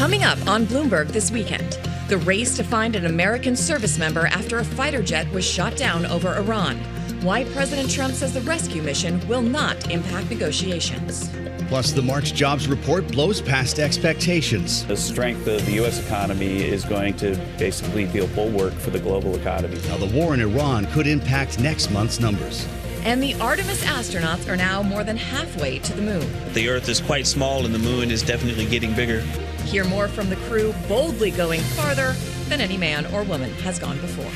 Coming up on Bloomberg this weekend, the race to find an American service member after a fighter jet was shot down over Iran. Why President Trump says the rescue mission will not impact negotiations. Plus, the March jobs report blows past expectations. The strength of the U.S. economy is going to basically be a bulwark for the global economy. How the war in Iran could impact next month's numbers. And the Artemis astronauts are now more than halfway to the moon. The Earth is quite small and the moon is definitely getting bigger. Hear more from the crew boldly going farther than any man or woman has gone before.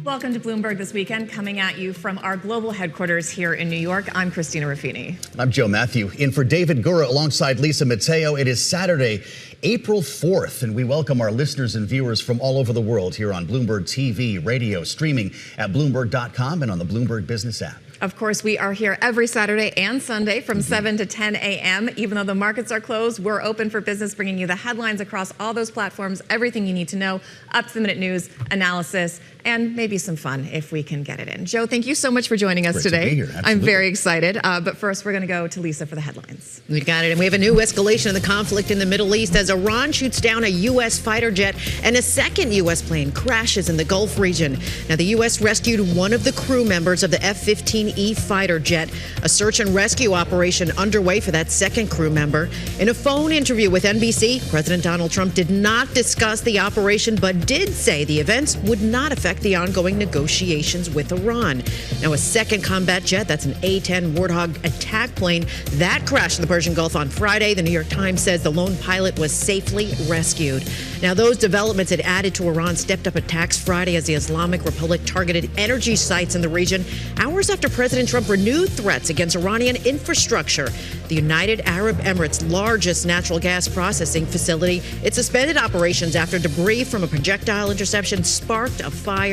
Welcome to Bloomberg This Weekend, coming at you from our global headquarters here in New York. I'm Christina Ruffini. I'm Joe Matthew. In for David Gura alongside Lisa Mateo. It is Saturday, April 4th, and we welcome our listeners and viewers from all over the world here on Bloomberg TV, radio, streaming at Bloomberg.com and on the Bloomberg Business app. Of course, we are here every Saturday and Sunday from 7 to 10 a.m. Even though the markets are closed, we're open for business, bringing you the headlines across all those platforms, everything you need to know, up-to-the-minute news, analysis, and maybe some fun if we can get it in. Joe, thank you so much for joining us today. To be here. Absolutely. I'm very excited. But first, we're going to go to Lisa for the headlines. We got it. And we have a new escalation of the conflict in the Middle East as Iran shoots down a U.S. fighter jet and a second U.S. plane crashes in the Gulf region. Now, the U.S. rescued one of the crew members of the F-15E fighter jet. A search and rescue operation underway for that second crew member. In a phone interview with NBC, President Donald Trump did not discuss the operation, but did say the events would not affect the ongoing negotiations with Iran. Now, a second combat jet, that's an A-10 Warthog attack plane, that crashed in the Persian Gulf on Friday. The New York Times says the lone pilot was safely rescued. Now, those developments had added to Iran's stepped-up attacks Friday as the Islamic Republic targeted energy sites in the region, hours after President Trump renewed threats against Iranian infrastructure. The United Arab Emirates' largest natural gas processing facility, it suspended operations after debris from a projectile interception sparked a fire,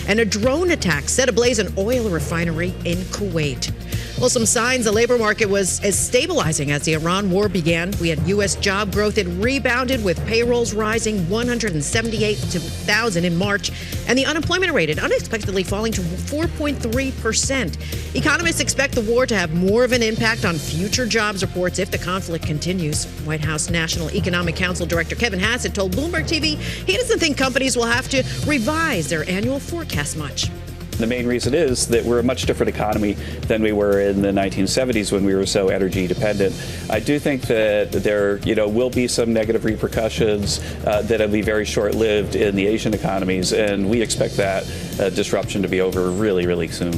and a drone attack set ablaze an oil refinery in Kuwait. Well, some signs the labor market was stabilizing as the Iran war began. We had U.S. job growth. It rebounded with payrolls rising 178,000 in March, and the unemployment rate unexpectedly falling to 4.3%. Economists expect the war to have more of an impact on future jobs reports if the conflict continues. White House National Economic Council Director Kevin Hassett told Bloomberg TV he doesn't think companies will have to revise their annual forecast much. The main reason is that we're a much different economy than we were in the 1970s when we were so energy dependent. I do think that there, will be some negative repercussions that'll be very short-lived in the Asian economies, and we expect that disruption to be over really, really soon.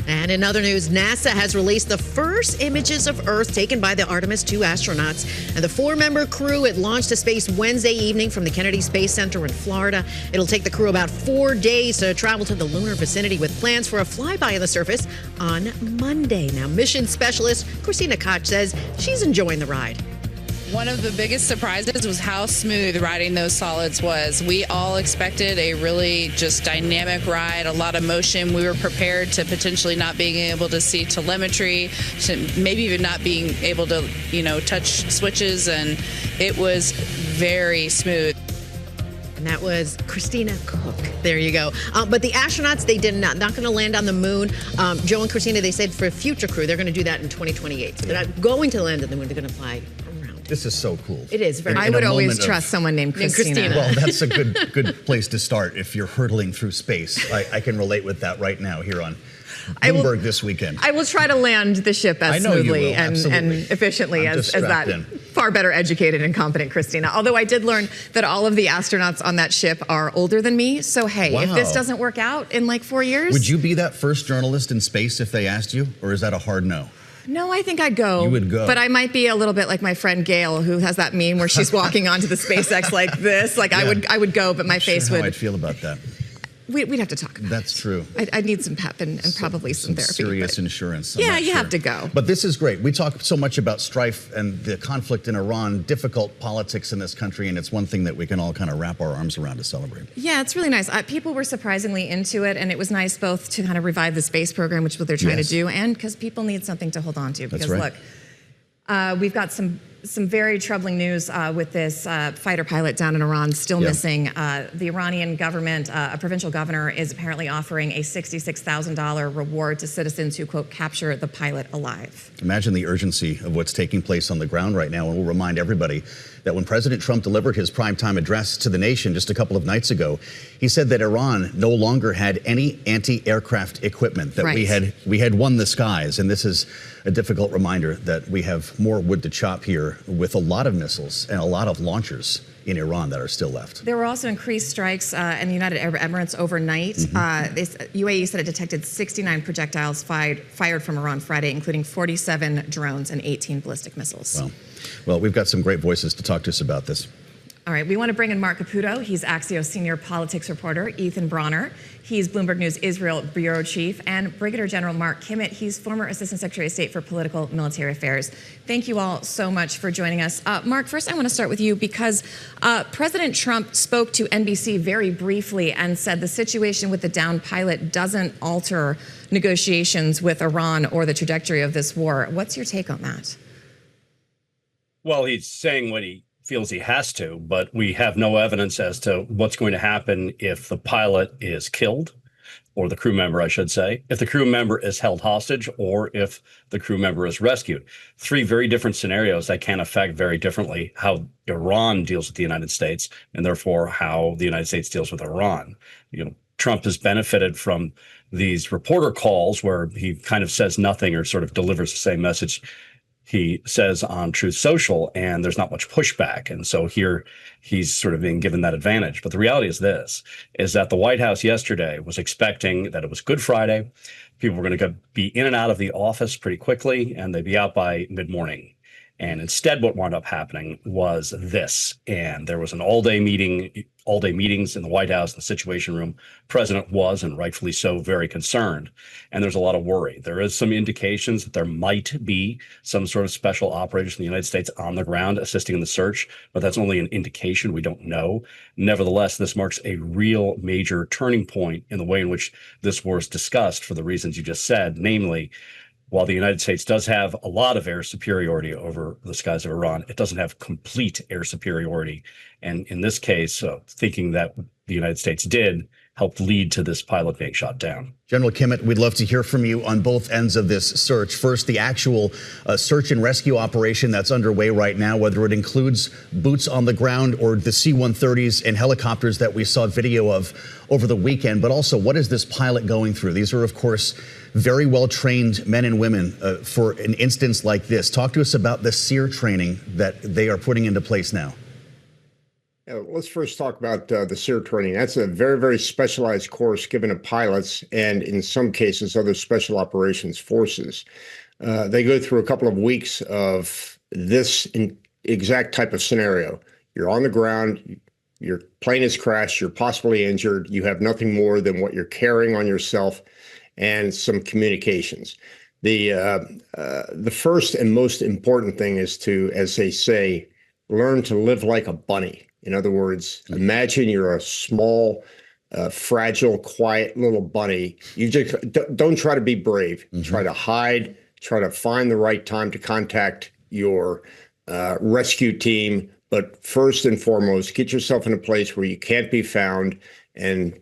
And in other news, NASA has released the first images of Earth taken by the Artemis 2 astronauts. And the four-member crew, it launched to space Wednesday evening from the Kennedy Space Center in Florida. It'll take the crew about 4 days to travel to the lunar vicinity with plans for a flyby on the surface on Monday. Now, mission specialist Christina says she's enjoying the ride. One of the biggest surprises was how smooth riding those solids was. We all expected a really just dynamic ride, a lot of motion. We were prepared to potentially not being able to see telemetry, maybe even not being able to, touch switches, and it was very smooth. And that was Christina Cook. There you go. But the astronauts, they did not going to land on the moon. Joe and Christina, they said for a future crew, they're going to do that in 2028. So they're not going to land on the moon. They're going to fly around. This is so cool. It is very. I would always trust someone named Christina. Well, that's a good place to start if you're hurtling through space. I can relate with that right now here on Bloomberg This Weekend. I will try to land the ship as smoothly and efficiently as that far better educated and competent Christina. Although I did learn that all of the astronauts on that ship are older than me. So, hey, if this doesn't work out in like 4 years. Would you be that first journalist in space if they asked you? Or is that a hard no? No, I think I'd go. You would go. But I might be a little bit like my friend Gail, who has that meme where she's walking onto the SpaceX like this. Like, yeah. I would go, but my face would. How I'd feel about that. We'd have to talk about That's true. I'd need some pep and probably some therapy. Serious insurance. Yeah, you have to go. But this is great. We talk so much about strife and the conflict in Iran, difficult politics in this country, and it's one thing that we can all kind of wrap our arms around to celebrate. Yeah, it's really nice. People were surprisingly into it, and it was nice both to kind of revive the space program, which is what they're trying to do, and because people need something to hold on to. Because look, we've got some some very troubling news with this fighter pilot down in Iran still missing. The Iranian government, a provincial governor, is apparently offering a $66,000 reward to citizens who, quote, capture the pilot alive. Imagine the urgency of what's taking place on the ground right now. And we'll remind everybody that when President Trump delivered his primetime address to the nation just a couple of nights ago, he said that Iran no longer had any anti-aircraft equipment, that we had won the skies. And this is a difficult reminder that we have more wood to chop here with a lot of missiles and a lot of launchers in Iran that are still left. There were also increased strikes in the United Arab Emirates overnight. UAE said it detected 69 projectiles fired from Iran Friday, including 47 drones and 18 ballistic missiles. Well, we've got some great voices to talk to us about this. All right, we want to bring in Marc Caputo. He's Axios senior politics reporter. Ethan Bronner, he's Bloomberg News Israel bureau chief, and Brigadier General Marc Kimmitt, he's former Assistant Secretary of State for Political Military Affairs. Thank you all so much for joining us. Marc, first I want to start with you because President Trump spoke to NBC very briefly and said the situation with the downed pilot doesn't alter negotiations with Iran or the trajectory of this war. What's your take on that? Well, he's saying what he feels he has to, but we have no evidence as to what's going to happen if the pilot is killed, or the crew member, I should say, if the crew member is held hostage, or if the crew member is rescued. Three very different scenarios that can affect very differently how Iran deals with the United States, and therefore how the United States deals with Iran. You know, Trump has benefited from these reporter calls where he kind of says nothing or sort of delivers the same message he says on Truth Social, and there's not much pushback. And so here he's sort of being given that advantage. But the reality is this, is that the White House yesterday was expecting that it was Good Friday. People were going to be in and out of the office pretty quickly, and they'd be out by mid-morning. And instead, what wound up happening was this. And there was an all-day meetings in the White House, in the Situation Room. President was, and rightfully so, very concerned. And there's a lot of worry. There is some indications that there might be some sort of special operators in the United States on the ground assisting in the search, but that's only an indication. We don't know. Nevertheless, this marks a real major turning point in the way in which this war is discussed for the reasons you just said, namely, while the United States does have a lot of air superiority over the skies of Iran, it doesn't have complete air superiority. And in this case, thinking that the United States did helped lead to this pilot being shot down. General Kimmitt, we'd love to hear from you on both ends of this search. First, the actual search and rescue operation that's underway right now, whether it includes boots on the ground or the C-130s and helicopters that we saw video of over the weekend, but also what is this pilot going through? These are, of course, very well-trained men and women for an instance like this. Talk to us about the SEER training that they are putting into place now. Let's first talk about the SEER training. That's a very, very specialized course given to pilots and, in some cases, other special operations forces. They go through a couple of weeks of this exact type of scenario. You're on the ground, your plane has crashed, you're possibly injured, you have nothing more than what you're carrying on yourself and some communications. The first and most important thing is to, as they say, learn to live like a bunny. In other words, imagine you're a small, fragile, quiet little bunny. You just don't try to be brave. Try to hide, try to find the right time to contact your rescue team. But first and foremost, get yourself in a place where you can't be found, and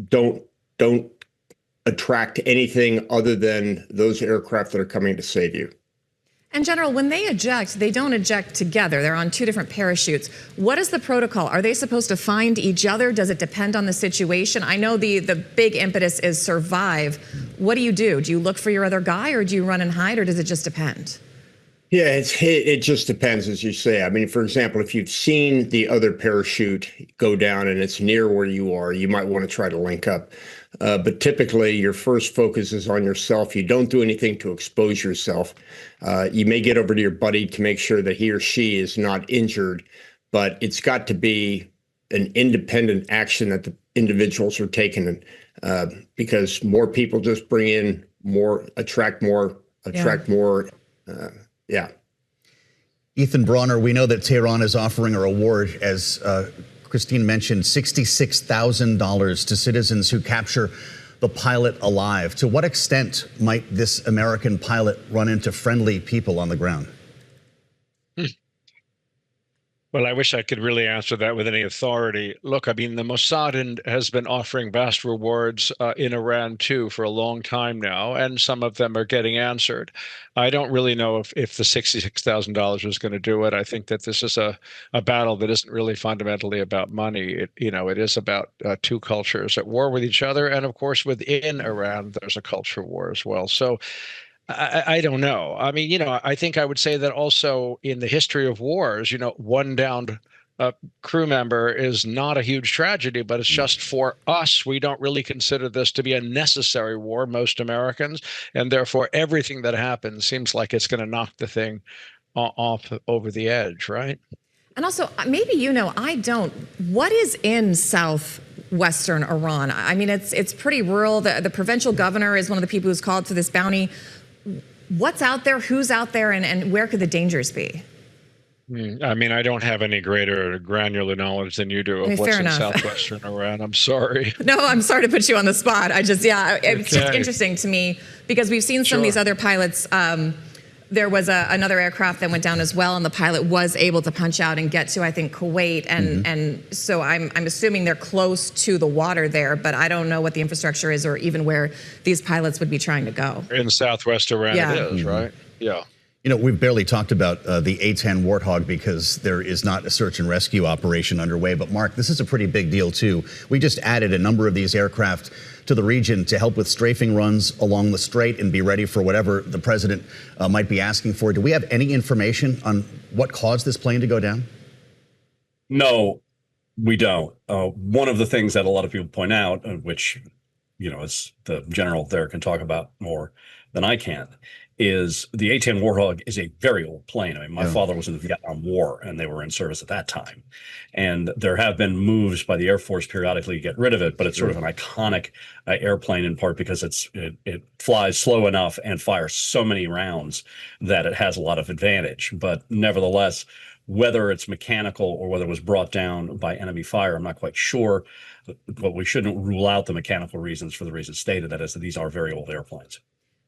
don't attract anything other than those aircraft that are coming to save you. And General, when they eject, they don't eject together. They're on two different parachutes. What is the protocol? Are they supposed to find each other? Does it depend on the situation? I know the big impetus is survive. What do? Do you look for your other guy, or do you run and hide, or does it just depend? Yeah, it just depends, as you say. I mean, for example, if you've seen the other parachute go down and it's near where you are, you might want to try to link up. But typically, your first focus is on yourself. You don't do anything to expose yourself. You may get over to your buddy to make sure that he or she is not injured, but it's got to be an independent action that the individuals are taking, because more people just attract more. Yeah. Ethan Bronner, we know that Tehran is offering a reward, as Christine mentioned, $66,000 to citizens who capture the pilot alive. To what extent might this American pilot run into friendly people on the ground? Well, I wish I could really answer that with any authority. Look, I mean, the Mossad has been offering vast rewards in Iran too for a long time now, and some of them are getting answered. I don't really know if the $66,000 is going to do it. I think that this is a battle that isn't really fundamentally about money. It is about two cultures at war with each other, and of course, within Iran, there's a culture war as well. So I don't know. I mean, I think I would say that also in the history of wars, one downed crew member is not a huge tragedy, but it's just for us. We don't really consider this to be a necessary war, most Americans, and therefore everything that happens seems like it's going to knock the thing off over the edge, right? And also, maybe I don't. What is in southwestern Iran? I mean, it's pretty rural. The provincial governor is one of the people who's called for this bounty. What's out there? Who's out there? And where could the dangers be? I mean, I don't have any greater granular knowledge than you do of what's in southwestern Iran. I'm sorry. No, I'm sorry to put you on the spot. It's just interesting to me because we've seen some of these other pilots. There was another aircraft that went down as well, and the pilot was able to punch out and get to, I think, Kuwait. And so I'm assuming they're close to the water there, but I don't know what the infrastructure is or even where these pilots would be trying to go. In southwest Iran it is, right? Yeah. We've barely talked about the A-10 Warthog because there is not a search and rescue operation underway. But Marc, this is a pretty big deal, too. We just added a number of these aircraft to the region to help with strafing runs along the strait and be ready for whatever the president might be asking for. Do we have any information on what caused this plane to go down? No, we don't. One of the things that a lot of people point out, which, as the general there can talk about more than I can, is the A-10 Warthog is a very old plane. I mean, my father was in the Vietnam War, and they were in service at that time. And there have been moves by the Air Force periodically to get rid of it, but it's sort of an iconic airplane in part because it flies slow enough and fires so many rounds that it has a lot of advantage. But nevertheless, whether it's mechanical or whether it was brought down by enemy fire, I'm not quite sure. But we shouldn't rule out the mechanical reasons for the reasons stated, that is that these are very old airplanes.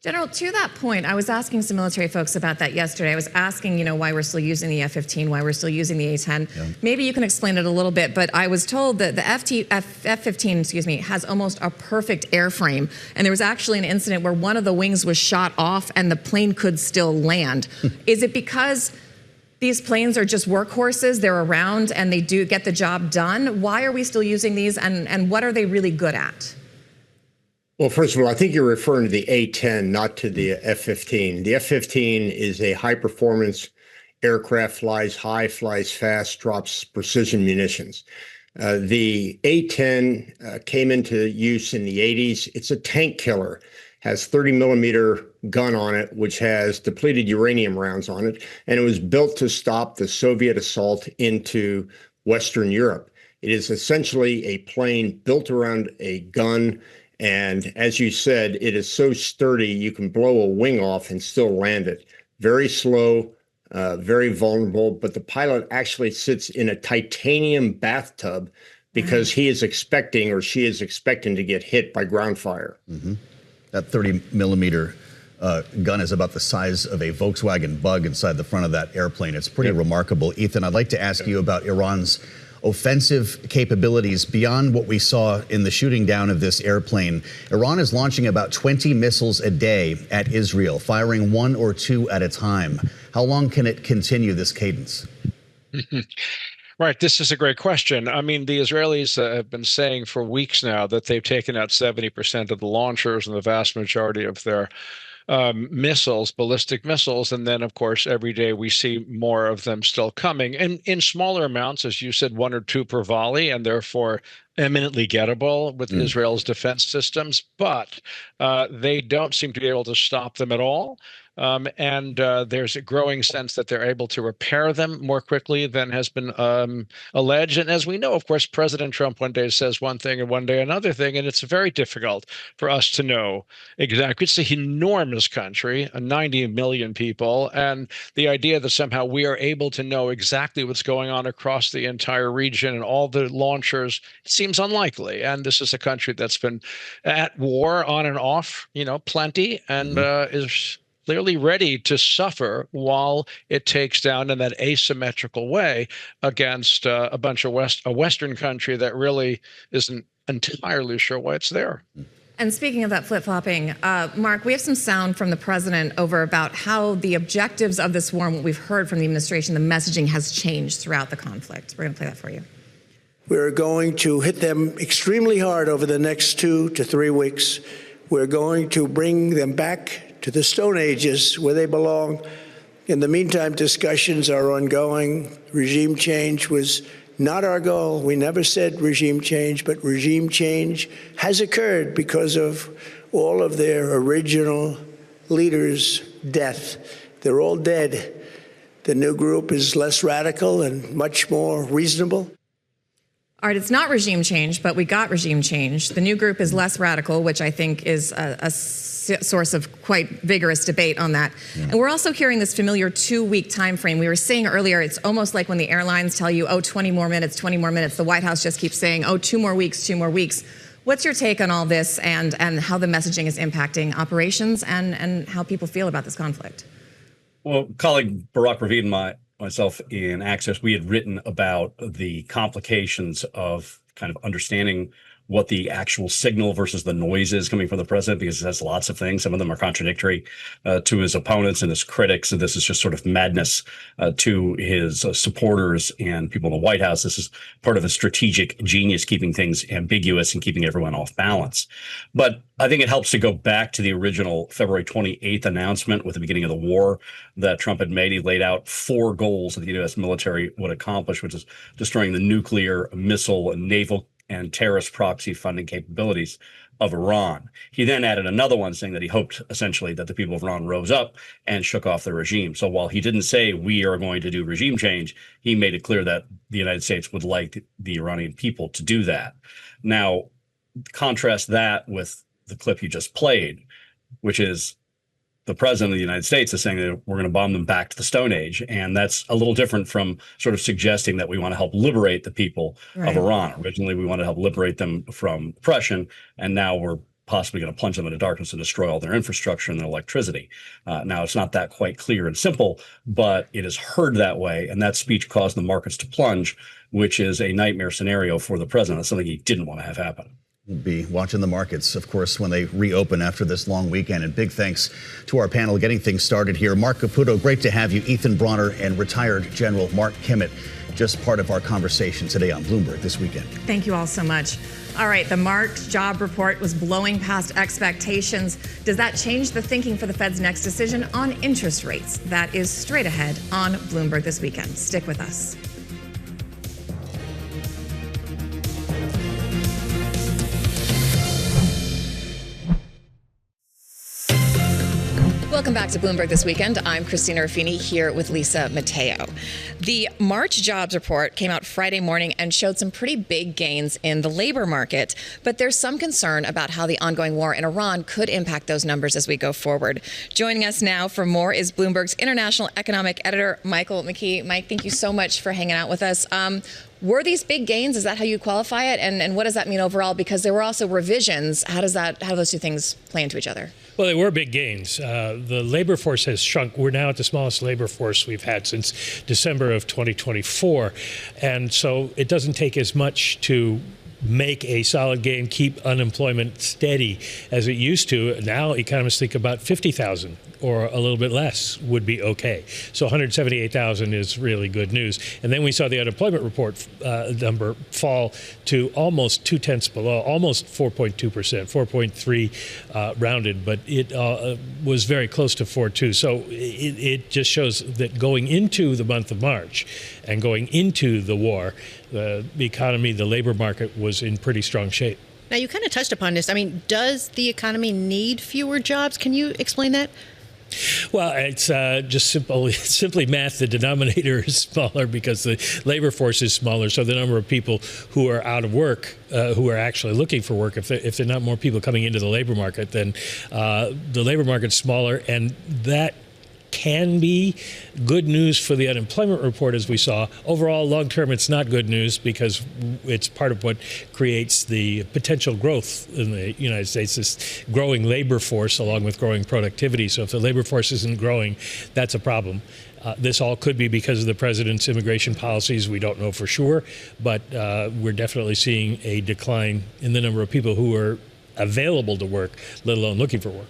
General, to that point, I was asking some military folks about that yesterday. I was asking, why we're still using the F-15, why we're still using the A-10. Yeah. Maybe you can explain it a little bit, but I was told that the F-15, has almost a perfect airframe. And there was actually an incident where one of the wings was shot off and the plane could still land. Is it because these planes are just workhorses, they're around, and they do get the job done? Why are we still using these, and what are they really good at? Well, first of all, I think you're referring to the A-10, not to the F-15. The F-15 is a high-performance aircraft, flies high, flies fast, drops precision munitions. The A-10 came into use in the 80s. It's a tank killer, has 30-millimeter gun on it, which has depleted uranium rounds on it, and it was built to stop the Soviet assault into Western Europe. It is essentially a plane built around a gun. And as you said, it is so sturdy, you can blow a wing off and still land it. Very slow, very vulnerable, but the pilot actually sits in a titanium bathtub because he is expecting, or she is expecting, to get hit by ground fire. That 30-millimeter gun is about the size of a Volkswagen Bug inside the front of that airplane. It's pretty remarkable. Ethan, I'd like to ask you about Iran's offensive capabilities beyond what we saw in the shooting down of this airplane. Iran is launching about 20 missiles a day at Israel, firing one or two at a time. How long can it continue this cadence? Right. This is a great question. I mean, the Israelis have been saying for weeks now that they've taken out 70% of the launchers and the vast majority of their missiles, ballistic missiles. And then, of course, every day we see more of them still coming, and in smaller amounts, as you said, one or two per volley, and therefore eminently gettable with Israel's defense systems. But they don't seem to be able to stop them at all. And there's a growing sense that they're able to repair them more quickly than has been alleged. And as we know, of course, President Trump one day says one thing and one day another thing, and it's very difficult for us to know exactly. It's an enormous country, 90 million people, and the idea that somehow we are able to know exactly what's going on across the entire region and all the launchers, it seems unlikely. And this is a country that's been at war on and off, plenty, and is clearly ready to suffer while it takes down in that asymmetrical way against a bunch of a Western country that really isn't entirely sure why it's there. And speaking of that flip-flopping, Marc, we have some sound from the president over about how the objectives of this war and what we've heard from the administration, the messaging has changed throughout the conflict. We're going to play that for you. We're going to hit them extremely hard over the next 2 to 3 weeks. We're going to bring them back to the Stone Ages where they belong. In the meantime, discussions are ongoing. Regime change was not our goal. We never said regime change, but regime change has occurred because of all of their original leaders' death. They're all dead. The new group is less radical and much more reasonable. All right, it's not regime change, but we got regime change. The new group is less radical, which I think is a source of quite vigorous debate on that. Yeah. And we're also hearing this familiar 2-week time frame. We were saying earlier, it's almost like when the airlines tell you, oh, 20 more minutes, 20 more minutes. The White House just keeps saying, oh, 2 more weeks, 2 more weeks. What's your take on all this and how the messaging is impacting operations and how people feel about this conflict? Well, colleague Barack Ravid and myself in Axios, we had written about the complications of kind of understanding what the actual signal versus the noise is coming from the president, because he says lots of things. Some of them are contradictory to his opponents and his critics. And this is just sort of madness to his supporters and people in the White House. This is part of a strategic genius, keeping things ambiguous and keeping everyone off balance. But I think it helps to go back to the original February 28th announcement with the beginning of the war that Trump had made. He laid out 4 goals that the U.S. military would accomplish, which is destroying the nuclear, missile, and naval and terrorist proxy funding capabilities of Iran. He then added another one saying that he hoped essentially that the people of Iran rose up and shook off the regime. So while he didn't say we are going to do regime change, he made it clear that the United States would like the Iranian people to do that. Now, contrast that with the clip you just played, which is the president of the United States is saying that we're going to bomb them back to the Stone Age. And that's a little different from sort of suggesting that we want to help liberate the people of Iran. Originally, we want to help liberate them from oppression. And now we're possibly going to plunge them into darkness and destroy all their infrastructure and their electricity. Now, it's not that quite clear and simple, but it is heard that way. And that speech caused the markets to plunge, which is a nightmare scenario for the president. That's something he didn't want to have happen. We'll be watching the markets, of course, when they reopen after this long weekend. And big thanks to our panel getting things started here. Marc Caputo, great to have you. Ethan Bronner and retired General Marc Kimmitt, just part of our conversation today on Bloomberg This Weekend. Thank you all so much. All right, the March job report was blowing past expectations. Does that change the thinking for the Fed's next decision on interest rates? That is straight ahead on Bloomberg This Weekend. Stick with us. Welcome back to Bloomberg This Weekend. I'm Christina Ruffini here with Lisa Mateo. The March jobs report came out Friday morning and showed some pretty big gains in the labor market, but there's some concern about how the ongoing war in Iran could impact those numbers as we go forward. Joining us now for more is Bloomberg's international economic editor, Michael McKee. Mike, thank you so much for hanging out with us. Were these big gains? Is that how you qualify it? And what does that mean overall? Because there were also revisions. How do those two things play into each other? Well, they were big gains. The labor force has shrunk. We're now at the smallest labor force we've had since December of 2024. And so it doesn't take as much to make a solid gain, keep unemployment steady as it used to. Now economists think about 50,000 or a little bit less would be okay. So 178,000 is really good news. And then we saw the unemployment report number fall to almost 0.2 below, almost 4.2%, 4.3 rounded, but it was very close to 4.2. So it just shows that going into the month of March and going into the war, the economy, the labor market was in pretty strong shape. Now, you kind of touched upon this. I mean, does the economy need fewer jobs? Can you explain that? Well, it's just simply math. The denominator is smaller because the labor force is smaller. So the number of people who are out of work, who are actually looking for work, if there are not more people coming into the labor market, then the labor market's smaller, and that can be good news for the unemployment report, as we saw. Overall, long term, it's not good news because it's part of what creates the potential growth in the United States, this growing labor force along with growing productivity. So if the labor force isn't growing, that's a problem. This all could be because of the president's immigration policies. We don't know for sure, but we're definitely seeing a decline in the number of people who are available to work, let alone looking for work.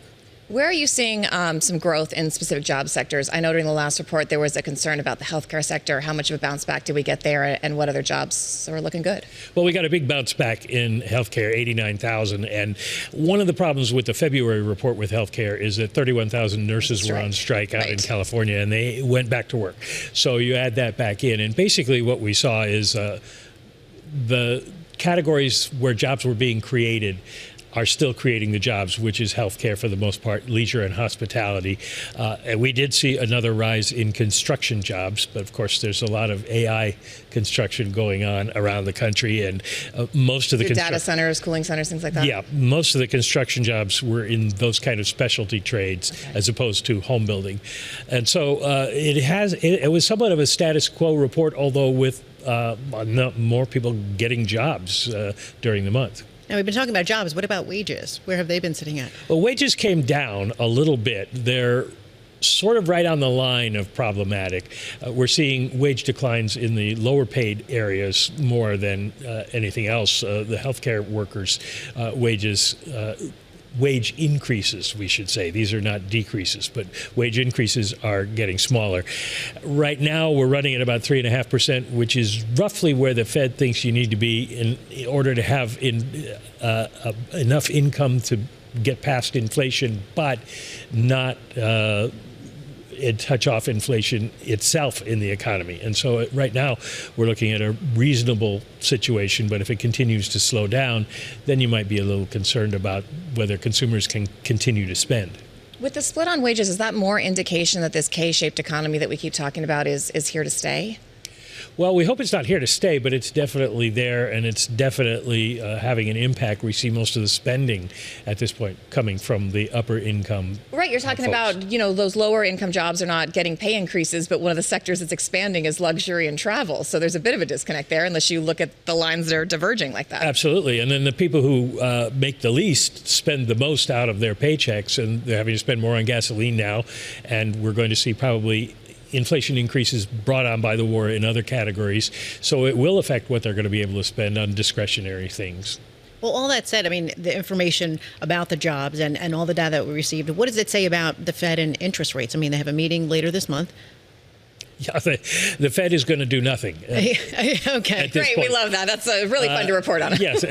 Where are you seeing some growth in specific job sectors? I know during the last report there was a concern about the healthcare sector. How much of a bounce back did we get there, and what other jobs are looking good? Well, we got a big bounce back in healthcare, 89,000. And one of the problems with the February report with healthcare is that 31,000 nurses were on strike out in California, and they went back to work. So you add that back in. And basically what we saw is the categories where jobs were being created are still creating the jobs, which is healthcare for the most part, leisure and hospitality. And we did see another rise in construction jobs, but of course there's a lot of AI construction going on around the country, and most of the data centers, cooling centers, things like that? Yeah, most of the construction jobs were in those kind of specialty trades as opposed to home building. And so it was somewhat of a status quo report, although with more people getting jobs during the month. Now, we've been talking about jobs. What about wages? Where have they been sitting at? Well, wages came down a little bit. They're sort of right on the line of problematic. We're seeing wage declines in the lower paid areas more than anything else. The healthcare workers' wage increases, we should say. These are not decreases, but wage increases are getting smaller. Right now, we're running at about 3.5%, which is roughly where the Fed thinks you need to be in order to have enough income to get past inflation, but not touch off inflation itself in the economy. And so right now we're looking at a reasonable situation, but if it continues to slow down, then you might be a little concerned about whether consumers can continue to spend. With the split on wages, is that more indication that this K-shaped economy that we keep talking about is here to stay? Well, we hope it's not here to stay, but it's definitely there, and it's definitely having an impact. We see most of the spending at this point coming from the upper income. Right, you're talking about, those lower income jobs are not getting pay increases, but one of the sectors that's expanding is luxury and travel. So there's a bit of a disconnect there, unless you look at the lines that are diverging like that. Absolutely, and then the people who make the least spend the most out of their paychecks, and they're having to spend more on gasoline now, and we're going to see probably inflation increases brought on by the war in other categories. So it will affect what they're going to be able to spend on discretionary things. Well, all that said, I mean, the information about the jobs and all the data that we received, what does it say about the Fed and interest rates? I mean, they have a meeting later this month. Yeah, the Fed is going to do nothing. Okay, great. We love that. That's really fun to report on. Yes,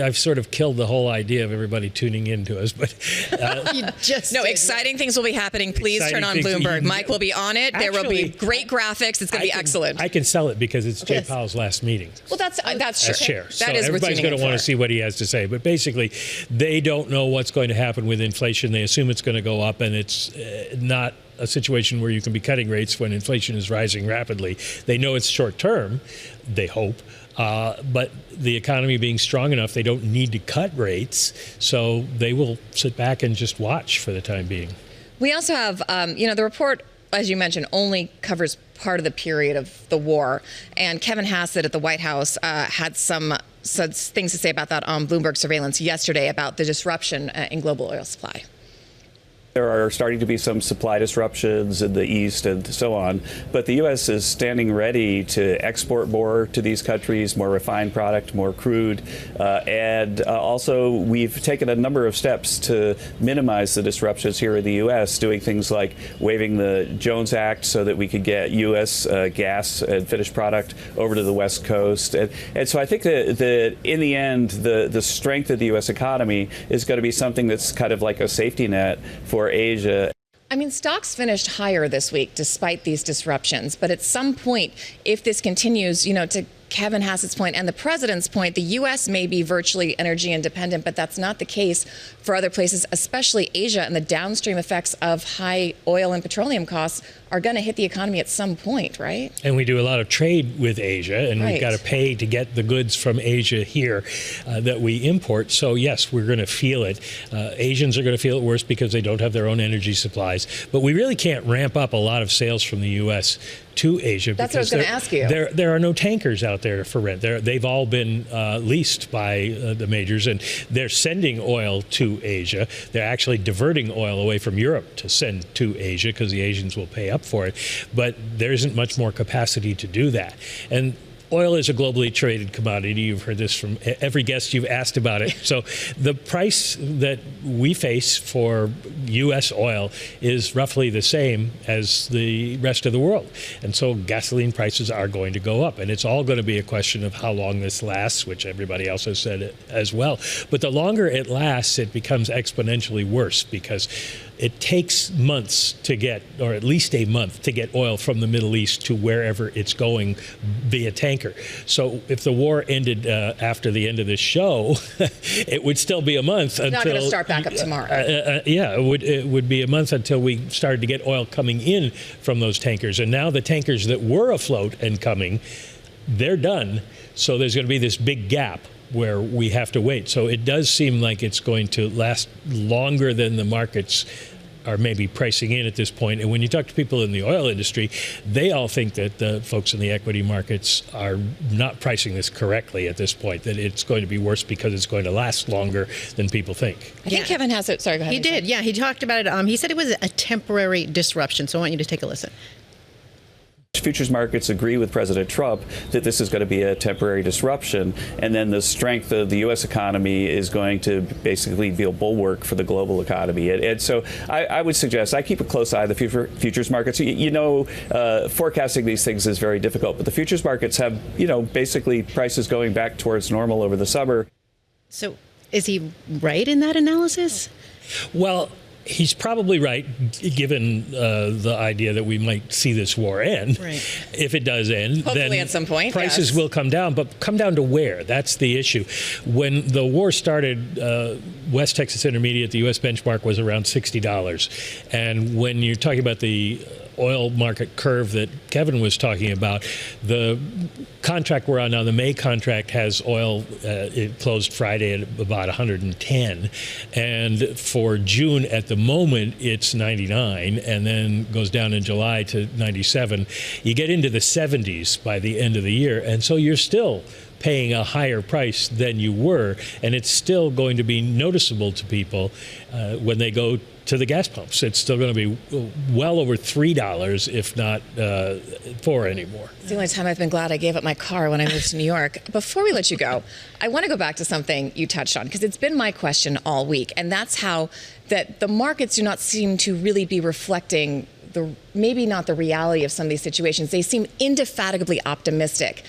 I've sort of killed the whole idea of everybody tuning in to us, but exciting things will be happening. Please turn on Bloomberg. Mike will be on it. There will be great graphics. It's going to be excellent. I can sell it because it's Jay Powell's last meeting. Well, that's as chair. That is everybody's going to want to see what he has to say. But basically, they don't know what's going to happen with inflation. They assume it's going to go up, and it's not a situation where you can be cutting rates when inflation is rising rapidly. They know it's short term, they hope, but the economy being strong enough, they don't need to cut rates, so they will sit back and just watch for the time being. We also have, the report, as you mentioned, only covers part of the period of the war, and Kevin Hassett at the White House had some things to say about that on Bloomberg Surveillance yesterday about the disruption in global oil supply. There are starting to be some supply disruptions in the East and so on, but the U.S. is standing ready to export more to these countries, more refined product, more crude, and also we've taken a number of steps to minimize the disruptions here in the U.S., doing things like waiving the Jones Act so that we could get U.S. gas and finished product over to the West Coast. And so I think that in the end, the strength of the U.S. economy is going to be something that's kind of like a safety net for Asia. I mean, stocks finished higher this week despite these disruptions. But at some point, if this continues, to Kevin Hassett's point and the president's point, the U.S. may be virtually energy independent, but that's not the case for other places, especially Asia, and the downstream effects of high oil and petroleum costs are going to hit the economy at some point, right? And we do a lot of trade with Asia, and we've got to pay to get the goods from Asia here that we import. So yes, we're going to feel it. Asians are going to feel it worse because they don't have their own energy supplies. But we really can't ramp up a lot of sales from the U.S. to Asia. That's what I was going to ask you. There are no tankers out there for rent. They've all been leased by the majors, and they're sending oil to Asia. They're actually diverting oil away from Europe to send to Asia because the Asians will pay up for it. But there isn't much more capacity to do that. And oil is a globally traded commodity. You've heard this from every guest you've asked about it. So the price that we face for U.S. oil is roughly the same as the rest of the world. And so gasoline prices are going to go up. And it's all going to be a question of how long this lasts, which everybody else has said it as well. But the longer it lasts, it becomes exponentially worse because it takes months to get, or at least a month, to get oil from the Middle East to wherever it's going via tanker. So if the war ended after the end of this show, it would still be a month until... It's not going to start back up tomorrow. It would be a month until we started to get oil coming in from those tankers. And now the tankers that were afloat and coming, they're done. So there's going to be this big gap where we have to wait. So it does seem like it's going to last longer than the markets are maybe pricing in at this point. And when you talk to people in the oil industry, they all think that the folks in the equity markets are not pricing this correctly at this point, that it's going to be worse because it's going to last longer than people think. I think Kevin Hassett, sorry, go ahead. He did, yeah. He talked about it. He said it was a temporary disruption. So I want you to take a listen. Futures markets agree with President Trump that this is going to be a temporary disruption, and then the strength of the U.S. economy is going to basically be a bulwark for the global economy. And so I would suggest I keep a close eye on the futures markets. Forecasting these things is very difficult, but the futures markets have, basically prices going back towards normal over the summer. So is he right in that analysis? Well, he's probably right, given the idea that we might see this war end. Right. If it does end, hopefully then at some point, prices will come down. But come down to where? That's the issue. When the war started, West Texas Intermediate, the U.S. benchmark was around $60. And when you're talking about the oil market curve that Kevin was talking about, the contract we're on now, the May contract, has oil, it closed Friday at about 110. And for June, at the moment, it's 99, and then goes down in July to 97. You get into the 70s by the end of the year, and so you're still paying a higher price than you were, and it's still going to be noticeable to people when they go to the gas pumps. It's still going to be well over $3, if not $4 anymore. It's the only time I've been glad I gave up my car when I moved to New York. Before we let you go, I want to go back to something you touched on, because it's been my question all week, and that's how that the markets do not seem to really be reflecting maybe not the reality of some of these situations. They seem indefatigably optimistic.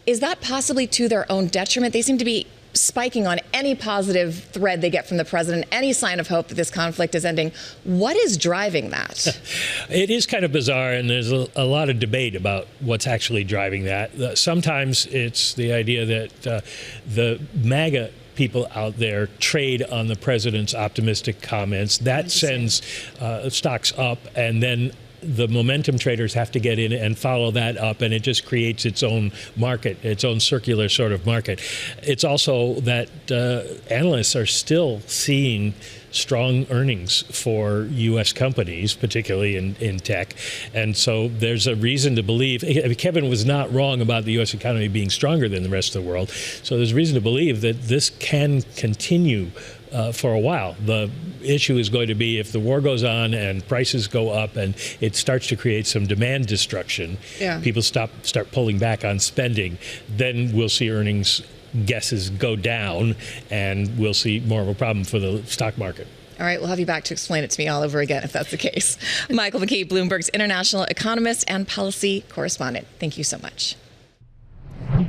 Is that possibly to their own detriment? They seem to be spiking on any positive thread they get from the president, any sign of hope that this conflict is ending. What is driving that? It is kind of bizarre, and there's a lot of debate about what's actually driving that. Sometimes it's the idea that the MAGA people out there trade on the president's optimistic comments. That sends stocks up, and then the momentum traders have to get in and follow that up, and it just creates its own market, its own circular sort of market. It's also that analysts are still seeing strong earnings for U.S. companies, particularly in tech. And so there's a reason to believe, Kevin was not wrong about the U.S. economy being stronger than the rest of the world. So there's reason to believe that this can continue for a while. The issue is going to be if the war goes on and prices go up and it starts to create some demand destruction, people start pulling back on spending, then we'll see earnings guesses go down, and we'll see more of a problem for the stock market. All right, we'll have you back to explain it to me all over again if that's the case. Michael McKee, Bloomberg's international economist and policy correspondent. Thank you so much.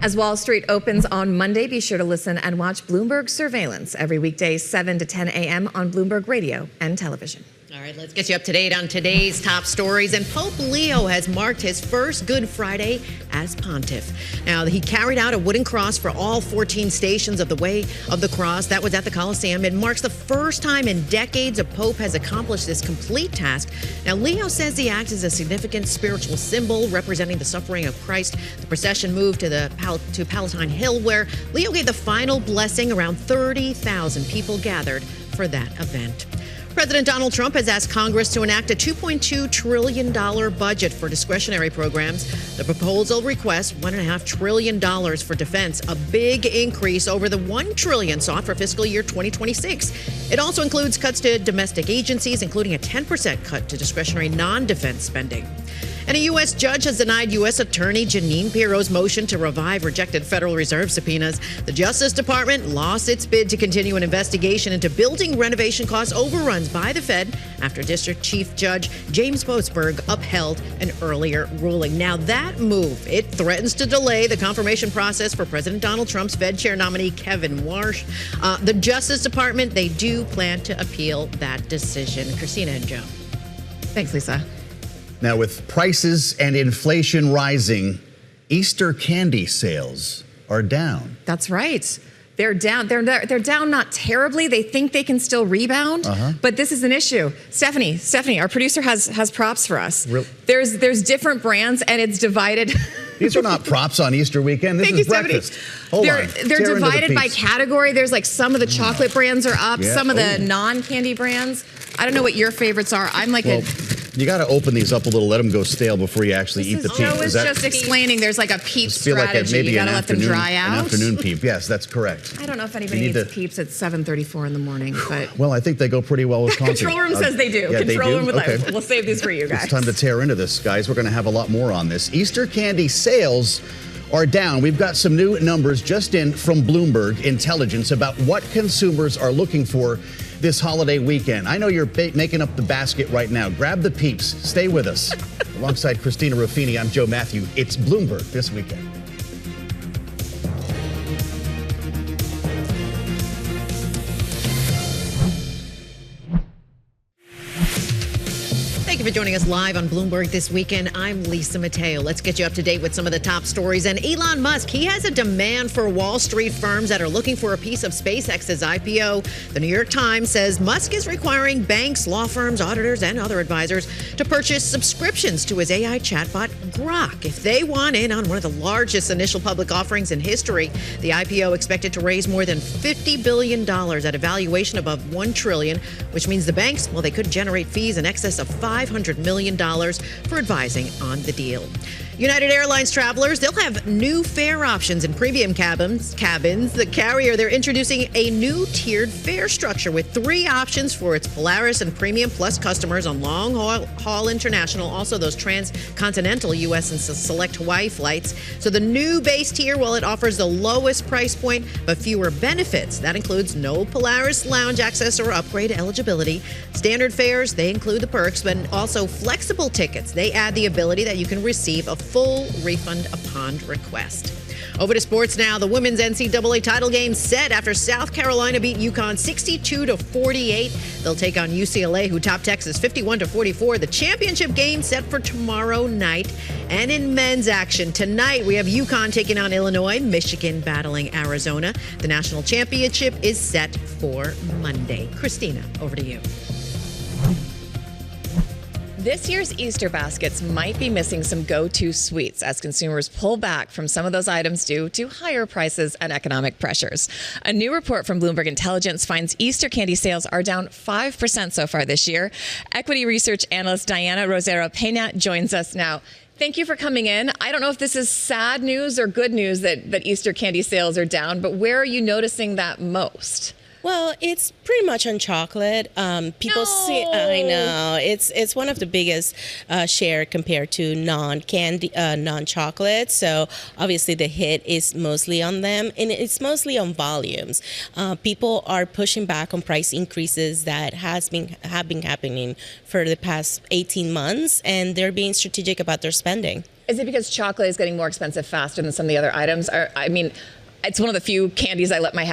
As Wall Street opens on Monday, be sure to listen and watch Bloomberg Surveillance every weekday 7 to 10 a.m. on Bloomberg Radio and television. All right, let's get you up to date on today's top stories. And Pope Leo has marked his first Good Friday as pontiff. Now, he carried out a wooden cross for all 14 stations of the Way of the Cross. That was at the Colosseum. It marks the first time in decades a pope has accomplished this complete task. Now, Leo says the act is a significant spiritual symbol representing the suffering of Christ. The procession moved to Palatine Hill, where Leo gave the final blessing. Around 30,000 people gathered for that event. President Donald Trump has asked Congress to enact a $2.2 trillion budget for discretionary programs. The proposal requests $1.5 trillion for defense, a big increase over the $1 trillion sought for fiscal year 2026. It also includes cuts to domestic agencies, including a 10% cut to discretionary non-defense spending. And a U.S. judge has denied U.S. Attorney Jeanine Pirro's motion to revive rejected Federal Reserve subpoenas. The Justice Department lost its bid to continue an investigation into building renovation cost overruns by the Fed after District Chief Judge James Boasberg upheld an earlier ruling. Now, that move, it threatens to delay the confirmation process for President Donald Trump's Fed chair nominee, Kevin Warsh. The Justice Department, they do plan to appeal that decision. Christina and Joe. Thanks, Lisa. Now, with prices and inflation rising, Easter candy sales are down. That's right. They're down. They're down not terribly. They think they can still rebound, but this is an issue. Stephanie, our producer has props for us. Real? There's different brands, and it's divided. These are not props on Easter weekend. This is breakfast. Hold on. They're divided by category. There's like some of the chocolate brands are up, some of the non-candy brands. I don't know what your favorites are. I'm like you got to open these up a little, let them go stale before you actually eat the Peep. Joe was just explaining there's like a Peeps strategy. Maybe you got to let them dry out. An afternoon Peep. Yes, that's correct. I don't know if anybody eats Peeps at 7:34 in the morning, but well, I think they go pretty well with coffee. Control room says they do. Yeah, Control room with okay. We'll save these for you guys. It's time to tear into this, guys. We're going to have a lot more on this. Easter candy sales are down. We've got some new numbers just in from Bloomberg Intelligence about what consumers are looking for this holiday weekend. I know you're making up the basket right now. Grab the Peeps. Stay with us. Alongside Christina Ruffini, I'm Joe Matthew. It's Bloomberg This Weekend. Thank you for joining us live on Bloomberg This Weekend. I'm Lisa Mateo. Let's get you up to date with some of the top stories. And Elon Musk, he has a demand for Wall Street firms that are looking for a piece of SpaceX's IPO. The New York Times says Musk is requiring banks, law firms, auditors, and other advisors to purchase subscriptions to his AI chatbot, Grok, if they want in on one of the largest initial public offerings in history. The IPO expected to raise more than $50 billion at a valuation above $1 trillion, which means the banks, well, they could generate fees in excess of $500 million for advising on the deal. United Airlines travelers, they'll have new fare options in premium cabins. The carrier, they're introducing a new tiered fare structure with 3 options for its Polaris and Premium Plus customers on long-haul international, also those transcontinental U.S. and select Hawaii flights. So the new base tier, well, it offers the lowest price point but fewer benefits. That includes no Polaris lounge access or upgrade eligibility. Standard fares, they include the perks, but also flexible tickets. They add the ability that you can receive a full refund upon request. Over to sports now. The women's NCAA title game set after South Carolina beat UConn 62-48. They'll take on UCLA, who topped Texas 51-44. The championship game set for tomorrow night. And in men's action tonight, we have UConn taking on Illinois, Michigan battling Arizona. The national championship is set for Monday. Christina, over to you. This year's Easter baskets might be missing some go-to sweets as consumers pull back from some of those items due to higher prices and economic pressures. A new report from Bloomberg Intelligence finds Easter candy sales are down 5% so far this year. Equity research analyst Diana Rosero-Pena joins us now. Thank you for coming in. I don't know if this is sad news or good news that Easter candy sales are down, but where are you noticing that most? Well, it's pretty much on chocolate. People see. I know it's one of the biggest share compared to non-candy, non-chocolate. So obviously the hit is mostly on them, and it's mostly on volumes. People are pushing back on price increases that have been happening for the past 18 months, and they're being strategic about their spending. Is it because chocolate is getting more expensive faster than some of the other items? It's one of the few candies I let my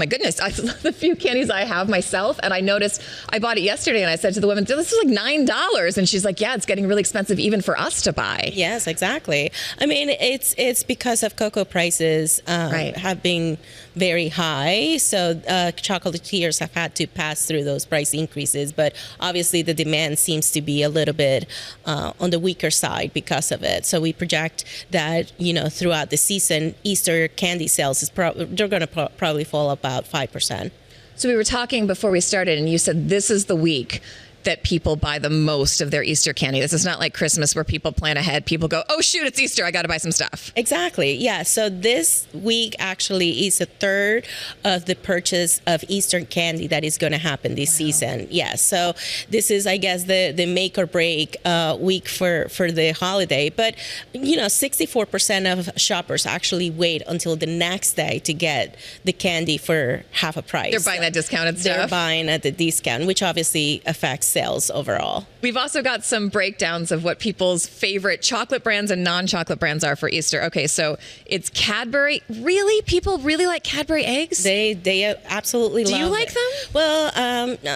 goodness, the few candies I have myself. And I noticed, I bought it yesterday and I said to the woman, this is like $9. And she's like, yeah, it's getting really expensive even for us to buy. Yes, exactly. I mean, it's because of cocoa prices have been very high. So chocolatiers have had to pass through those price increases. But obviously the demand seems to be a little bit on the weaker side because of it. So we project that, throughout the season, Easter candy sales they're going to probably fall about 5%. So we were talking before we started, and you said this is the week that people buy the most of their Easter candy. This is not like Christmas where people plan ahead. People go, oh, shoot, it's Easter. I got to buy some stuff. Exactly. Yeah. So this week actually is a third of the purchase of Easter candy that is going to happen this season. Yeah. So this is, I guess, the make or break week for the holiday. But, 64% of shoppers actually wait until the next day to get the candy for half a price. They're buying that discounted stuff. They're buying at the discount, which obviously affects sales overall. We've also got some breakdowns of what people's favorite chocolate brands and non-chocolate brands are for Easter. Okay, so it's Cadbury. Really? People really like Cadbury eggs? They absolutely love it. Do you like them? Well,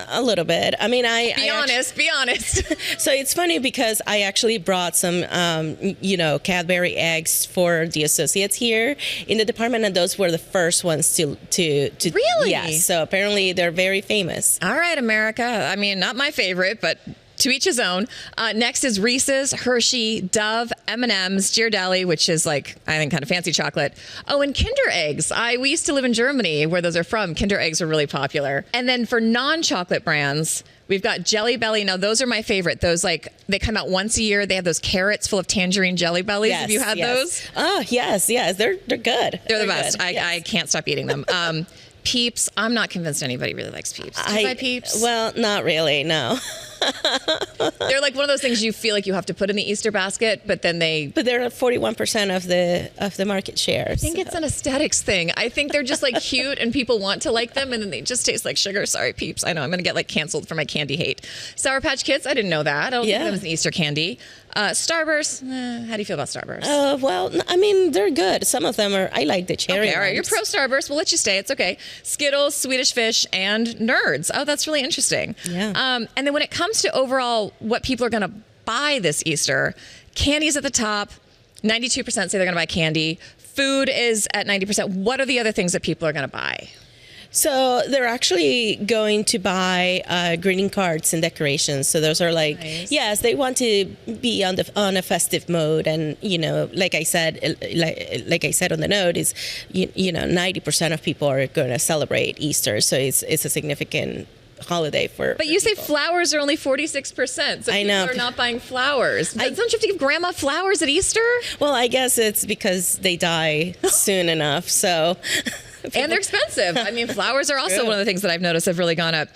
a little bit. I mean, Be honest. So it's funny because I actually brought some, Cadbury eggs for the associates here in the department, and those were the first ones to Really? Yes. So apparently they're very famous. All right, America. I mean, not my favorite, but to each his own. Next is Reese's, Hershey, Dove, M&M's, Ghirardelli, which is like, I think, kind of fancy chocolate. Oh, and Kinder Eggs. We used to live in Germany, where those are from. Kinder Eggs are really popular. And then for non-chocolate brands, we've got Jelly Belly. Now, those are my favorite. Those, they come out once a year. They have those carrots full of tangerine Jelly Bellies. Yes, have you had those? Oh, yes. They're good. They're the best. Good. I can't stop eating them. Peeps. I'm not convinced anybody really likes Peeps. Do you buy Peeps? Well, not really, no. They're like one of those things you feel like you have to put in the Easter basket, but then But they're at 41% of the market share. I think it's an aesthetics thing. I think they're just cute and people want to like them, and then they just taste like sugar. Sorry, Peeps. I know I'm going to get canceled for my candy hate. Sour Patch Kids. I didn't know that. I don't think that was an Easter candy. Starburst. How do you feel about Starburst? Well, I mean, they're good. Some of them I like the cherry Okay, all right. You're pro Starburst. We'll let you stay. It's okay. Skittles, Swedish Fish, and Nerds. Oh, that's really interesting. Yeah. And then when it comes to overall what people are going to buy this Easter, candy's at the top. 92% say they're going to buy candy. Food is at 90%. What are the other things that people are going to buy? So they're actually going to buy greeting cards and decorations. So those are nice. Yes, they want to be on a festive mode, and like I said on the note, is 90% of people are going to celebrate Easter. So it's a significant holiday for. But you say flowers are only 46%. So I know. People are not buying flowers. Don't you have to give grandma flowers at Easter? Well, I guess it's because they die soon enough. So. And they're expensive. I mean, flowers are also one of the things that I've noticed have really gone up.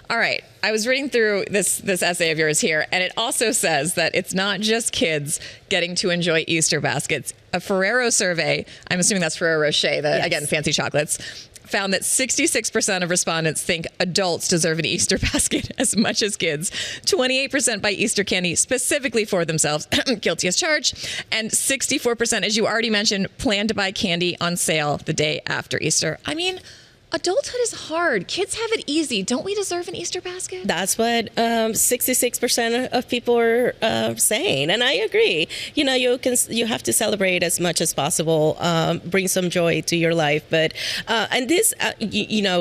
All right. I was reading through this essay of yours here, and it also says that it's not just kids getting to enjoy Easter baskets. A Ferrero survey, I'm assuming that's Ferrero Rocher, again, fancy chocolates, found that 66% of respondents think adults deserve an Easter basket as much as kids. 28% buy Easter candy specifically for themselves, guilty as charged. And 64%, as you already mentioned, plan to buy candy on sale the day after Easter. I mean, adulthood is hard. Kids have it easy. Don't we deserve an Easter basket? That's what 66% of people are saying, and I agree. You have to celebrate as much as possible, bring some joy to your life. But and this,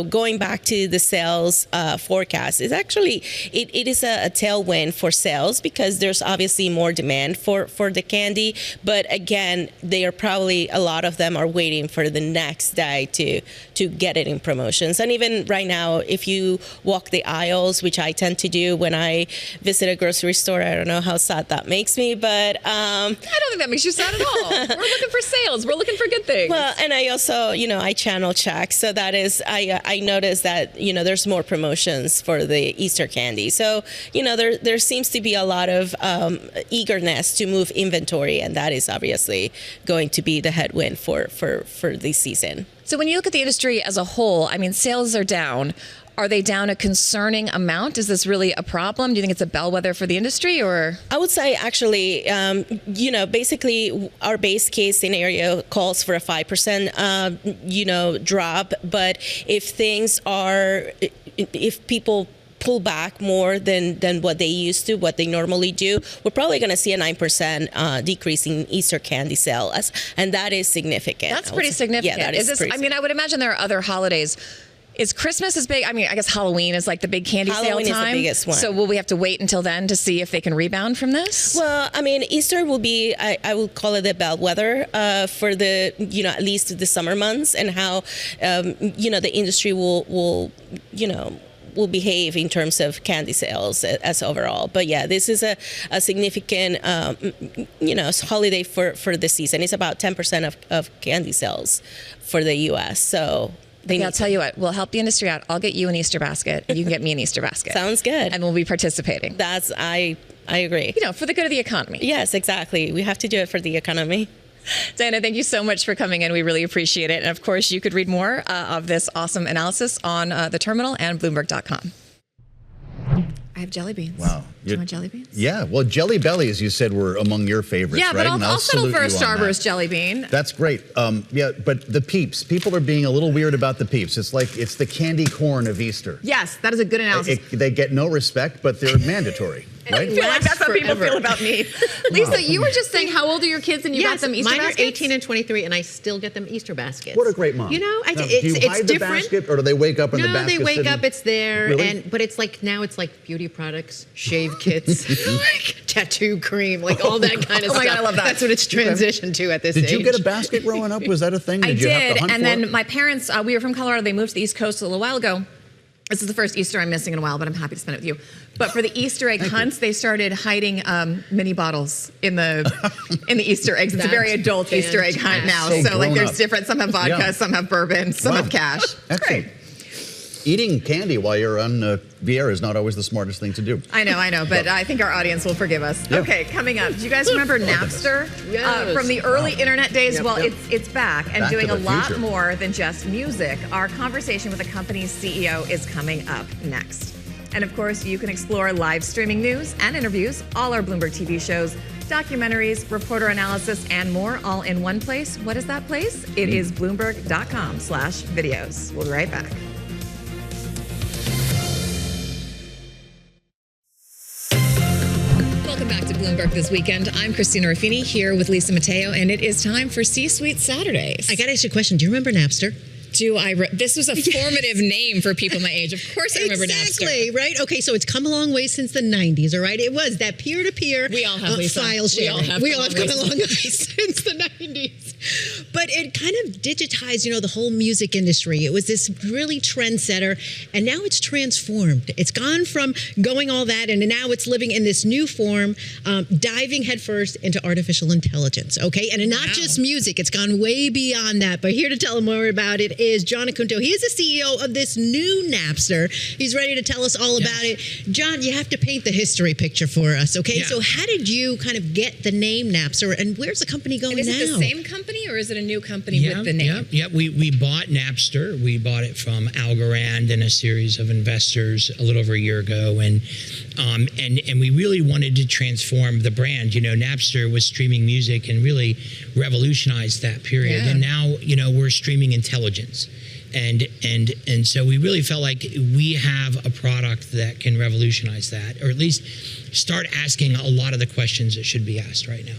going back to the sales forecast, is actually it is a tailwind for sales because there's obviously more demand for the candy. But again, a lot of them are waiting for the next day to get it in promotions. And even right now, if you walk the aisles, which I tend to do when I visit a grocery store, I don't know how sad that makes me, but I don't think that makes you sad at all. We're looking for sales. We're looking for good things. Well, and I also, I channel check. So that is, I noticed that, there's more promotions for the Easter candy. So, there seems to be a lot of eagerness to move inventory, and that is obviously going to be the headwind for this season. So when you look at the industry as a whole, I mean, sales are down. Are they down a concerning amount? Is this really a problem? Do you think it's a bellwether for the industry, or? I would say actually, basically our base case scenario calls for a 5%, drop. But if people pull back more than what they used to, what they normally do, we're probably going to see a 9% decrease in Easter candy sales, and that is significant. That's pretty significant. Yeah, that is pretty significant. I would imagine there are other holidays. Is Christmas as big? I mean, I guess Halloween is like the big candy sale time. Halloween is the biggest one. So will we have to wait until then to see if they can rebound from this? Well, I mean, Easter will be, I would call it the bellwether for the, at least the summer months, and how, the industry will behave in terms of candy sales as overall. But yeah, this is a significant, holiday for the season. It's about 10% of candy sales for the U.S. So I'll tell you what, we'll help the industry out. I'll get you an Easter basket, and you can get me an Easter basket. Sounds good. And we'll be participating. I agree. For the good of the economy. Yes, exactly. We have to do it for the economy. Diana, thank you so much for coming in. We really appreciate it. And of course, you could read more of this awesome analysis on the terminal and Bloomberg.com. I have jelly beans. Wow. Do you want jelly beans? Yeah. Well, Jelly Bellies, you said, were among your favorites, yeah, right? Yeah, but I'll settle for a Starburst jelly bean. That's great. But the Peeps. People are being a little weird about the Peeps. It's like it's the candy corn of Easter. Yes, that is a good analysis. They get no respect, but they're mandatory. Right? I feel like that's how people feel about me. Lisa, you were just saying, how old are your kids, and you got them Easter baskets? Mine are 18 and 23, and I still get them Easter baskets. What a great mom. Do you hide the different. Basket, or do they wake up in the basket? No, they wake up, it's there, Really? but it's like beauty products, shave kits, tattoo cream, all that kind of stuff. Oh my God, I love that. That's what it's transitioned to at this age. Did you get a basket growing up? Was that a thing? I you have did, to hunt and for then it? my parents, we were from Colorado. They moved to the East Coast a little while ago. This is the first Easter I'm missing in a while, but I'm happy to spend it with you. But for the Easter egg hunts, they started hiding mini bottles in the Easter eggs. It's a very adult Easter egg hunt now. So there's different. Some have vodka, some have bourbon, some have cash. Excellent. Great. Eating candy while you're on the air is not always the smartest thing to do. I know, but I think our audience will forgive us. Yeah. Okay, coming up. Do you guys remember Napster? Yes. From the early internet days? Yep, well, yep. It's back and Back doing to a the lot future. more than just music. Our conversation with the company's CEO is coming up next. And of course, you can explore live streaming news and interviews, all our Bloomberg TV shows, documentaries, reporter analysis, and more, all in one place. What is that place? It is Bloomberg.com/videos. We'll be right back. Welcome back to Bloomberg This Weekend. I'm Christina Ruffini here with Lisa Mateo, and it is time for C-Suite Saturdays. I got to ask you a question. Do you remember Napster? This was a formative name for people my age. Of course I remember exactly, Napster. Right? Okay, so it's come a long way since the 90s, all right? It was that peer-to-peer we all have, file sharing. We all have come a long way since the 90s. But it kind of digitized, the whole music industry. It was this really trendsetter, and now it's transformed. It's gone from going all that, and now it's living in this new form, diving headfirst into artificial intelligence, okay? And not just music. It's gone way beyond that. But here to tell more about it is John Acunto. He is the CEO of this new Napster. He's ready to tell us all about it. John, you have to paint the history picture for us, okay? Yeah. So how did you kind of get the name Napster, and where's the company going now? Is it the same company, or is it a new company with the name? Yeah. We bought Napster. We bought it from Algorand and a series of investors a little over a year ago, and we really wanted to transform the brand. Napster was streaming music and really revolutionized that period. Yeah. And now, we're streaming intelligence. And so we really felt like we have a product that can revolutionize that, or at least start asking a lot of the questions that should be asked right now.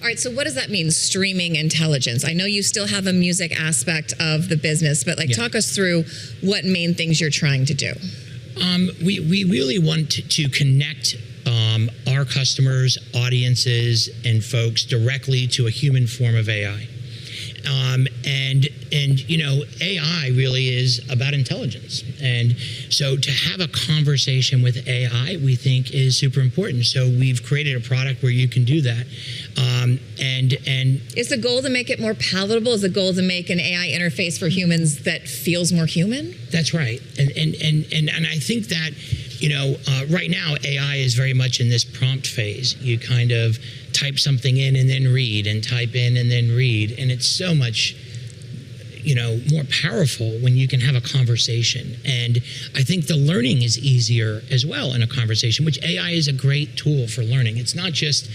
All right, so what does that mean, streaming intelligence? I know you still have a music aspect of the business, but talk us through what main things you're trying to do. We really want to connect our customers, audiences, and folks directly to a human form of AI. AI really is about intelligence. And so to have a conversation with AI, we think is super important. So we've created a product where you can do that. And is the goal to make it more palatable? Is the goal to make an AI interface for humans that feels more human? That's right. And I think that, right now AI is very much in this prompt phase. You kind of type something in and then read, and type in and then read, and it's so much more powerful when you can have a conversation. And I think the learning is easier as well in a conversation, which AI is a great tool for learning. It's not just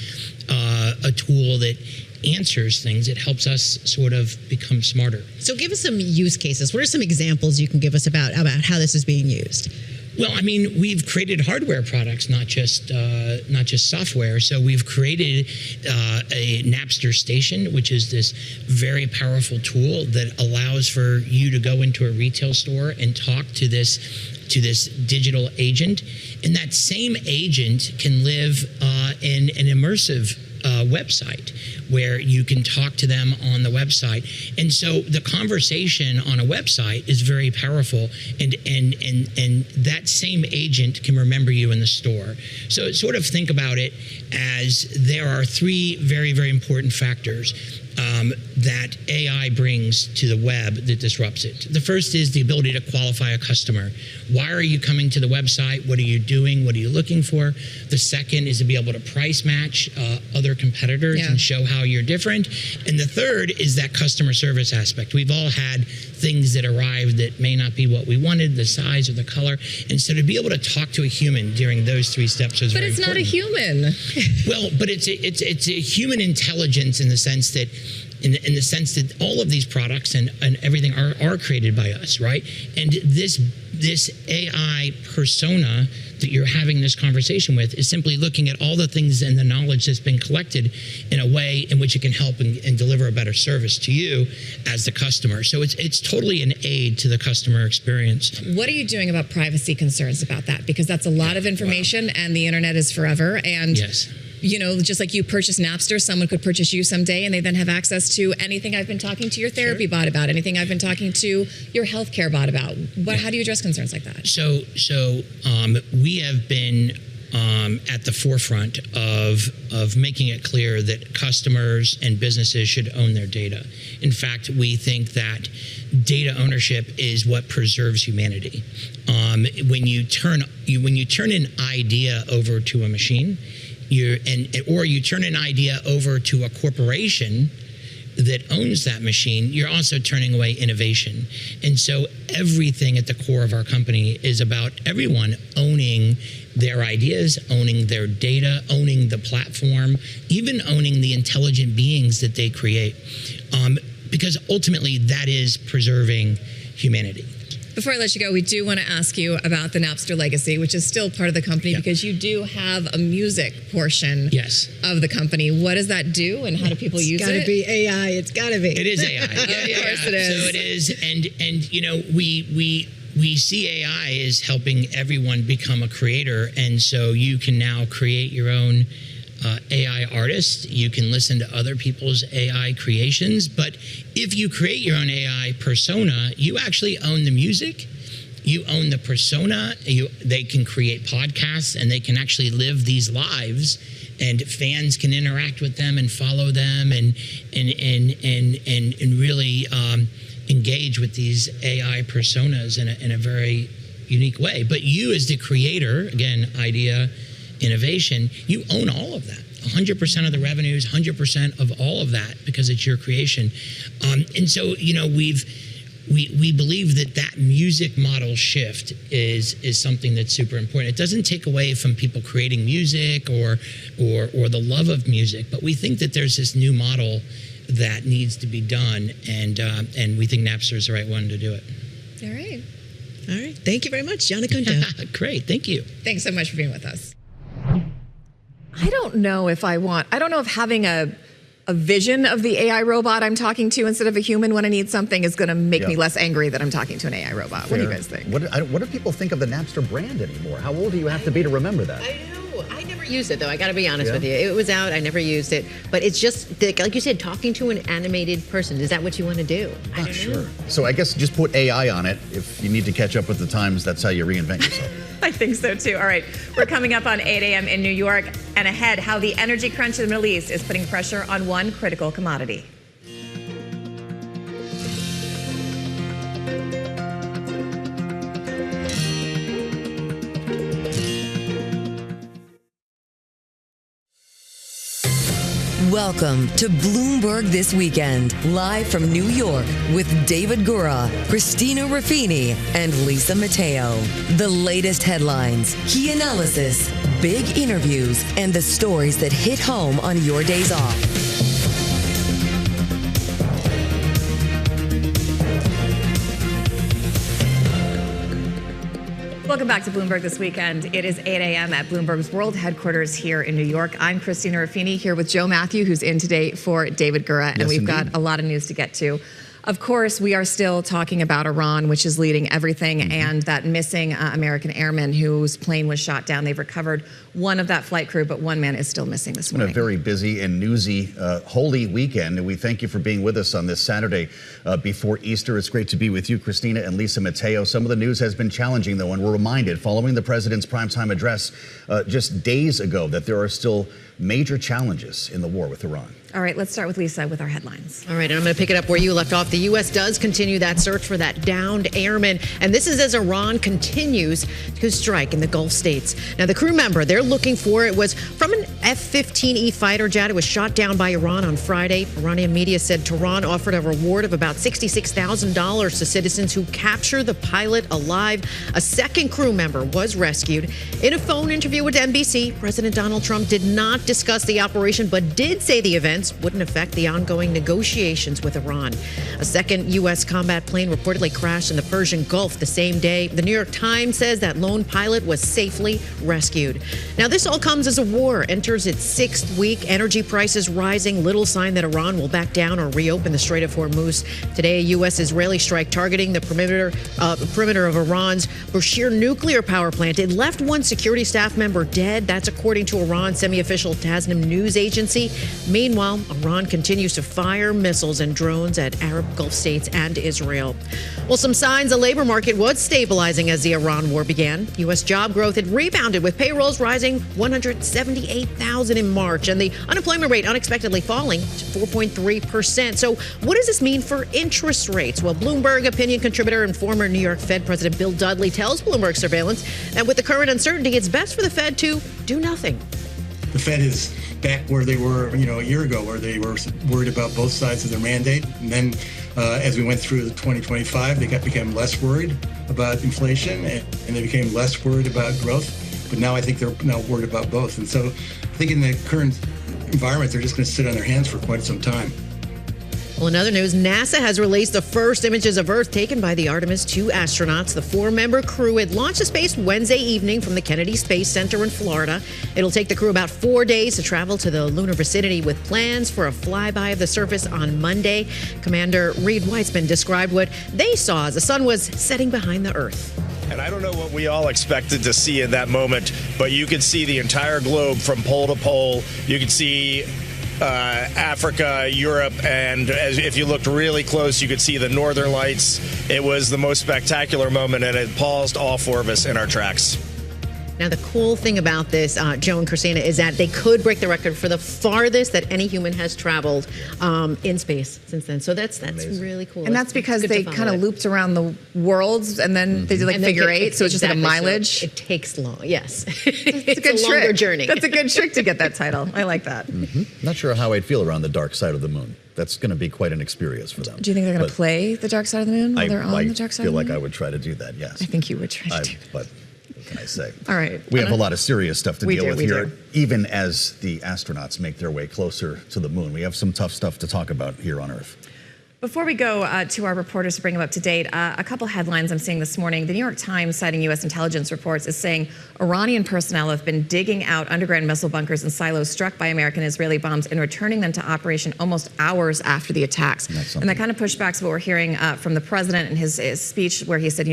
a tool that answers things, it helps us sort of become smarter. So give us some use cases. What are some examples you can give us about how this is being used? Well, I mean, we've created hardware products, not just software. So we've created a Napster station, which is this very powerful tool that allows for you to go into a retail store and talk to this digital agent, and that same agent can live in an immersive website where you can talk to them on the website. And so the conversation on a website is very powerful, and that same agent can remember you in the store. So sort of think about it as there are three very, very important factors that AI brings to the web that disrupts it. The first is the ability to qualify a customer. Why are you coming to the website? What are you doing? What are you looking for? The second is to be able to price match other competitors and show how you're different. And the third is that customer service aspect. We've all had things that arrived that may not be what we wanted, the size or the color. And so to be able to talk to a human during those three steps is very important. But it's not a human. Well, but it's a human intelligence in the sense that all of these products and everything are created by us, right? And this AI persona that you're having this conversation with is simply looking at all the things and the knowledge that's been collected in a way in which it can help and deliver a better service to you as the customer. So it's totally an aid to the customer experience. What are you doing about privacy concerns about that? Because that's a lot of information, and the internet is forever. And just like you purchase Napster, someone could purchase you someday, and they then have access to anything I've been talking to your therapy bot about, anything I've been talking to your healthcare bot about. How do you address concerns like that? So we have been at the forefront of making it clear that customers and businesses should own their data. In fact, we think that data ownership is what preserves humanity. When you turn an idea over to a machine, or you turn an idea over to a corporation that owns that machine, you're also turning away innovation. And so everything at the core of our company is about everyone owning their ideas, owning their data, owning the platform, even owning the intelligent beings that they create. Because ultimately that is preserving humanity. Before I let you go, we do want to ask you about the Napster legacy, which is still part of the company, because you do have a music portion of the company. What does that do, and how do people use it? It's got to be AI. It's got to be. It is AI. Of course it is. So it is, and we see AI as helping everyone become a creator, and so you can now create your own AI artist. You can listen to other people's AI creations, but if you create your own AI persona, you actually own the music, you own the persona. They can create podcasts, and they can actually live these lives, and fans can interact with them and follow them and really engage with these AI personas in a very unique way. But you, as the creator, again, idea, innovation, you own all of that. 100% of the revenues, 100% of all of that, because it's your creation. And so, we believe that music model shift is something that's super important. It doesn't take away from people creating music or the love of music, but we think that there's this new model that needs to be done, and we think Napster is the right one to do it. All right. All right. Thank you very much, John Acunto. Great. Thank you. Thanks so much for being with us. I don't know if having a vision of the AI robot I'm talking to instead of a human when I need something is going to make me less angry that I'm talking to an AI robot. Fair. What do you guys think? What do people think of the Napster brand anymore? How old do you have to be to remember that? I know. I never used it, though. I got to be honest with you. It was out. I never used it. But it's just, like you said, talking to an animated person. Is that what you want to do? I don't know. So I guess just put AI on it. If you need to catch up with the times, that's how you reinvent yourself. I think so, too. All right. We're coming up on 8 a.m. in New York, and ahead, how the energy crunch in the Middle East is putting pressure on one critical commodity. Welcome to Bloomberg This Weekend, live from New York with David Gura, Christina Ruffini, and Lisa Mateo. The latest headlines, key analysis, big interviews, and the stories that hit home on your days off. Welcome back to Bloomberg This Weekend. It is 8 a.m. at Bloomberg's world headquarters here in New York. I'm Christina Ruffini here with Joe Matthew, who's in today for David Gura, and we've got a lot of news to get to. Of course, we are still talking about Iran, which is leading everything, and that missing American airman whose plane was shot down. They've recovered one of that flight crew, but one man is still missing this morning. It's been a very busy and newsy holy weekend, and we thank you for being with us on this Saturday before Easter. It's great to be with you, Christina and Lisa Mateo. Some of the news has been challenging, though, and we're reminded, following the president's primetime address just days ago, that there are still major challenges in the war with Iran. All right, let's start with Lisa with our headlines. All right, and I'm going to pick it up where you left off. The U.S. does continue that search for that downed airman, and this is as Iran continues to strike in the Gulf states. Now, the crew member they're looking for, it was from an F-15E fighter jet. It was shot down by Iran on Friday. Iranian media said Tehran offered a reward of about $66,000 to citizens who capture the pilot alive. A second crew member was rescued. In a phone interview with NBC, President Donald Trump did not discuss the operation, but did say the events wouldn't affect the ongoing negotiations with Iran. A second U.S. combat plane reportedly crashed in the Persian Gulf the same day. The New York Times says that lone pilot was safely rescued. Now, this all comes as a war enters its sixth week. Energy prices rising. Little sign that Iran will back down or reopen the Strait of Hormuz. Today, a U.S.-Israeli strike targeting the perimeter of Iran's Bushehr nuclear power plant. It left one security staff member dead. That's according to Iran semi-official Tasnim news agency. Meanwhile, Iran continues to fire missiles and drones at Arab Gulf states and Israel. Well, some signs the labor market was stabilizing as the Iran war began. U.S. job growth had rebounded with payrolls rising 178,000 in March and the unemployment rate unexpectedly falling to 4.3%. So what does this mean for interest rates? Well, Bloomberg opinion contributor and former New York Fed President Bill Dudley tells Bloomberg Surveillance that with the current uncertainty, it's best for the Fed to do nothing. The Fed is back where they were, a year ago, where they were worried about both sides of their mandate. And then as we went through 2025, they became less worried about inflation and they became less worried about growth. But now I think they're now worried about both. And so I think in the current environment, they're just going to sit on their hands for quite some time. Well, in other news, NASA has released the first images of Earth taken by the Artemis 2 astronauts. The 4-member crew had launched to space Wednesday evening from the Kennedy Space Center in Florida. It'll take the crew about 4 days to travel to the lunar vicinity with plans for a flyby of the surface on Monday. Commander Reed Weitzman described what they saw as the sun was setting behind the Earth. And I don't know what we all expected to see in that moment, but you could see the entire globe from pole to pole. You could see Africa, Europe, and if you looked really close, you could see the northern lights. It was the most spectacular moment, and it paused all 4 of us in our tracks. Now, the cool thing about this, Joe and Christina, is that they could break the record for the farthest that any human has traveled in space since then. So that's really cool. And that's because they kind of looped around the worlds and then they did figure 8, so it's just like a mileage. So it takes long, yes. It's a good longer trick. Journey. That's a good trick to get that title. I like that. Not sure how I'd feel around the dark side of the moon. That's going to be quite an experience for them. Do you think they're going to play the dark side of the moon while they're on the dark side of the moon? I feel like I would try to do that, yes. I think you would try to do that. But what can I say? All right. We have a lot of serious stuff to deal with here, do. even as the astronauts make their way closer to the moon. We have some tough stuff to talk about here on Earth. Before we go to our reporters to bring them up to date, a couple headlines I'm seeing this morning. The New York Times, citing U.S. intelligence reports, is saying Iranian personnel have been digging out underground missile bunkers and silos struck by American and Israeli bombs and returning them to operation almost hours after the attacks. And that kind of pushbacks what we're hearing from the president in his speech, where he said,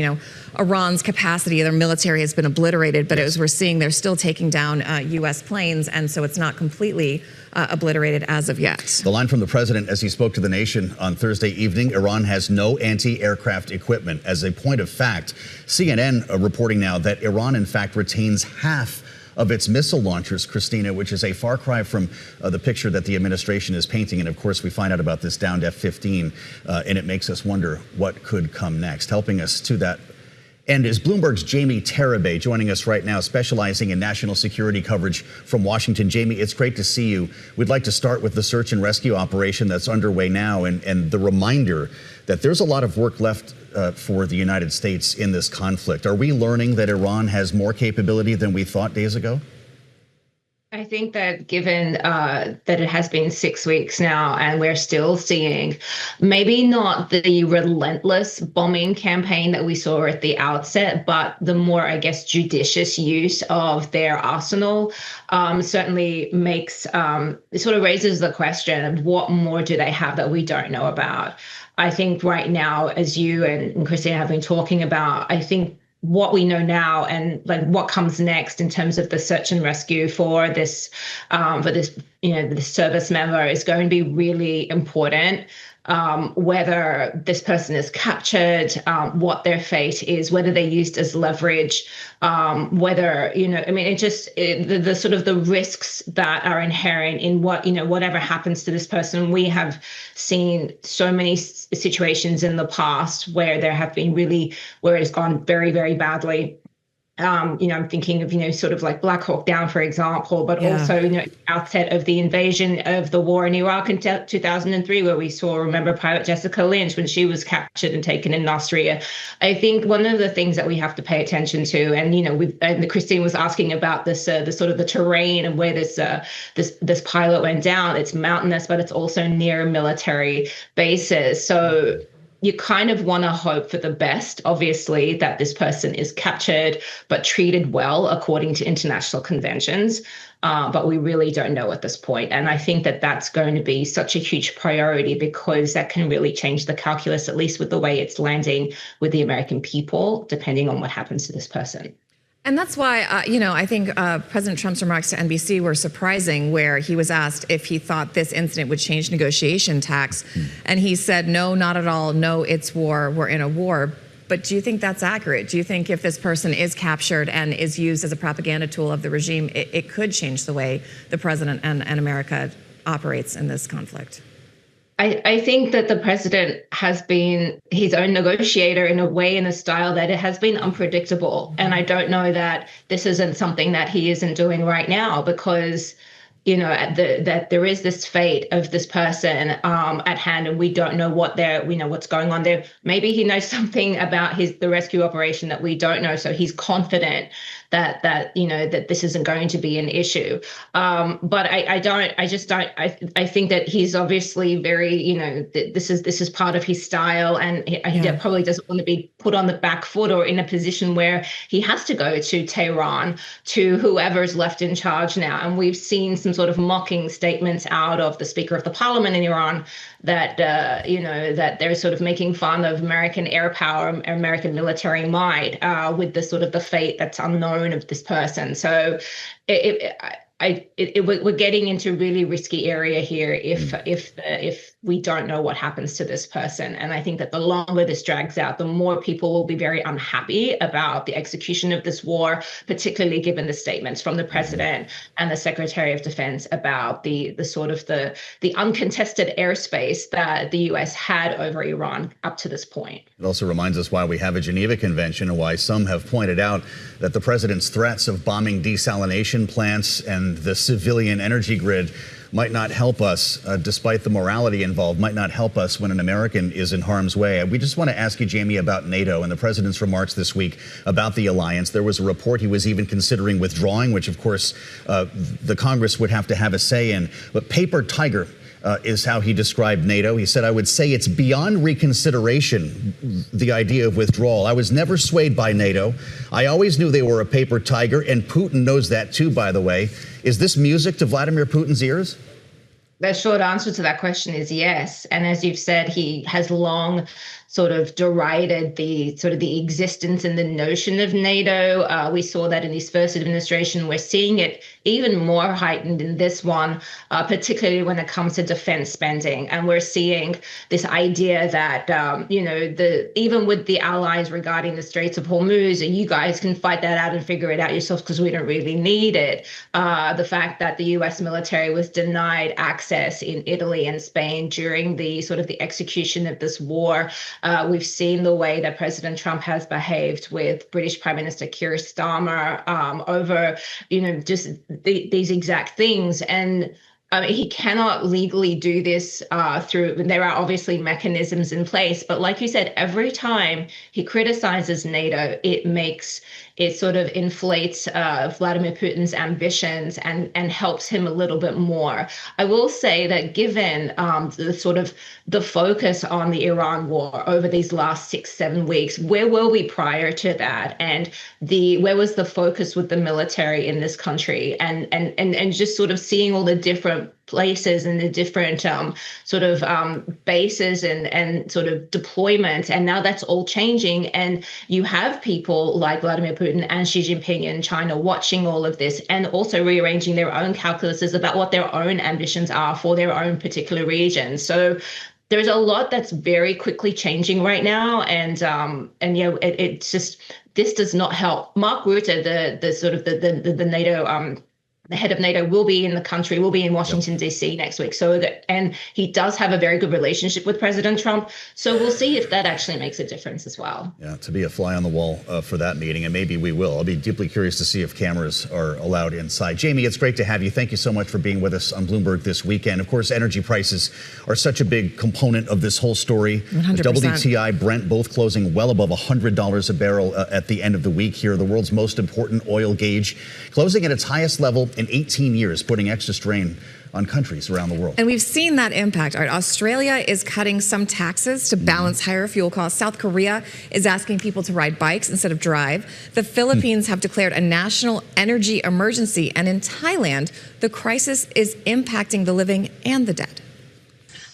Iran's capacity, their military has been obliterated, but as we're seeing, they're still taking down U.S. planes, and so it's not completely obliterated as of yet. The line from the president as he spoke to the nation on Thursday evening: Iran has no anti-aircraft equipment. As a point of fact, CNN reporting now that Iran, in fact, retains half of its missile launchers, Christina, which is a far cry from the picture that the administration is painting. And of course, we find out about this downed F-15, and it makes us wonder what could come next. Helping us to that And is Bloomberg's Jamie Tarabay joining us right now, specializing in national security coverage from Washington. Jamie, it's great to see you. We'd like to start with the search and rescue operation that's underway now and the reminder that there's a lot of work left for the United States in this conflict. Are we learning that Iran has more capability than we thought days ago? I think that given that it has been 6 weeks now and we're still seeing maybe not the relentless bombing campaign that we saw at the outset, but the more, I guess, judicious use of their arsenal certainly makes, it sort of raises the question of what more do they have that we don't know about. I think right now, as you and Christina have been talking about, I think what we know now and like what comes next in terms of the search and rescue for this this service member is going to be really important. Whether this person is captured, what their fate is, whether they're used as leverage, whether, the sort of the risks that are inherent in whatever happens to this person. We have seen so many situations in the past where there have been where it's gone very, very badly. I'm thinking of, sort of like Black Hawk Down, for example, but also, outset of the invasion of the war in Iraq in 2003, where we saw, remember, Pilot Jessica Lynch when she was captured and taken in Austria. I think one of the things that we have to pay attention to, and Christine was asking about this, the sort of the terrain and where this pilot went down. It's mountainous, but it's also near military bases. So you kind of want to hope for the best, obviously, that this person is captured but treated well according to international conventions. But we really don't know at this point. And I think that that's going to be such a huge priority because that can really change the calculus, at least with the way it's landing with the American people, depending on what happens to this person. And that's why, I think President Trump's remarks to NBC were surprising, where he was asked if he thought this incident would change negotiation tacks. And he said, no, not at all. No, it's war. We're in a war. But do you think that's accurate? Do you think if this person is captured and is used as a propaganda tool of the regime, it could change the way the president and America operates in this conflict? I think that the president has been his own negotiator in a way, in a style that it has been unpredictable. And I don't know that this isn't something that he isn't doing right now because, that there is this fate of this person at hand, and we don't know what's going on there. Maybe he knows something about the rescue operation that we don't know, so he's confident that this isn't going to be an issue. But I think that he's obviously very, this is part of his style, and he probably doesn't want to be put on the back foot or in a position where he has to go to Tehran, to whoever's left in charge now. And we've seen some sort of mocking statements out of the Speaker of the Parliament in Iran that, that they're sort of making fun of American air power, American military might, with the sort of the fate that's unknown of this person. So we're getting into a really risky area here if we don't know what happens to this person. And I think that the longer this drags out, the more people will be very unhappy about the execution of this war, particularly given the statements from the president and the Secretary of Defense about the sort of the uncontested airspace that the U.S. had over Iran up to this point. It also reminds us why we have a Geneva Convention and why some have pointed out that the president's threats of bombing desalination plants and the civilian energy grid might not help us, despite the morality involved, might not help us when an American is in harm's way. We just want to ask you, Jamie, about NATO and the president's remarks this week about the alliance. There was a report he was even considering withdrawing, which, of course, the Congress would have to have a say in. But paper tiger is how he described NATO. He said, I would say it's beyond reconsideration, the idea of withdrawal. I was never swayed by NATO. I always knew they were a paper tiger, and Putin knows that too, by the way. Is this music to Vladimir Putin's ears? The short answer to that question is yes. And as you've said, he has long sort of derided the existence and the notion of NATO. We saw that in his first administration. We're seeing it even more heightened in this one, particularly when it comes to defense spending. And we're seeing this idea that, even with the allies regarding the Straits of Hormuz, you guys can fight that out and figure it out yourselves because we don't really need it. The fact that the U.S. military was denied access in Italy and Spain during the sort of the execution of this war, We've seen the way that President Trump has behaved with British Prime Minister Keir Starmer over, just these exact things. And he cannot legally do this there are obviously mechanisms in place, but like you said, every time he criticizes NATO, it sort of inflates Vladimir Putin's ambitions and helps him a little bit more. I will say that given the focus on the Iran war over these last 6-7 weeks, where were we prior to that? And where was the focus with the military in this country? And just sort of seeing all the different places and the different bases and sort of deployment. And now that's all changing. And you have people like Vladimir Putin and Xi Jinping in China watching all of this and also rearranging their own calculuses about what their own ambitions are for their own particular region. So there's a lot that's very quickly changing right now. And it's just, this does not help. Marc Rutte, the NATO the head of NATO, will be in the country, will be in Washington, D.C. next week. And he does have a very good relationship with President Trump. So we'll see if that actually makes a difference as well. Yeah, to be a fly on the wall for that meeting, and maybe we will. I'll be deeply curious to see if cameras are allowed inside. Jamie, it's great to have you. Thank you so much for being with us on Bloomberg this weekend. Of course, energy prices are such a big component of this whole story. 100%. WTI, Brent, both closing well above $100 a barrel at the end of the week here. The world's most important oil gauge, closing at its highest level in 18 years, putting extra strain on countries around the world. And we've seen that impact. All right, Australia is cutting some taxes to balance higher fuel costs. South Korea is asking people to ride bikes instead of drive. The Philippines have declared a national energy emergency. And in Thailand, the crisis is impacting the living and the dead.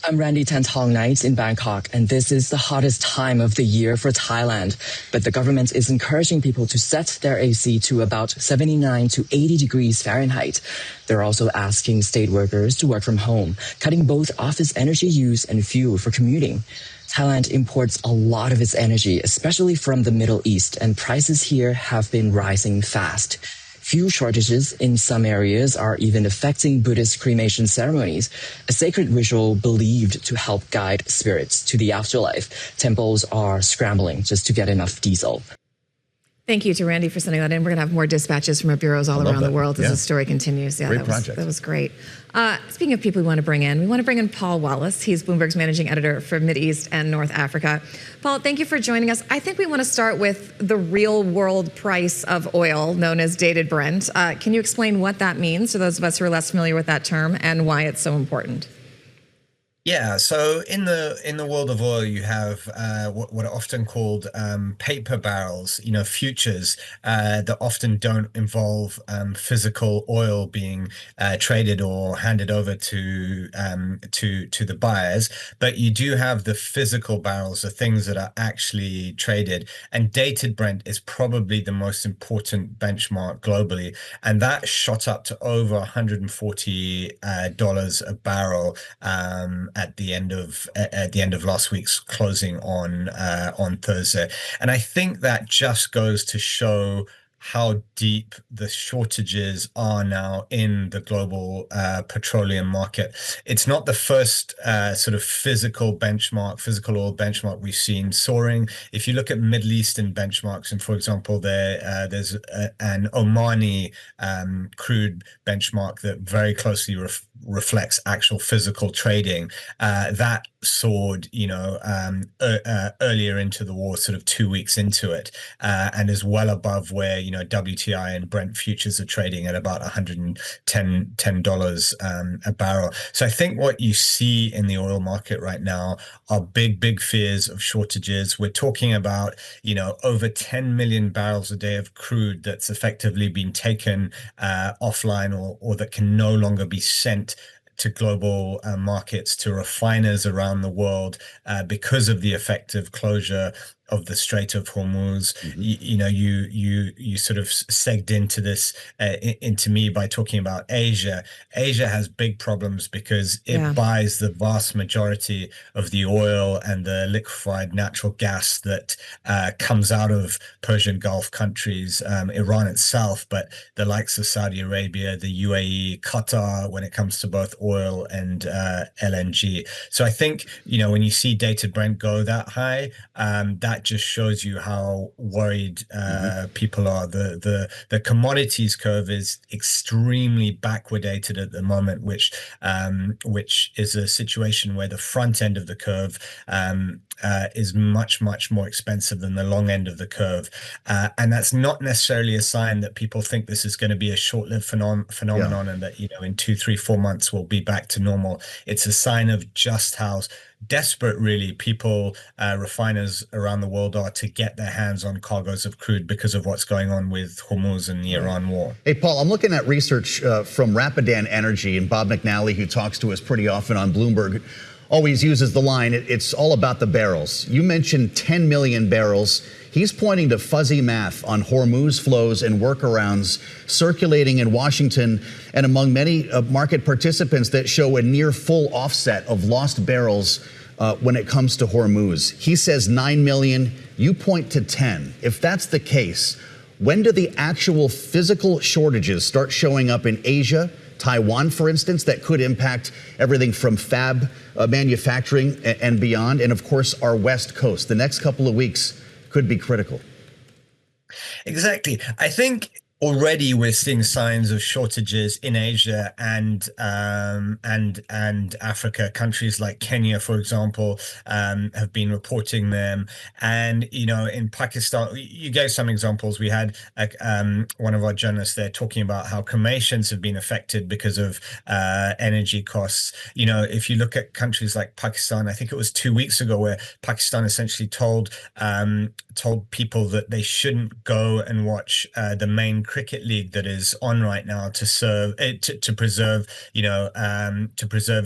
I'm Randy Thanthong-Knight in Bangkok, and this is the hottest time of the year for Thailand. But the government is encouraging people to set their AC to about 79 to 80 degrees Fahrenheit. They're also asking state workers to work from home, cutting both office energy use and fuel for commuting. Thailand imports a lot of its energy, especially from the Middle East, and prices here have been rising fast. Fuel shortages in some areas are even affecting Buddhist cremation ceremonies, a sacred ritual believed to help guide spirits to the afterlife. Temples are scrambling just to get enough diesel. Thank you to Randy for sending that in. We're going to have more dispatches from our bureaus all around the world as the story continues. Yeah, great project. That was great. Speaking of people we want to bring in Paul Wallace. He's Bloomberg's managing editor for Mideast and North Africa. Paul, thank you for joining us. I think we want to start with the real world price of oil, known as dated Brent. Can you explain what that means to those of us who are less familiar with that term and why it's so important? Yeah, so in the world of oil, you have what are often called paper barrels, futures that often don't involve physical oil being traded or handed over to the buyers, but you do have the physical barrels, the things that are actually traded. And dated Brent is probably the most important benchmark globally, and that shot up to over $140 a barrel at the end of last week's closing on Thursday. And I think that just goes to show how deep the shortages are now in the global petroleum market. It's not the first sort of physical oil benchmark we've seen soaring. If you look at Middle Eastern benchmarks, and for example, there's an Omani crude benchmark that very closely reflects actual physical trading, that soared, earlier into the war, sort of 2 weeks into it, and is well above where, WTI and Brent futures are trading at about $110 a barrel. So I think what you see in the oil market right now are big fears of shortages. We're talking about, over 10 million barrels a day of crude that's effectively been taken offline or that can no longer be sent to global markets, to refiners around the world because of the effective closure the Strait of Hormuz. You sort of segged into this into me by talking about Asia. Asia has big problems because it buys the vast majority of the oil and the liquefied natural gas that comes out of Persian Gulf countries, Iran itself, but the likes of Saudi Arabia, the UAE, Qatar, when it comes to both oil and LNG. So I think, when you see Dated Brent go that high, that just shows you how worried people are. The commodities curve is extremely backwardated at the moment, which is a situation where the front end of the curve is much more expensive than the long end of the curve, and that's not necessarily a sign that people think this is going to be a short-lived phenomenon and that in 2, 3, 4 months we'll be back to normal. It's a sign of just how desperate really people, refiners around the world are to get their hands on cargoes of crude because of what's going on with Hormuz and the Iran war. Hey, Paul, I'm looking at research from Rapidan Energy, and Bob McNally, who talks to us pretty often on Bloomberg, always uses the line, it's all about the barrels. You mentioned 10 million barrels. He's pointing to fuzzy math on Hormuz flows and workarounds circulating in Washington and among many market participants that show a near full offset of lost barrels when it comes to Hormuz. He says 9 million, you point to 10. If that's the case, when do the actual physical shortages start showing up in Asia, Taiwan, for instance, that could impact everything from fab manufacturing and beyond, and of course our West Coast? The next couple of weeks could be critical. Exactly. I think already we're seeing signs of shortages in Asia and Africa. Countries like Kenya, for example, have been reporting them. And in Pakistan, you gave some examples. We had one of our journalists there talking about how cremations have been affected because of energy costs. If you look at countries like Pakistan, I think it was 2 weeks ago where Pakistan essentially told people that they shouldn't go and watch the main cricket league that is on right now to preserve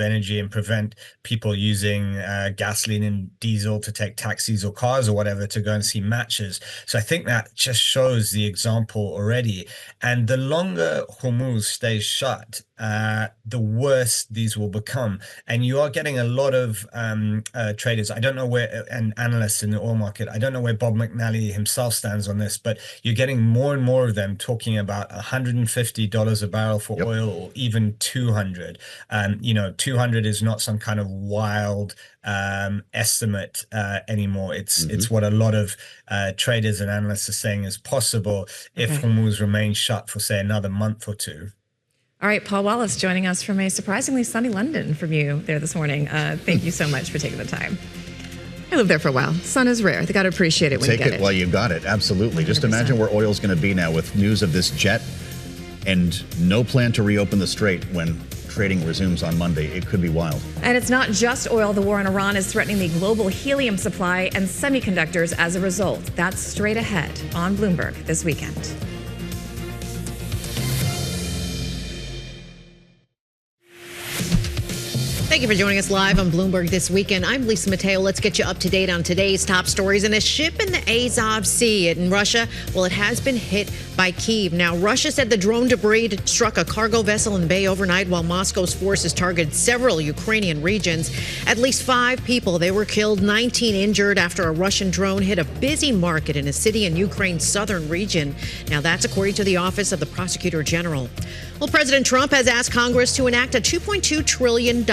energy and prevent people using gasoline and diesel to take taxis or cars or whatever to go and see matches. So I think that just shows the example already. And the longer Hormuz stays shut, the worse these will become. And you are getting a lot of traders, I don't know where, and analysts in the oil market, I don't know where Bob McNally himself stands on this, but you're getting more and more of them talking about $150 a barrel for oil, or even 200. 200 is not some kind of wild estimate anymore. It's what a lot of traders and analysts are saying is possible if Hormuz remains shut for, say, another month or two. All right, Paul Wallace joining us from a surprisingly sunny London from you there this morning. Thank you so much for taking the time. I lived there for a while. Sun is rare. They got to appreciate it when you get it. Take it while you got it. Absolutely. 100%. Just imagine where oil's going to be now with news of this jet and no plan to reopen the strait when trading resumes on Monday. It could be wild. And it's not just oil. The war in Iran is threatening the global helium supply and semiconductors as a result. That's straight ahead on Bloomberg this weekend. Thank you for joining us live on Bloomberg This Weekend. I'm Lisa Mateo. Let's get you up to date on today's top stories. And a ship in the Azov Sea in Russia, well, it has been hit by Kyiv. Now, Russia said the drone debris struck a cargo vessel in the bay overnight, while Moscow's forces targeted several Ukrainian regions. At least 5 people, they were killed, 19 injured after a Russian drone hit a busy market in a city in Ukraine's southern region. Now, that's according to the Office of the Prosecutor General. Well, President Trump has asked Congress to enact a $2.2 trillion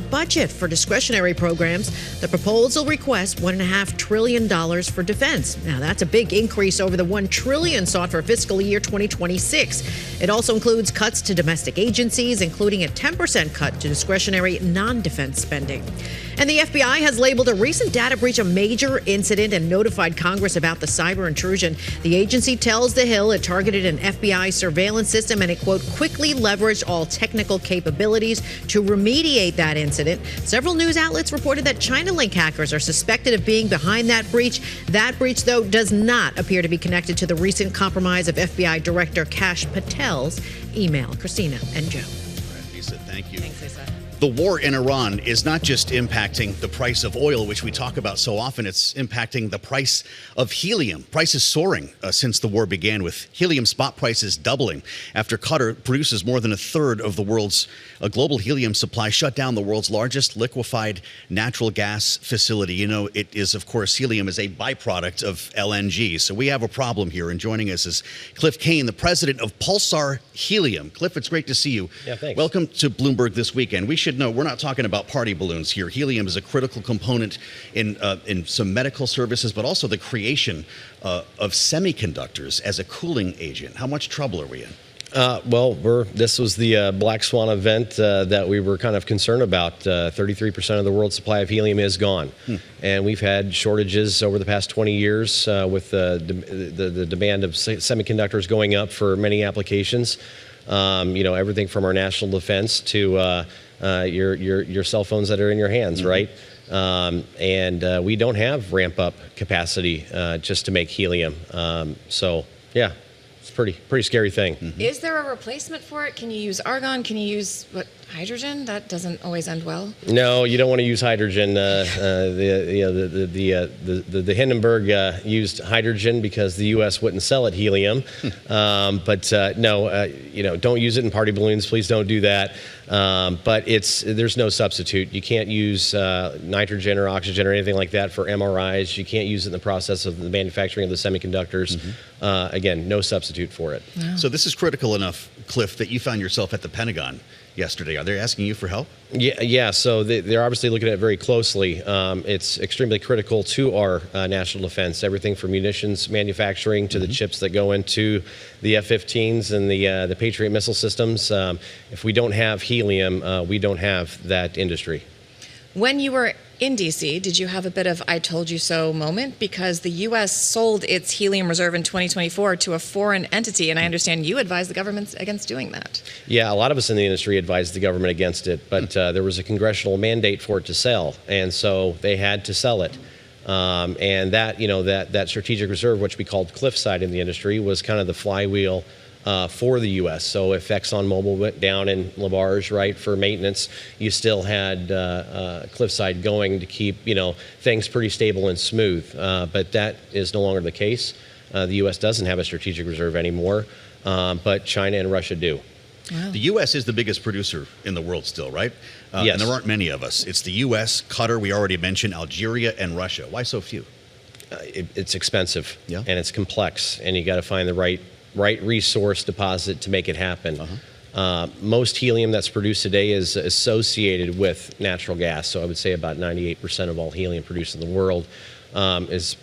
budget for discretionary programs. The proposal requests $1.5 trillion for defense. Now, that's a big increase over the $1 trillion sought for fiscal year 2026. It also includes cuts to domestic agencies, including a 10% cut to discretionary non-defense spending. And the FBI has labeled a recent data breach a major incident and notified Congress about the cyber intrusion. The agency tells The Hill it targeted an FBI surveillance system and it, quote, quickly leveraged all technical capabilities to remediate that incident. Several news outlets reported that China-link hackers are suspected of being behind that breach. That breach, though, does not appear to be connected to the recent compromise of FBI Director Kash Patel's email. Christina and Joe. All right, Lisa, thank you. Thanks, Lisa. The war in Iran is not just impacting the price of oil, which we talk about so often. It's impacting the price of helium. Prices soaring since the war began, with helium spot prices doubling after Qatar produces more than a third of the world's global helium supply, shut down the world's largest liquefied natural gas facility. You know, it is, of course, helium is a byproduct of LNG. So we have a problem here. And joining us is Cliff Cain, the president of Pulsar Helium. Cliff, it's great to see you. Yeah, thanks. Welcome to Bloomberg This Weekend. We should know we're not talking about party balloons here. Helium is a critical component in some medical services, but also the creation of semiconductors as a cooling agent. How much trouble are we in? This was the black swan event that we were kind of concerned about. 33% of the world's supply of helium is gone. And we've had shortages over the past 20 years with the demand of semiconductors going up for many applications. Everything from our national defense to your cell phones that are in your hands, right? And we don't have ramp up capacity just to make helium. Yeah. It's a pretty scary thing. Is there a replacement for it? Can you use argon? Can you use hydrogen? That doesn't always end well. No, you don't want to use hydrogen. The Hindenburg used hydrogen because the U.S. wouldn't sell it helium. Don't use it in party balloons. Please don't do that. But there's no substitute. You can't use nitrogen or oxygen or anything like that for MRIs. You can't use it in the process of the manufacturing of the semiconductors. Again, no substitute for it. Wow. So this is critical enough, Cliff, that you found yourself at the Pentagon yesterday. Are they asking you for help? Yeah. So they're obviously looking at it very closely. It's extremely critical to our national defense. Everything from munitions manufacturing to the chips that go into the F-15s and the Patriot missile systems. If we don't have helium, we don't have that industry. When you were in D.C., did you have a bit of I told you so moment? Because the U.S. sold its helium reserve in 2024 to a foreign entity, and I understand you advised the government against doing that. Yeah, a lot of us in the industry advised the government against it, but there was a congressional mandate for it to sell, and so they had to sell it. And that strategic reserve, which we called cliffside in the industry, was kind of the flywheel for the U.S. So if ExxonMobil went down in LaBarge, right, for maintenance, you still had cliffside going to keep, things pretty stable and smooth. But that is no longer the case. The U.S. doesn't have a strategic reserve anymore, but China and Russia do. Wow. The U.S. is the biggest producer in the world still, right? Yes. And there aren't many of us. It's the U.S., Qatar, we already mentioned, Algeria, and Russia. Why so few? It's expensive, and it's complex, and you got to find the right resource deposit to make it happen. Most helium that's produced today is associated with natural gas. So I would say about 98% of all helium produced in the world is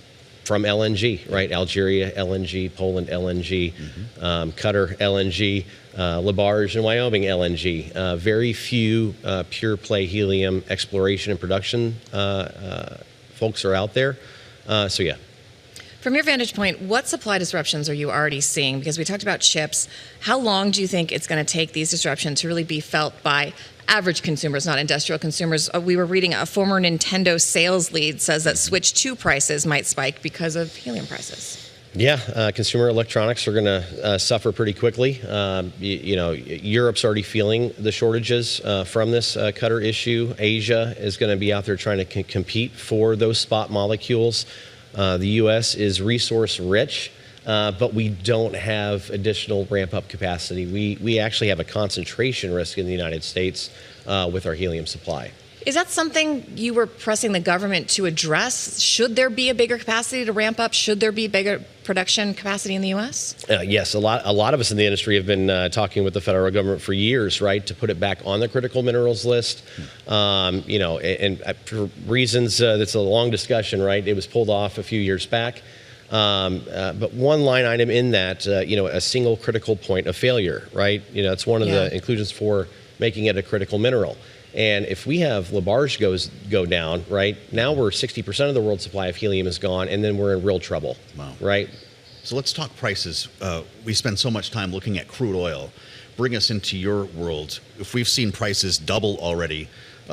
from LNG, right? Algeria, LNG, Poland, LNG, Qatar, LNG, LaBarge and Wyoming, LNG. Very few pure play helium exploration and production folks are out there. So yeah. From your vantage point, what supply disruptions are you already seeing? Because we talked about chips. How long do you think it's going to take these disruptions to really be felt by average consumers, not industrial consumers? We were reading a former Nintendo sales lead says that Switch 2 prices might spike because of helium prices. Yeah, consumer electronics are going to suffer pretty quickly. Europe's already feeling the shortages from this Qatar issue. Asia is going to be out there trying to compete for those spot molecules. The U.S. is resource rich, but we don't have additional ramp-up capacity. We actually have a concentration risk in the United States with our helium supply. Is that something you were pressing the government to address? Should there be a bigger capacity to ramp up? Should there be bigger production capacity in the U.S.? Yes, a lot of us in the industry have been talking with the federal government for years, right, to put it back on the critical minerals list. And for reasons that's a long discussion, right? It was pulled off a few years back. But one line item in that, a single critical point of failure, right? It's one of the inclusions for making it a critical mineral. And if we have LaBarge go down, right, now we're 60% of the world's supply of helium is gone, and then we're in real trouble. Wow. Right? So let's talk prices. We spend so much time looking at crude oil. Bring us into your world. If we've seen prices double already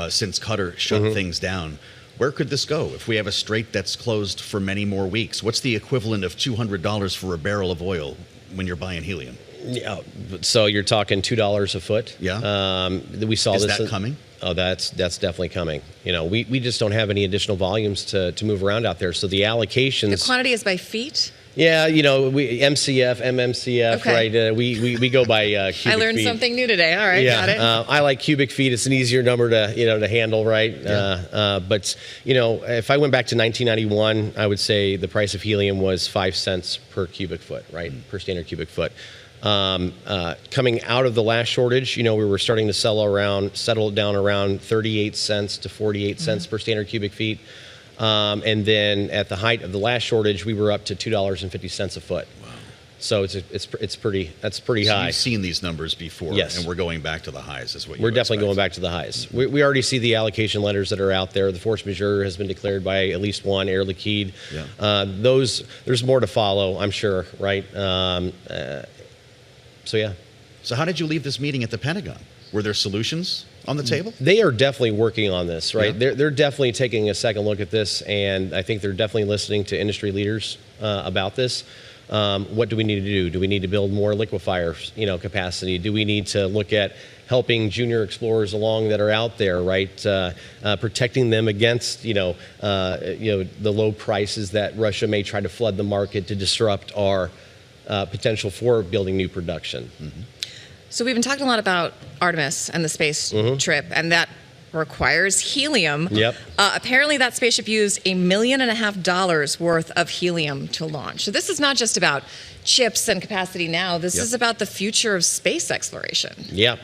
since Qatar shut things down, where could this go if we have a strait that's closed for many more weeks? What's the equivalent of $200 for a barrel of oil when you're buying helium? Yeah. So you're talking $2 a foot. Yeah. We saw Is this. that coming? Oh, that's definitely coming. We just don't have any additional volumes to move around out there. So the allocations. The quantity is by feet? Yeah, we MCF, MMCF, Okay. right? We go by cubic feet. I learned something new today. All right, got it. I like cubic feet. It's an easier number to handle, right? Yeah. But if I went back to 1991, I would say the price of helium was 5 cents per cubic foot, right? Per standard cubic foot. Coming out of the last shortage, we were starting to settle down around 38 cents to 48 cents per standard cubic feet. And then at the height of the last shortage, we were up to $2.50 a foot. Wow. So that's pretty high. You've seen these numbers before, yes. And we're going back to the highs, is what we're definitely going back to the highs. We already see the allocation letters that are out there. The force majeure has been declared by at least one, Air Liquide. Yeah. There's more to follow, I'm sure, right? So yeah. So how did you leave this meeting at the Pentagon? Were there solutions on the table? They are definitely working on this, right? Yeah. They're definitely taking a second look at this, and I think they're definitely listening to industry leaders about this. What do we need to do? Do we need to build more liquefier, capacity? Do we need to look at helping junior explorers along that are out there, right? Protecting them against, the low prices that Russia may try to flood the market to disrupt our potential for building new production. Mm-hmm. So we've been talking a lot about Artemis and the space trip, and that requires helium. Yep. Apparently that spaceship used $1.5 million worth of helium to launch. So this is not just about chips and capacity now. This is about the future of space exploration. Yeah,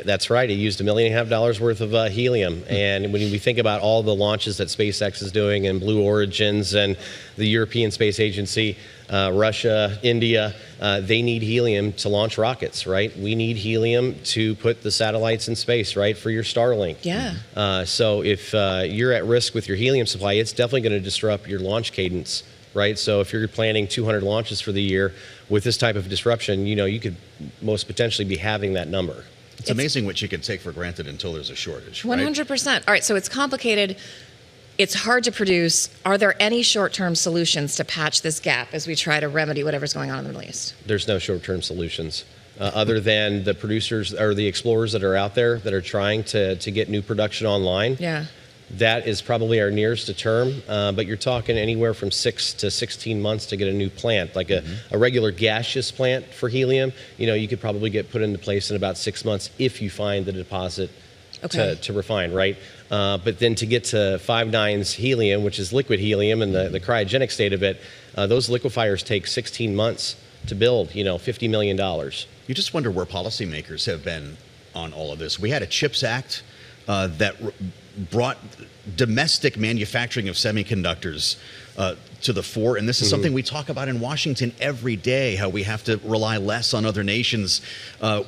that's right. It used $1.5 million worth of helium. And when we think about all the launches that SpaceX is doing and Blue Origins and the European Space Agency, Russia, India, they need helium to launch rockets, right? We need helium to put the satellites in space, right, for your Starlink. Yeah. So if you're at risk with your helium supply, it's definitely going to disrupt your launch cadence, right? So if you're planning 200 launches for the year with this type of disruption, you could most potentially be having that number. It's amazing what you can take for granted until there's a shortage, 100%. Right? All right, so it's complicated. It's hard to produce. Are there any short-term solutions to patch this gap as we try to remedy whatever's going on in the Middle East? There's no short-term solutions other than the producers or the explorers that are out there that are trying to get new production online. Yeah. That is probably our nearest to term, but you're talking anywhere from 6 to 16 months to get a new plant, like a regular gaseous plant for helium. You could probably get put into place in about 6 months if you find the deposit to refine, right? But then to get to 5-9's helium, which is liquid helium and the cryogenic state of it, those liquefiers take 16 months to build, $50 million. You just wonder where policymakers have been on all of this. We had a CHIPS Act that brought domestic manufacturing of semiconductors to the fore, and this is something we talk about in Washington every day, how we have to rely less on other nations.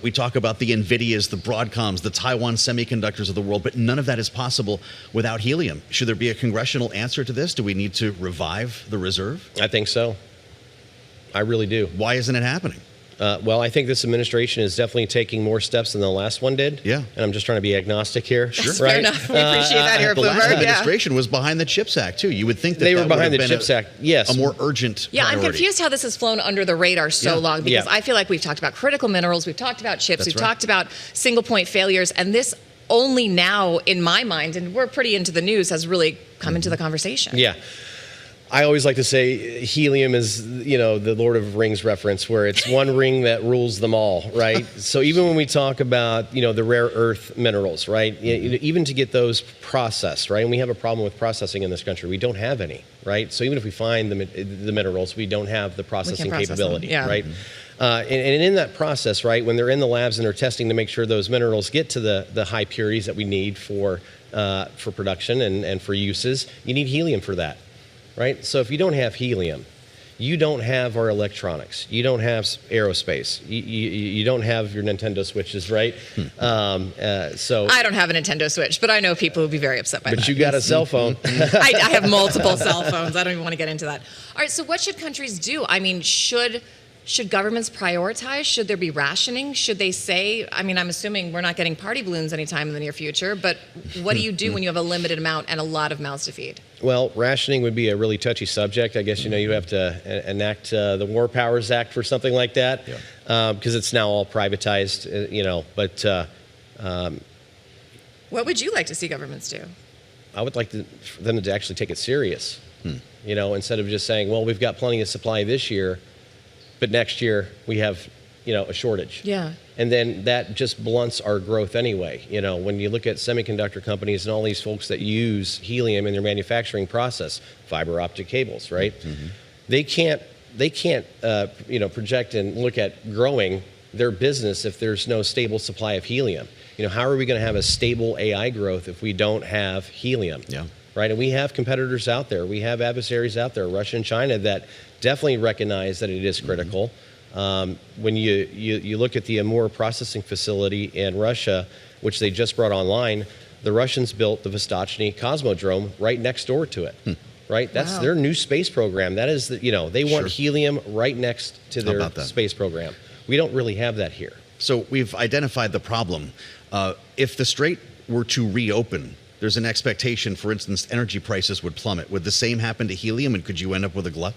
We talk about the NVIDIAs, the Broadcoms, the Taiwan semiconductors of the world, but none of that is possible without helium. Should there be a congressional answer to this? Do we need to revive the reserve? I think so. I really do. Why isn't it happening? Well, I think this administration is definitely taking more steps than the last one did. Yeah. And I'm just trying to be agnostic here. Sure. Right? Fair enough. We appreciate that here at The last Bloomberg. administration was behind the CHIPS Act, too. You would think that they were that behind would the have been CHIPS Act, yes. a more urgent Yeah, priority. I'm confused how this has flown under the radar so long, because I feel like we've talked about critical minerals, we've talked about chips, we've talked about single point failures, and this only now, in my mind, and we're pretty into the news, has really come into the conversation. Yeah. I always like to say helium is, the Lord of the Rings reference, where it's one ring that rules them all, right? So even when we talk about, the rare earth minerals, right? Even to get those processed, right? And we have a problem with processing in this country. We don't have any, right? So even if we find the minerals, we don't have the processing capability, right? And in that process, right, when they're in the labs and they're testing to make sure those minerals get to the high purities that we need for production and for uses, you need helium for that. Right? So if you don't have helium, you don't have our electronics. You don't have aerospace. You don't have your Nintendo Switches, right? So I don't have a Nintendo Switch, but I know people who'd be very upset by that. But you got a cell phone. I have multiple cell phones. I don't even want to get into that. All right, so what should countries do? I mean, should Should governments prioritize? Should there be rationing? Should they say, I mean, I'm assuming we're not getting party balloons anytime in the near future, but what do you do when you have a limited amount and a lot of mouths to feed? Well, rationing would be a really touchy subject. I guess, you have to enact the War Powers Act for something like that, because it's now all privatized, but... what would you like to see governments do? I would like for them to actually take it serious, instead of just saying, well, we've got plenty of supply this year, but next year we have, a shortage. Yeah. And then that just blunts our growth anyway. When you look at semiconductor companies and all these folks that use helium in their manufacturing process, fiber optic cables, right? Mm-hmm. They can't project and look at growing their business if there's no stable supply of helium. How are we going to have a stable AI growth if we don't have helium? Yeah. Right? And we have competitors out there. We have adversaries out there, Russia and China, that definitely recognize that it is critical. When you look at the Amur processing facility in Russia, which they just brought online, the Russians built the Vostochny Cosmodrome right next door to it. Right? That's their new space program. That is, they want helium right next to their space program. We don't really have that here. So we've identified the problem. If the strait were to reopen, there's an expectation, for instance, energy prices would plummet. Would the same happen to helium, and could you end up with a glut?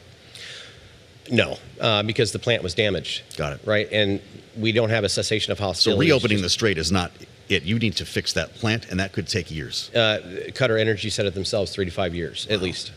No, because the plant was damaged. Got it. Right, and we don't have a cessation of hostilities. So reopening the strait is not it. You need to fix that plant, and that could take years. Qatar Energy said it themselves, 3 to 5 years, at least.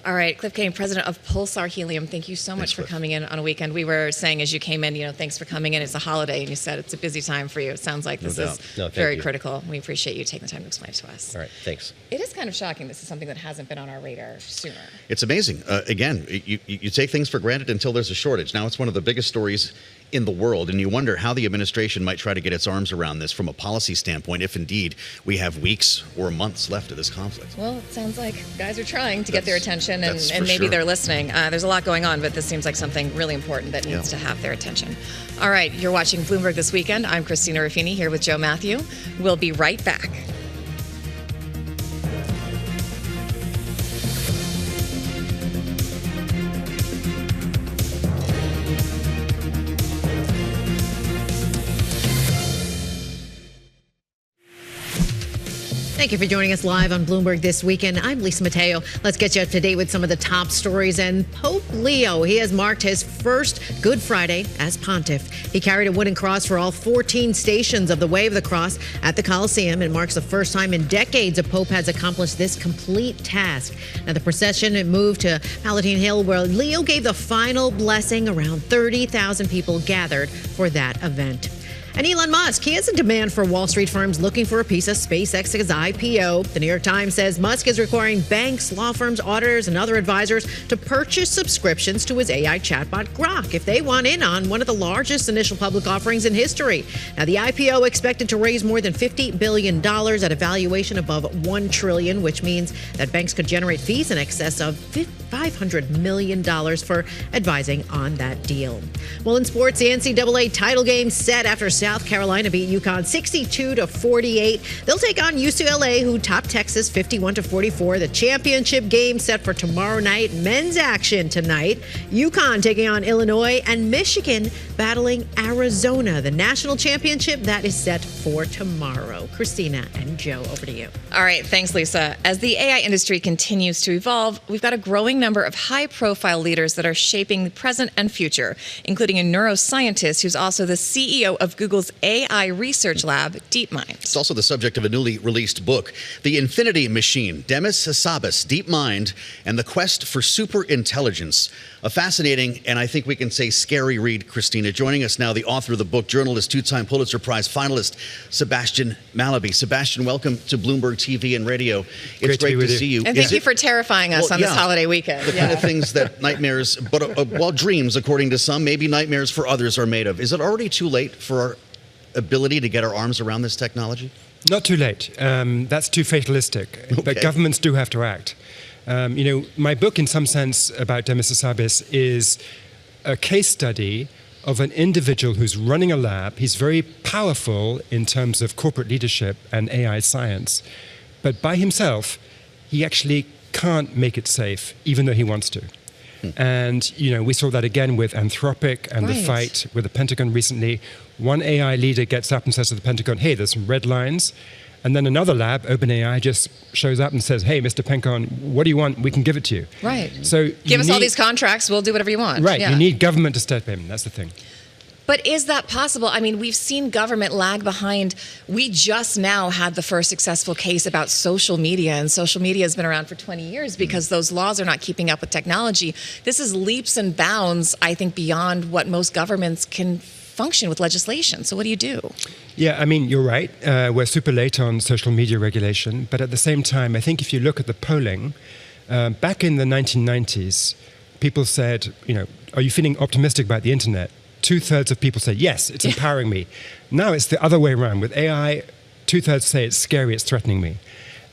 All right, Cliff Cain, president of Pulsar Helium, thank you so much for coming in on a weekend. We were saying as you came in, thanks for coming in. It's a holiday, and you said it's a busy time for you. It sounds like this is very critical. We appreciate you taking the time to explain it to us. All right, thanks. It is kind of shocking this is something that hasn't been on our radar sooner. It's amazing. Again, you take things for granted until there's a shortage. Now it's one of the biggest stories in the world, and you wonder how the administration might try to get its arms around this from a policy standpoint, if indeed we have weeks or months left of this conflict. Well, it sounds like guys are trying to get their attention, and maybe sure. they're listening. There's a lot going on, but this seems like something really important that needs to have their attention. All right, you're watching Bloomberg This Weekend. I'm Christina Ruffini here with Joe Matthew. We'll be right back. Thank you for joining us live on Bloomberg This Weekend. I'm Lisa Mateo. Let's get you up to date with some of the top stories. And Pope Leo, he has marked his first Good Friday as pontiff. He carried a wooden cross for all 14 stations of the Way of the Cross at the Colosseum. It marks the first time in decades a pope has accomplished this complete task. Now, the procession moved to Palatine Hill, where Leo gave the final blessing. Around 30,000 people gathered for that event. And Elon Musk, he has a demand for Wall Street firms looking for a piece of SpaceX's IPO. The New York Times says Musk is requiring banks, law firms, auditors, and other advisors to purchase subscriptions to his AI chatbot Grok if they want in on one of the largest initial public offerings in history. Now, the IPO expected to raise more than $50 billion at a valuation above $1 trillion, which means that banks could generate fees in excess of $500 million for advising on that deal. Well, in sports, the NCAA title game set after South Carolina beat UConn 62-48. They'll take on UCLA, who topped Texas 51-44. The championship game set for tomorrow night. Men's action tonight. UConn taking on Illinois, and Michigan battling Arizona. The national championship that is set for tomorrow. Christina and Joe, over to you. All right, thanks, Lisa. As the AI industry continues to evolve, we've got a growing number of high-profile leaders that are shaping the present and future, including a neuroscientist who's also the CEO of Google's AI research lab, Deepmind. It's also the subject of a newly released book, The Infinity Machine, Demis Hassabis, Deepmind, and the Quest for Superintelligence. A fascinating, and I think we can say scary read, Christina. Joining us now, the author of the book, journalist, two-time Pulitzer Prize finalist, Sebastian Mallaby. Sebastian, welcome to Bloomberg TV and radio. It's great to see you. And thank you for terrifying us on this holiday weekend. The kind of things that nightmares, well, dreams, according to some, maybe nightmares for others are made of. Is it already too late for our ability to get our arms around this technology? Not too late. That's too fatalistic. Okay. But governments do have to act. My book, in some sense, about Demis Hassabis is a case study of an individual who's running a lab. He's very powerful in terms of corporate leadership and AI science. But by himself, he actually can't make it safe, even though he wants to. And, we saw that again with Anthropic and the fight with the Pentagon recently. One AI leader gets up and says to the Pentagon, hey, there's some red lines. And then another lab, OpenAI, just shows up and says, hey, Mr. Pentagon, what do you want? We can give it to you. Right. So give us all these contracts. We'll do whatever you want. Right. Yeah. You need government to step in. That's the thing. But is that possible? I mean, we've seen government lag behind. We just now had the first successful case about social media, and social media has been around for 20 years because those laws are not keeping up with technology. This is leaps and bounds, I think, beyond what most governments can function with legislation. So what do you do? Yeah, I mean, you're right. We're super late on social media regulation. But at the same time, I think if you look at the polling, back in the 1990s, people said, are you feeling optimistic about the internet? 2/3 of people say, yes, it's empowering me. Now it's the other way around. With AI, 2/3 say it's scary, it's threatening me.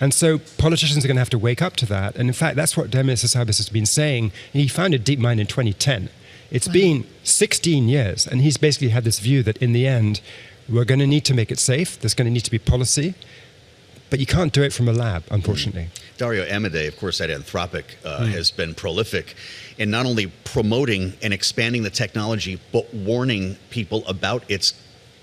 And so politicians are going to have to wake up to that. And in fact, that's what Demis Hassabis has been saying. He founded Deepmind in 2010. It's been 16 years, and he's basically had this view that in the end, we're going to need to make it safe. There's going to need to be policy. But you can't do it from a lab, unfortunately. Dario Amodei, of course, at Anthropic, has been prolific in not only promoting and expanding the technology, but warning people about its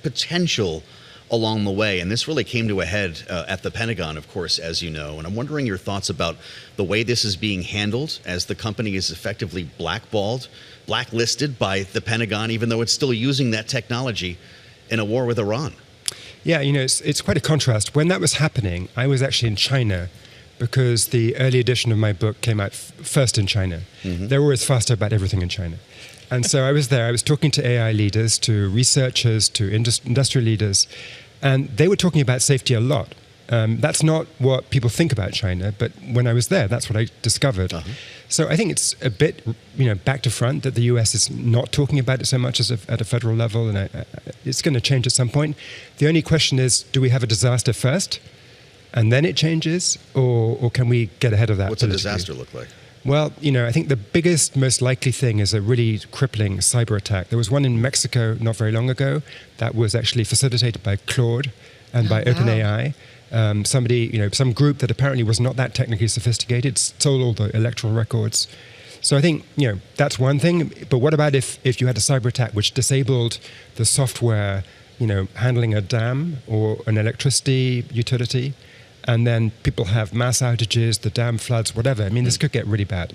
potential along the way. And this really came to a head at the Pentagon, of course, as you know. And I'm wondering your thoughts about the way this is being handled as the company is effectively blacklisted by the Pentagon, even though it's still using that technology in a war with Iran. Yeah, it's quite a contrast. When that was happening, I was actually in China because the early edition of my book came out first in China. They're always faster about everything in China. And so I was there. I was talking to AI leaders, to researchers, to industrial leaders, and they were talking about safety a lot. That's not what people think about China, but when I was there, that's what I discovered. So I think it's a bit, back to front that the US is not talking about it so much as at a federal level, and it's going to change at some point. The only question is, do we have a disaster first, and then it changes, or can we get ahead of that? What's a disaster look like? Well, I think the biggest, most likely thing is a really crippling cyber attack. There was one in Mexico not very long ago that was actually facilitated by Claude and by OpenAI. Somebody, some group that apparently was not that technically sophisticated stole all the electoral records. So I think, that's one thing. But what about if you had a cyber attack which disabled the software, handling a dam or an electricity utility, and then people have mass outages, the dam floods, whatever. I mean, this could get really bad.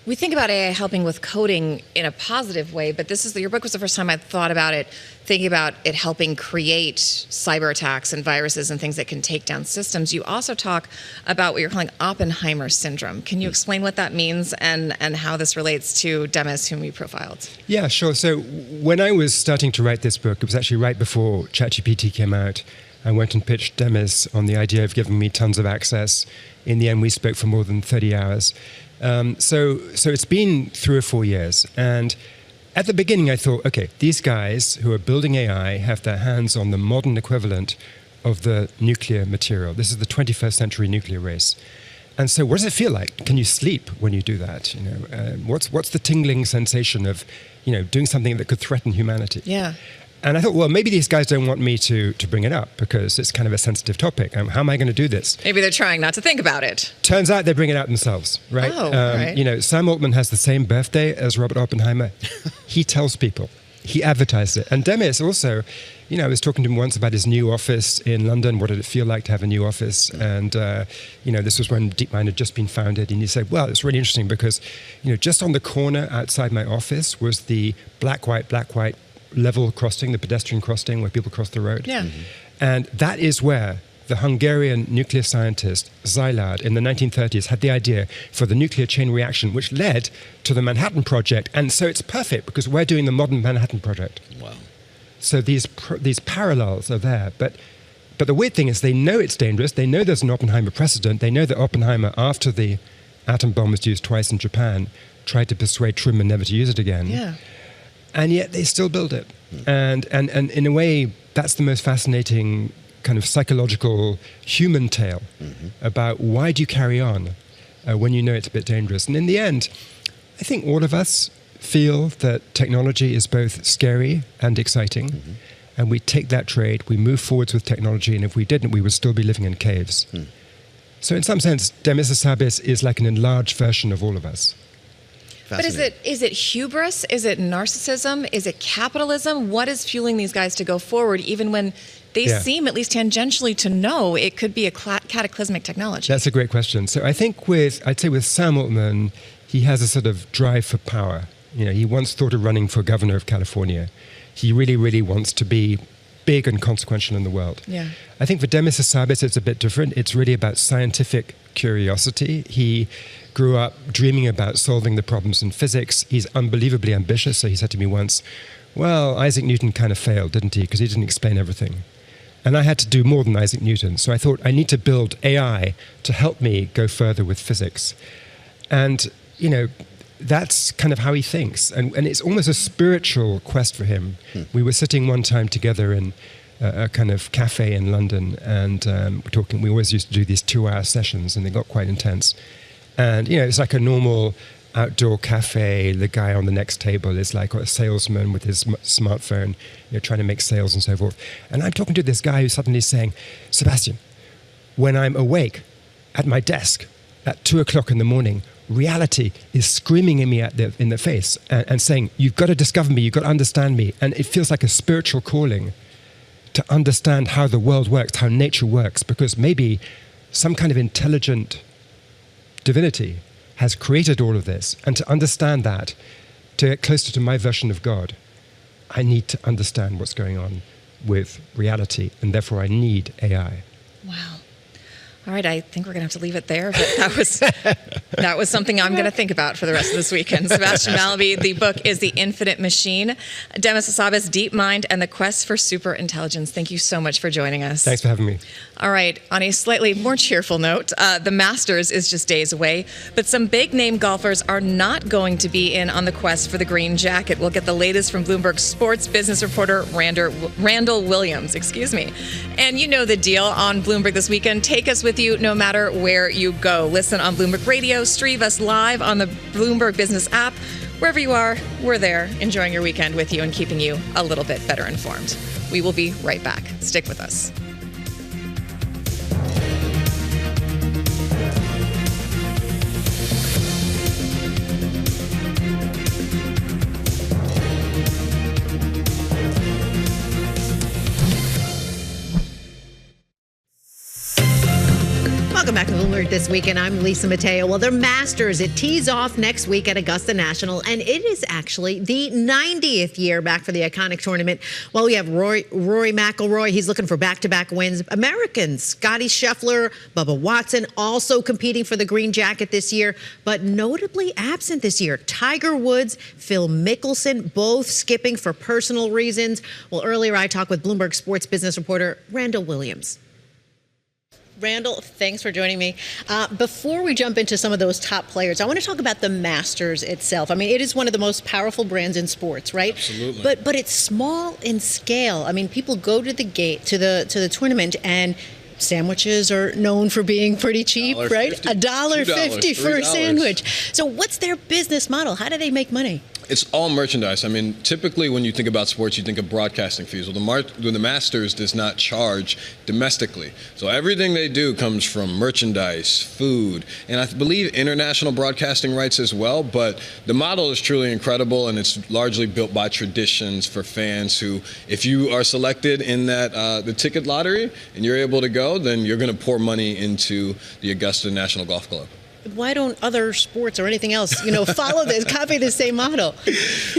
We think about AI helping with coding in a positive way, but your book was the first time I thought about it, thinking about it helping create cyber attacks and viruses and things that can take down systems. You also talk about what you're calling Oppenheimer syndrome. Can you explain what that means and how this relates to Demis, whom we profiled? Yeah, sure. So when I was starting to write this book, it was actually right before ChatGPT came out. I went and pitched Demis on the idea of giving me tons of access. In the end, we spoke for more than 30 hours. So it's been 3 or 4 years. And at the beginning, I thought, okay, these guys who are building AI have their hands on the modern equivalent of the nuclear material. This is the 21st century nuclear race. And so what does it feel like? Can you sleep when you do that? What's the tingling sensation of, doing something that could threaten humanity? Yeah. And I thought, well, maybe these guys don't want me to bring it up because it's kind of a sensitive topic. How am I going to do this? Maybe they're trying not to think about it. Turns out they bring it out themselves, right? Oh, right. Sam Altman has the same birthday as Robert Oppenheimer. He tells people. He advertised it. And Demis also, I was talking to him once about his new office in London. What did it feel like to have a new office? And, this was when Deepmind had just been founded. And he said, well, it's really interesting because, just on the corner outside my office was the black-white level crossing, the pedestrian crossing where people cross the road. Yeah. And that is where the Hungarian nuclear scientist Szilard in the 1930s had the idea for the nuclear chain reaction, which led to the Manhattan Project. And so it's perfect because we're doing the modern Manhattan Project. Wow. So these parallels are there. But the weird thing is they know it's dangerous. They know there's an Oppenheimer precedent. They know that Oppenheimer, after the atom bomb was used twice in Japan, tried to persuade Truman never to use it again. Yeah. And yet they still build it. And in a way, that's the most fascinating kind of psychological human tale about why do you carry on when you know it's a bit dangerous. And in the end, I think all of us feel that technology is both scary and exciting. And we take that trade, we move forwards with technology, and if we didn't, we would still be living in caves. So in some sense, Demis Hassabis is like an enlarged version of all of us. But is it hubris? Is it narcissism? Is it capitalism? What is fueling these guys to go forward, even when they seem, at least tangentially, to know it could be a cataclysmic technology? That's a great question. So I think I'd say with Sam Altman, he has a sort of drive for power. He once thought of running for governor of California. He really, really wants to be big and consequential in the world. Yeah. I think for Demis Hassabis, it's a bit different. It's really about scientific curiosity. He grew up dreaming about solving the problems in physics. He's unbelievably ambitious. So he said to me once, well, Isaac Newton kind of failed, didn't he? Because he didn't explain everything. And I had to do more than Isaac Newton. So I thought I need to build AI to help me go further with physics. And, that's kind of how he thinks. And it's almost a spiritual quest for him. We were sitting one time together in a kind of cafe in London, and we're talking. We always used to do these 2-hour sessions, and they got quite intense. And, it's like a normal outdoor cafe. The guy on the next table is like a salesman with his smartphone, trying to make sales and so forth. And I'm talking to this guy who's suddenly saying, Sebastian, when I'm awake at my desk at 2 o'clock in the morning, reality is screaming at me in the face and saying, you've got to discover me, you've got to understand me. And it feels like a spiritual calling to understand how the world works, how nature works, because maybe some kind of intelligent divinity has created all of this. And to understand that, to get closer to my version of God, I need to understand what's going on with reality, and therefore I need AI. Wow. All right, I think we're going to have to leave it there, but that was something I'm going to think about for the rest of this weekend. Sebastian Mallaby, the book is The Infinite Machine. Demis Hassabis, Deepmind, and the Quest for Superintelligence. Thank you so much for joining us. Thanks for having me. All right, on a slightly more cheerful note, the Masters is just days away, but some big-name golfers are not going to be in on the quest for the green jacket. We'll get the latest from Bloomberg sports business reporter Randall Williams. And you know the deal on Bloomberg this weekend. Take us with you no matter where you go. Listen on Bloomberg Radio, stream us live on the Bloomberg Business app. Wherever you are, we're there, enjoying your weekend with you and keeping you a little bit better informed. We will be right back. Stick with us. Welcome back to Bloomberg This Weekend. I'm Lisa Mateo. Well, they're Masters. It tees off next week at Augusta National, and it is actually the 90th year back for the iconic tournament. Well, we have Rory McIlroy. He's looking for back-to-back wins. Americans, Scotty Scheffler, Bubba Watson, also competing for the green jacket this year, but notably absent this year. Tiger Woods, Phil Mickelson, both skipping for personal reasons. Well, earlier I talked with Bloomberg sports business reporter Randall Williams. Randall, thanks for joining me. Before we jump into some of those top players, I want to talk about the Masters itself. I mean, it is one of the most powerful brands in sports, right? Absolutely. But it's small in scale. I mean, people go to the tournament, and sandwiches are known for being pretty cheap, right? $1.50 for a sandwich. So what's their business model? How do they make money? It's all merchandise. I mean, typically when you think about sports, you think of broadcasting fees. Well, the Masters does not charge domestically. So everything they do comes from merchandise, food, and I believe international broadcasting rights as well. But the model is truly incredible, and it's largely built by traditions for fans who, if you are selected in that the ticket lottery and you're able to go, then you're going to pour money into the Augusta National Golf Club. Why don't other sports or anything else, follow this, copy the same model?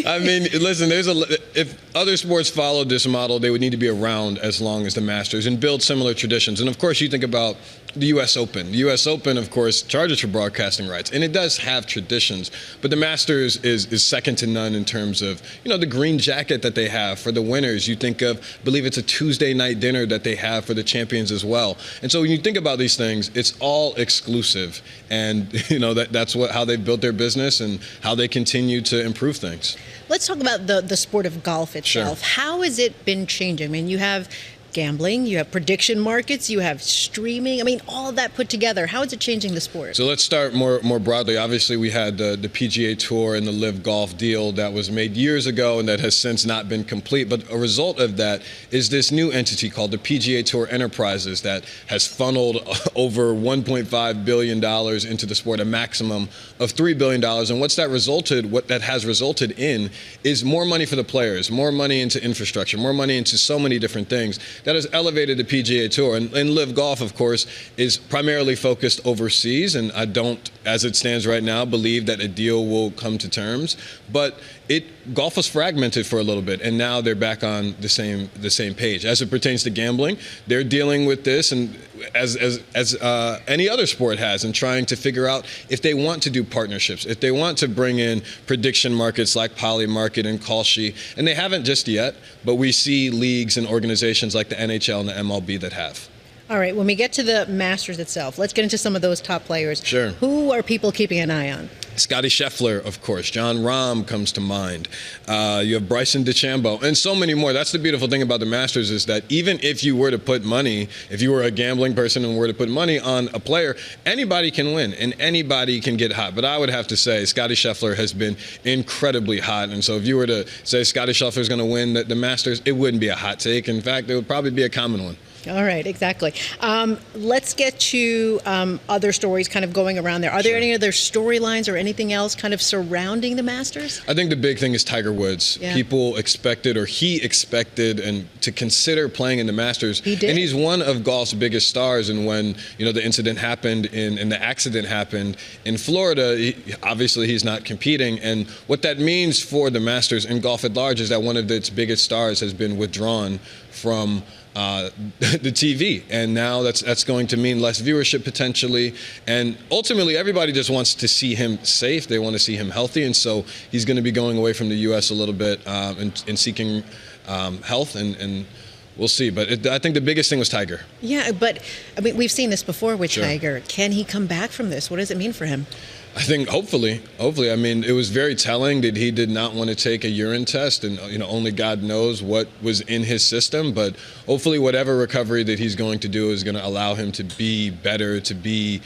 I mean, listen, if other sports followed this model, they would need to be around as long as the Masters and build similar traditions. And of course, you think about the U.S. Open. The U.S. Open, of course, charges for broadcasting rights, and it does have traditions. But the Masters is second to none in terms of, the green jacket that they have for the winners. You think of, I believe it's a Tuesday night dinner that they have for the champions as well. And so when you think about these things, it's all exclusive. And, that's how they built their business and how they continue to improve things. Let's talk about the sport of golf itself. Sure. How has it been changing? I mean, you have gambling, you have prediction markets, you have streaming. I mean, all of that put together. How is it changing the sport? So let's start more broadly. Obviously, we had the PGA Tour and the Live Golf deal that was made years ago and that has since not been complete. But a result of that is this new entity called the PGA Tour Enterprises that has funneled over $1.5 billion into the sport, a maximum of $3 billion. And what that has resulted in is more money for the players, more money into infrastructure, more money into so many different things. That has elevated the PGA Tour. And Live Golf, of course, is primarily focused overseas. And I don't, as it stands right now, believe that a deal will come to terms. But golf was fragmented for a little bit, and now they're back on the same page. As it pertains to gambling, they're dealing with this, and as any other sport has, and trying to figure out if they want to do partnerships, if they want to bring in prediction markets like Polymarket and Kalshi, and they haven't just yet, but we see leagues and organizations like the NHL and the MLB that have. All right, when we get to the Masters itself, let's get into some of those top players. Sure. Who are people keeping an eye on? Scotty Scheffler, of course. John Rahm comes to mind. You have Bryson DeChambeau, and so many more. That's the beautiful thing about the Masters is that even if you were to put money, if you were a gambling person and were to put money on a player, anybody can win and anybody can get hot. But I would have to say Scotty Scheffler has been incredibly hot. And so if you were to say Scotty Scheffler is going to win the Masters, it wouldn't be a hot take. In fact, it would probably be a common one. All right, exactly. Let's get to other stories kind of going around there. Are there any other storylines or anything else kind of surrounding the Masters? I think the big thing is Tiger Woods. Yeah. People expected, or he expected, and to consider playing in the Masters. He did. And he's one of golf's biggest stars. And when the incident happened and the accident happened in Florida, obviously he's not competing. And what that means for the Masters and golf at large is that one of its biggest stars has been withdrawn from the TV, and now that's going to mean less viewership potentially, and ultimately everybody just wants to see him safe. They want to see him healthy, and so he's going to be going away from the U.S. a little bit and seeking health, and we'll see. But I think the biggest thing was Tiger. Yeah, but I mean, we've seen this before with Sure. Tiger. Can he come back from this? What does it mean for him? I think hopefully. I mean, it was very telling that he did not want to take a urine test, and only God knows what was in his system. But hopefully, whatever recovery that he's going to do is going to allow him to be better, to be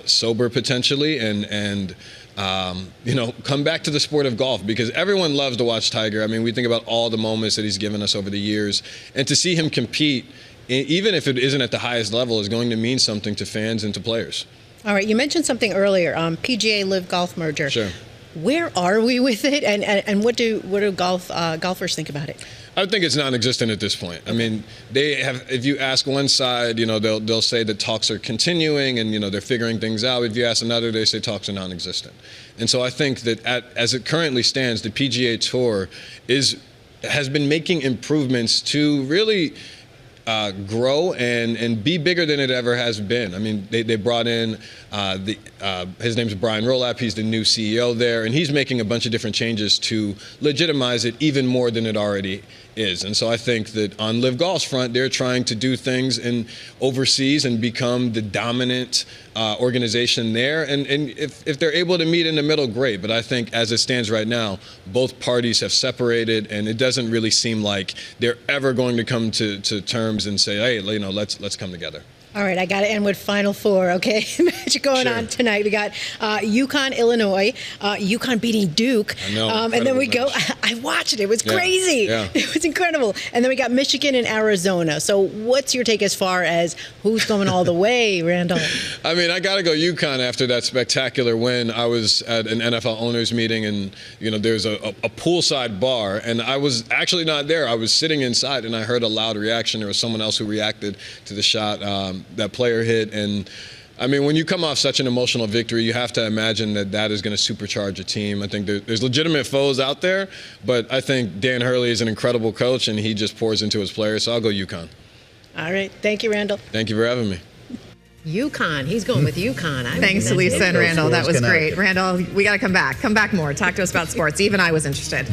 sober potentially, and come back to the sport of golf, because everyone loves to watch Tiger. I mean, we think about all the moments that he's given us over the years, and to see him compete, even if it isn't at the highest level, is going to mean something to fans and to players. All right, you mentioned something earlier, PGA Live Golf merger. Sure. Where are we with it, and what do golfers think about it? I think it's non-existent at this point. I mean, they have. If you ask one side, they'll say that talks are continuing and they're figuring things out. If you ask another, they say talks are non-existent. And so I think that as it currently stands, the PGA Tour has been making improvements to really grow and be bigger than it ever has been. I mean, they brought in his name's Brian Rolapp. He's the new CEO there, and he's making a bunch of different changes to legitimize it even more than it already is. And so I think that on Live Golf's front, they're trying to do things overseas and become the dominant organization there. And if they're able to meet in the middle, great. But I think as it stands right now, both parties have separated, and it doesn't really seem like they're ever going to come to terms and say, hey, let's come together. All right, I got to end with Final Four, okay? Magic going on tonight. We got UConn, Illinois, UConn beating Duke. I know, and then we go, match. I watched it. It was crazy. Yeah. It was incredible. And then we got Michigan and Arizona. So what's your take as far as who's going all the way, Randall? I mean, I got to go UConn after that spectacular win. I was at an NFL owners meeting, and there's a poolside bar, and I was actually not there. I was sitting inside, and I heard a loud reaction. There was someone else who reacted to the shot that player hit. And I mean, when you come off such an emotional victory, you have to imagine that is going to supercharge a team. I think there's legitimate foes out there, but I think Dan Hurley is an incredible coach, and he just pours into his players. So I'll go UConn. All right. Thank you, Randall. Thank you for having me. UConn. He's going with UConn. Thanks to Lisa and Randall. That was great. Randall, we got to come back. Come back more. Talk to us about sports. Even I was interested.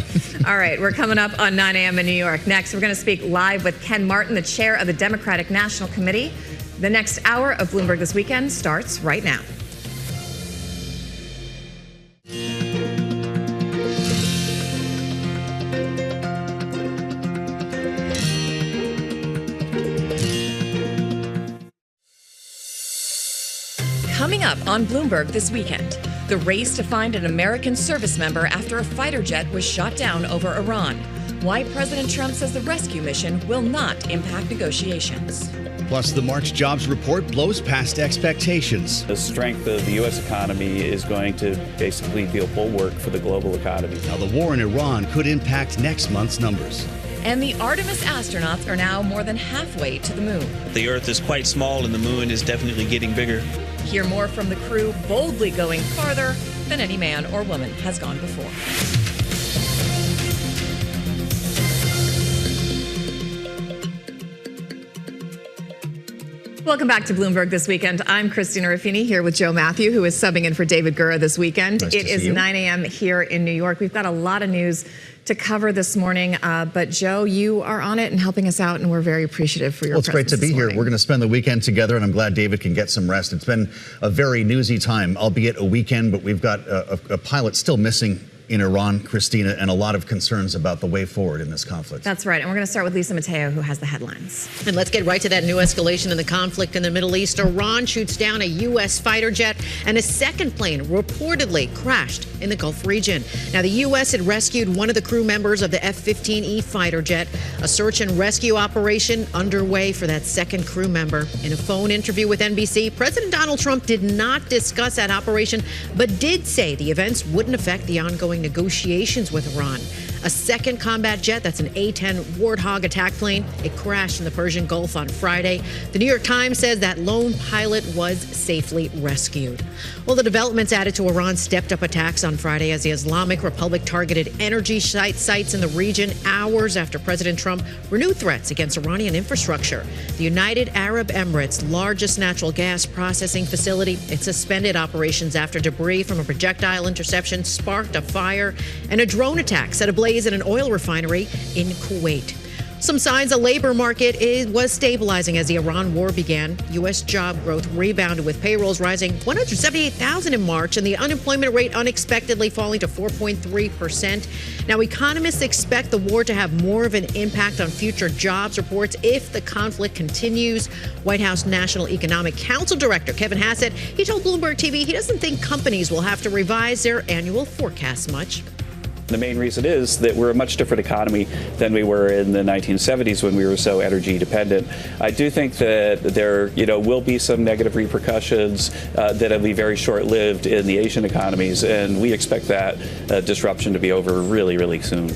All right, we're coming up on 9 a.m. in New York. Next, we're going to speak live with Ken Martin, the chair of the Democratic National Committee. The next hour of Bloomberg This Weekend starts right now. Coming up on Bloomberg this weekend, the race to find an American service member after a fighter jet was shot down over Iran. Why President Trump says the rescue mission will not impact negotiations. Plus, the March jobs report blows past expectations. The strength of the U.S. economy is going to basically be a bulwark for the global economy. How the war in Iran could impact next month's numbers. And the Artemis astronauts are now more than halfway to the moon. The Earth is quite small and the moon is definitely getting bigger. Hear more from the crew boldly going farther than any man or woman has gone before. Welcome back to Bloomberg This Weekend. I'm Christina Ruffini here with Joe Matthew, who is subbing in for David Gura this weekend. Nice it is 9 a.m. here in New York. We've got a lot of news to cover this morning, but Joe, you are on it and helping us out, and we're very appreciative for your presence. Well, it's great to be here. We're going to spend the weekend together, and I'm glad David can get some rest. It's been a very newsy time, albeit a weekend, but we've got a pilot still missing in Iran, Christina, and a lot of concerns about the way forward in this conflict. That's right, and we're going to start with Lisa Mateo, who has the headlines. And let's get right to that new escalation in the conflict in the Middle East. Iran shoots down a U.S. fighter jet, and a second plane reportedly crashed in the Gulf region. Now, the U.S. had rescued one of the crew members of the F-15E fighter jet. A search and rescue operation underway for that second crew member. In a phone interview with NBC, President Donald Trump did not discuss that operation, but did say the events wouldn't affect the ongoing negotiations with Iran. A second combat jet, that's an A-10 Warthog attack plane. It crashed in the Persian Gulf on Friday. The New York Times says that lone pilot was safely rescued. Well, the developments added to Iran's stepped-up attacks on Friday as the Islamic Republic targeted energy sites in the region hours after President Trump renewed threats against Iranian infrastructure. The United Arab Emirates' largest natural gas processing facility, it suspended operations after debris from a projectile interception sparked a fire, and a drone attack set ablaze at an oil refinery in Kuwait. Some signs the labor market was stabilizing as the Iran war began. U.S. job growth rebounded with payrolls rising 178,000 in March and the unemployment rate unexpectedly falling to 4.3%. Now, economists expect the war to have more of an impact on future jobs reports if the conflict continues. White House National Economic Council Director Kevin Hassett, he told Bloomberg TV he doesn't think companies will have to revise their annual forecasts much. The main reason is that we're a much different economy than we were in the 1970s when we were so energy dependent. I do think that there, will be some negative repercussions that'll be very short-lived in the Asian economies, and we expect that disruption to be over really, really soon.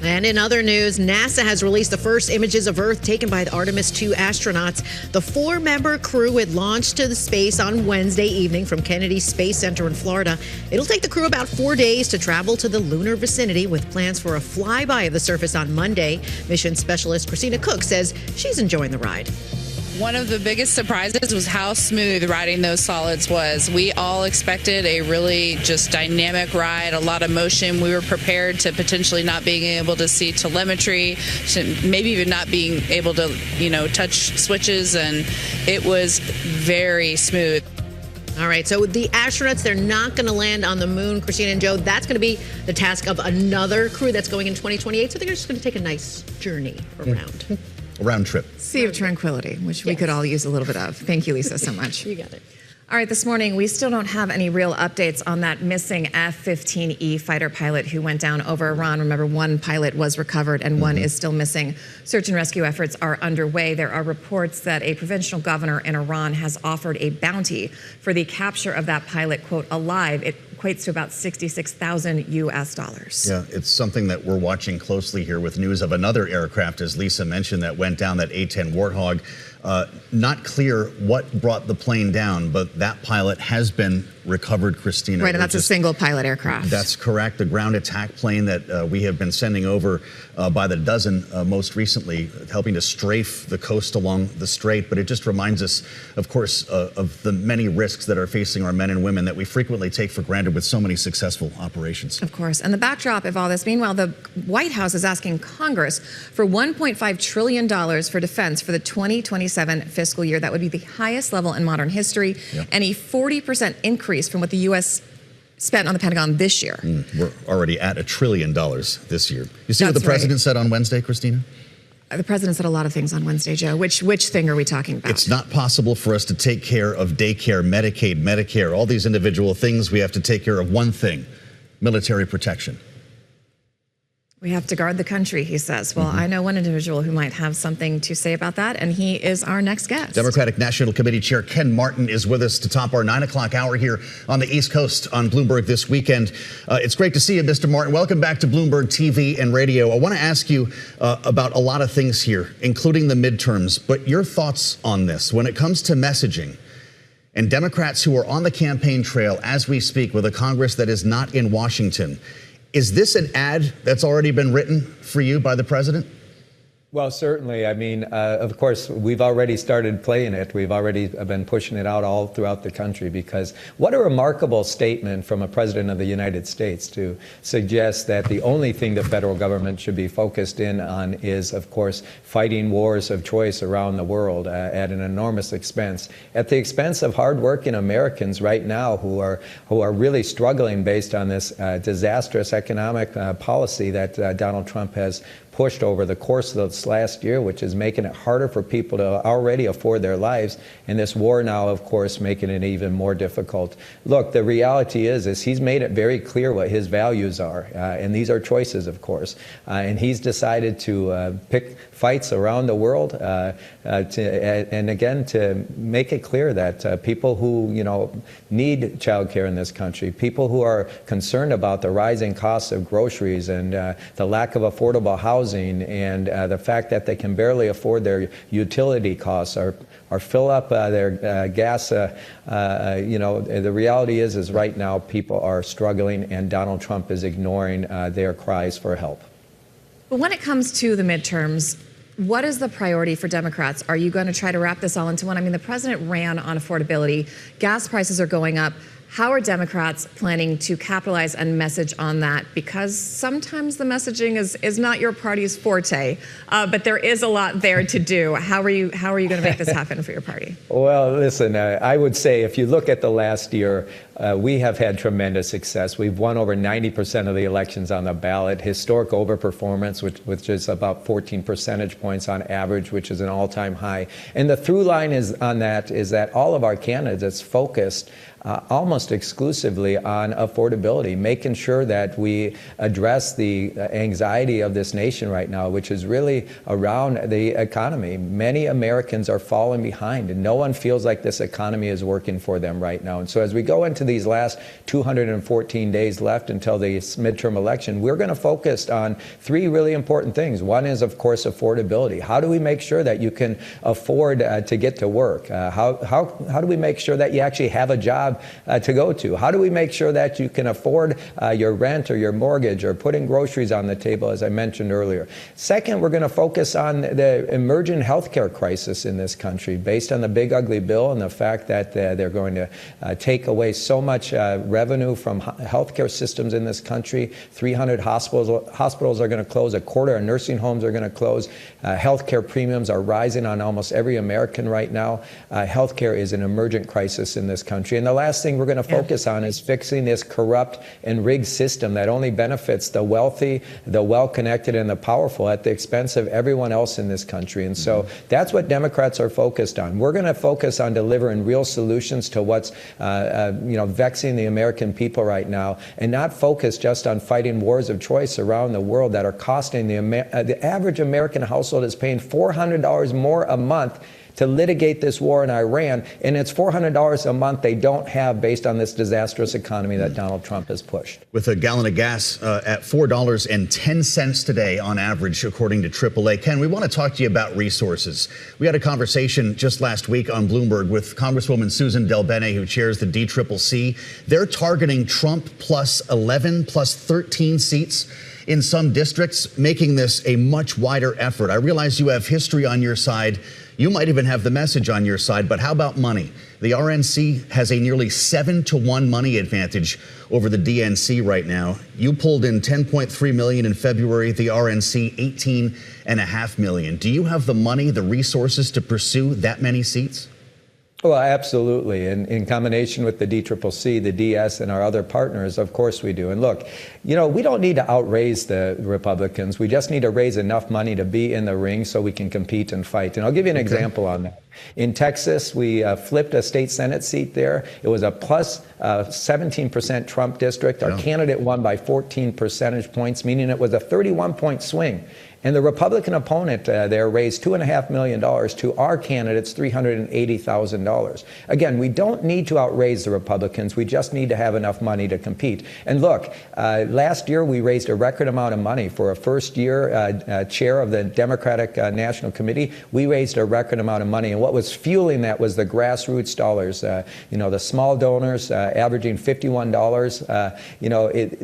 And in other news, NASA has released the first images of Earth taken by the Artemis 2 astronauts. The 4-member crew had launched to the space on Wednesday evening from Kennedy Space Center in Florida. It'll take the crew about 4 days to travel to the lunar vicinity with plans for a flyby of the surface on Monday. Mission specialist Christina Cook says she's enjoying the ride. One of the biggest surprises was how smooth riding those solids was. We all expected a really just dynamic ride, a lot of motion. We were prepared to potentially not being able to see telemetry, maybe even not being able to, touch switches, and it was very smooth. All right, so the astronauts, they're not going to land on the moon, Christina and Joe. That's going to be the task of another crew that's going in 2028, so they're just going to take a nice journey around. A round trip. Sea of tranquility, which we could all use a little bit of. Thank you, Lisa, so much. You got it. All right, this morning, we still don't have any real updates on that missing F-15E fighter pilot who went down over Iran. Remember, one pilot was recovered and one is still missing. Search and rescue efforts are underway. There are reports that a provincial governor in Iran has offered a bounty for the capture of that pilot, quote, alive. It equates to about $66,000 US. Yeah, it's something that we're watching closely here with news of another aircraft, as Lisa mentioned, that went down, that A-10 Warthog. Not clear what brought the plane down, but that pilot has been recovered, Christina. Right, and that's a single pilot aircraft. That's correct. The ground attack plane that we have been sending over by the dozen most recently, helping to strafe the coast along the strait. But it just reminds us, of course, of the many risks that are facing our men and women that we frequently take for granted with so many successful operations. Of course. And the backdrop of all this, meanwhile, the White House is asking Congress for $1.5 trillion for defense for the 2027 fiscal year. That would be the highest level in modern history, and a 40% increase from what the U.S. spent on the Pentagon this year. We're already at $1 trillion this year. You see what the president said on Wednesday, Christina? The president said a lot of things on Wednesday, Joe. Which thing are we talking about? It's not possible for us to take care of daycare, Medicaid, Medicare, all these individual things. We have to take care of one thing, military protection. We have to guard the country, he says. Well, I know one individual who might have something to say about that, and he is our next guest. Democratic National Committee Chair Ken Martin is with us to top our 9 o'clock hour here on the East Coast on Bloomberg this weekend. It's great to see you, Mr. Martin. Welcome back to Bloomberg TV and radio. I want to ask you about a lot of things here, including the midterms, but your thoughts on this when it comes to messaging and Democrats who are on the campaign trail as we speak with a Congress that is not in Washington. Is this an ad that's already been written for you by the president? Well, certainly. I mean, of course, we've already started playing it. We've already been pushing it out all throughout the country, because what a remarkable statement from a president of the United States to suggest that the only thing the federal government should be focused in on is, of course, fighting wars of choice around the world at an enormous expense, at the expense of hardworking Americans right now who are really struggling based on this disastrous economic policy that Donald Trump has pushed over the course of this last year, which is making it harder for people to already afford their lives. And this war now, of course, making it even more difficult. Look, the reality is he's made it very clear what his values are. And these are choices, of course. And he's decided to pick fights around the world and again, to make it clear that people who, need childcare in this country, people who are concerned about the rising costs of groceries and the lack of affordable housing, and the fact that they can barely afford their utility costs or fill up their gas. The reality is right now people are struggling, and Donald Trump is ignoring their cries for help. But when it comes to the midterms, what is the priority for Democrats? Are you going to try to wrap this all into one? I mean, the president ran on affordability. Gas prices are going up. How are Democrats planning to capitalize and message on that? Because sometimes the messaging is not your party's forte, but there is a lot there to do. How are you going to make this happen for your party? Well, listen, I would say if you look at the last year, we have had tremendous success. We've won over 90% of the elections on the ballot, historic overperformance, which is about 14 percentage points on average, which is an all-time high. And the through line is that all of our candidates focused almost exclusively on affordability, making sure that we address the anxiety of this nation right now, which is really around the economy. Many Americans are falling behind, and no one feels like this economy is working for them right now. And so as we go into these last 214 days left until the midterm election, we're going to focus on three really important things. One is, of course, affordability. How do we make sure that you can afford to get to work? How do we make sure that you actually have a job to go to? How do we make sure that you can afford your rent or your mortgage or putting groceries on the table, as I mentioned earlier? Second, we're going to focus on the emerging healthcare crisis in this country based on the big ugly bill and the fact that they're going to take away so much revenue from healthcare systems in this country. 300 hospitals are going to close. A quarter of nursing homes are going to close. Healthcare premiums are rising on almost every American right now. Healthcare is an emergent crisis in this country. And the last thing we're going to focus on is fixing this corrupt and rigged system that only benefits the wealthy, the well-connected, and the powerful at the expense of everyone else in this country. And so that's what Democrats are focused on. We're going to focus on delivering real solutions to what's vexing the American people right now, and not focus just on fighting wars of choice around the world that are costing the average American household is paying $400 more a month to litigate this war in Iran, and it's $400 a month they don't have based on this disastrous economy that Donald Trump has pushed. With a gallon of gas at $4.10 today on average, according to AAA. Ken, we want to talk to you about resources. We had a conversation just last week on Bloomberg with Congresswoman Susan DelBene, who chairs the DCCC. They're targeting Trump plus 11, plus 13 seats in some districts, making this a much wider effort. I realize you have history on your side. You might even have the message on your side, but how about money? The RNC has a nearly 7-to-1 money advantage over the DNC right now. You pulled in $10.3 million in February, the RNC $18.5 million. Do you have the money, the resources to pursue that many seats? Well, absolutely. And in combination with the DCCC, the DS, and our other partners, of course we do. And look, we don't need to outraise the Republicans. We just need to raise enough money to be in the ring so we can compete and fight. And I'll give you an example on that. In Texas, we flipped a state Senate seat there. It was a plus 17% Trump district. Our candidate won by 14 percentage points, meaning it was a 31-point swing. And the Republican opponent there raised $2.5 million to our candidates $380,000. Again, we don't need to outraise the Republicans. We just need to have enough money to compete. And look, last year we raised a record amount of money for a first-year chair of the Democratic National Committee. We raised a record amount of money, and what was fueling that was the grassroots dollars. The small donors averaging $51.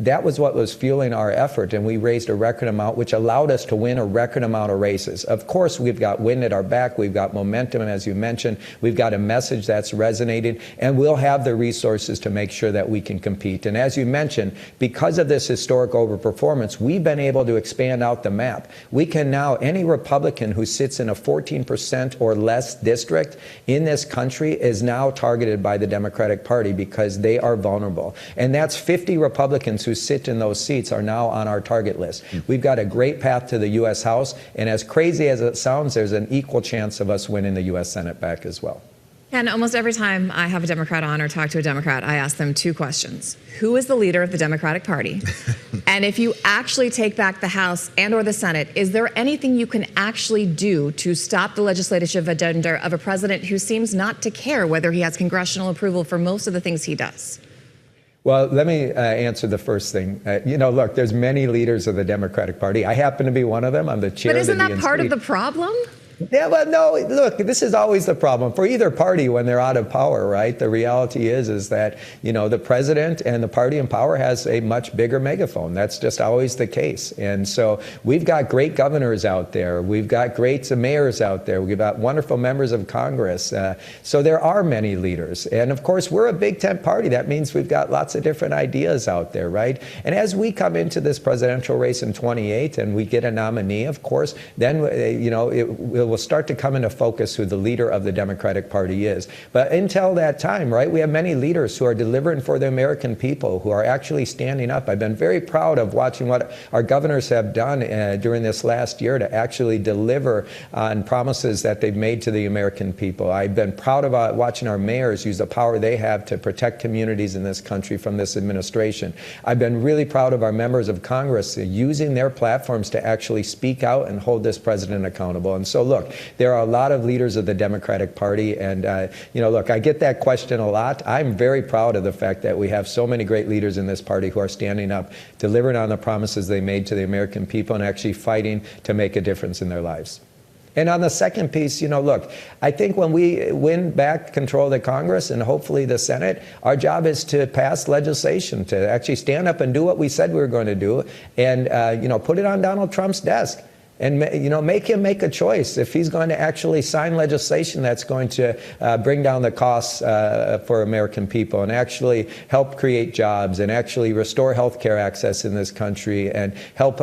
That was what was fueling our effort, and we raised a record amount, which allowed us to win a record amount of races. Of course, we've got wind at our back. We've got momentum, and as you mentioned, we've got a message that's resonated, and we'll have the resources to make sure that we can compete. And as you mentioned, because of this historic overperformance, we've been able to expand out the map. We can now, any Republican who sits in a 14% or less district in this country is now targeted by the Democratic Party because they are vulnerable. And that's 50 Republicans who sit in those seats are now on our target list. We've got a great path to the U.S. House, and as crazy as it sounds, there's an equal chance of us winning the U.S. Senate back as well. And almost every time I have a Democrat on or talk to a Democrat, I ask them two questions. Who is the leader of the Democratic Party? And if you actually take back the House and or the Senate, is there anything you can actually do to stop the legislative agenda of a president who seems not to care whether he has congressional approval for most of the things he does? Well, let me answer the first thing. Look, there's many leaders of the Democratic Party. I happen to be one of them. I'm the chair of the DNC. But isn't that part of the problem? Yeah, but no, look, this is always the problem for either party when they're out of power, right? The reality is that, the president and the party in power has a much bigger megaphone. That's just always the case. And so we've got great governors out there. We've got great mayors out there. We've got wonderful members of Congress. So there are many leaders. And of course, we're a big tent party. That means we've got lots of different ideas out there, right? And as we come into this presidential race in 28 and we get a nominee, of course, then, it will start to come into focus who the leader of the Democratic Party is. But until that time, right, we have many leaders who are delivering for the American people, who are actually standing up. I've been very proud of watching what our governors have done during this last year to actually deliver on promises that they've made to the American people. I've been proud of watching our mayors use the power they have to protect communities in this country from this administration. I've been really proud of our members of Congress using their platforms to actually speak out and hold this president accountable. And so, look, there are a lot of leaders of the Democratic Party, and look, I get that question a lot. I'm very proud of the fact that we have so many great leaders in this party who are standing up, delivering on the promises they made to the American people, and actually fighting to make a difference in their lives. And on the second piece, look, I think when we win back control of the Congress and hopefully the Senate, our job is to pass legislation, to actually stand up and do what we said we were going to do, and put it on Donald Trump's desk. And, make him make a choice if he's going to actually sign legislation that's going to bring down the costs for American people and actually help create jobs and actually restore health care access in this country and help,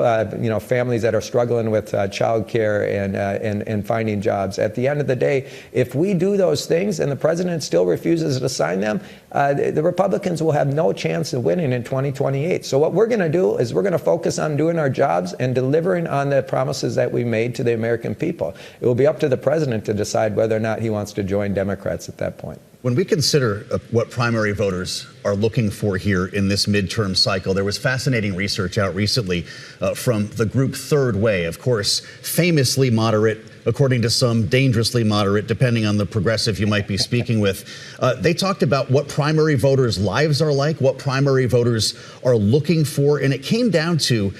families that are struggling with child care and finding jobs. At the end of the day, if we do those things and the president still refuses to sign them, the Republicans will have no chance of winning in 2028. So what we're going to do is we're going to focus on doing our jobs and delivering on the promises that we made to the American people. It will be up to the president to decide whether or not he wants to join Democrats at that point. When we consider what primary voters are looking for here in this midterm cycle, there was fascinating research out recently from the group Third Way, of course, famously moderate, according to some dangerously moderate, depending on the progressive you might be speaking with. They talked about what primary voters' lives are like, what primary voters are looking for, and it came down to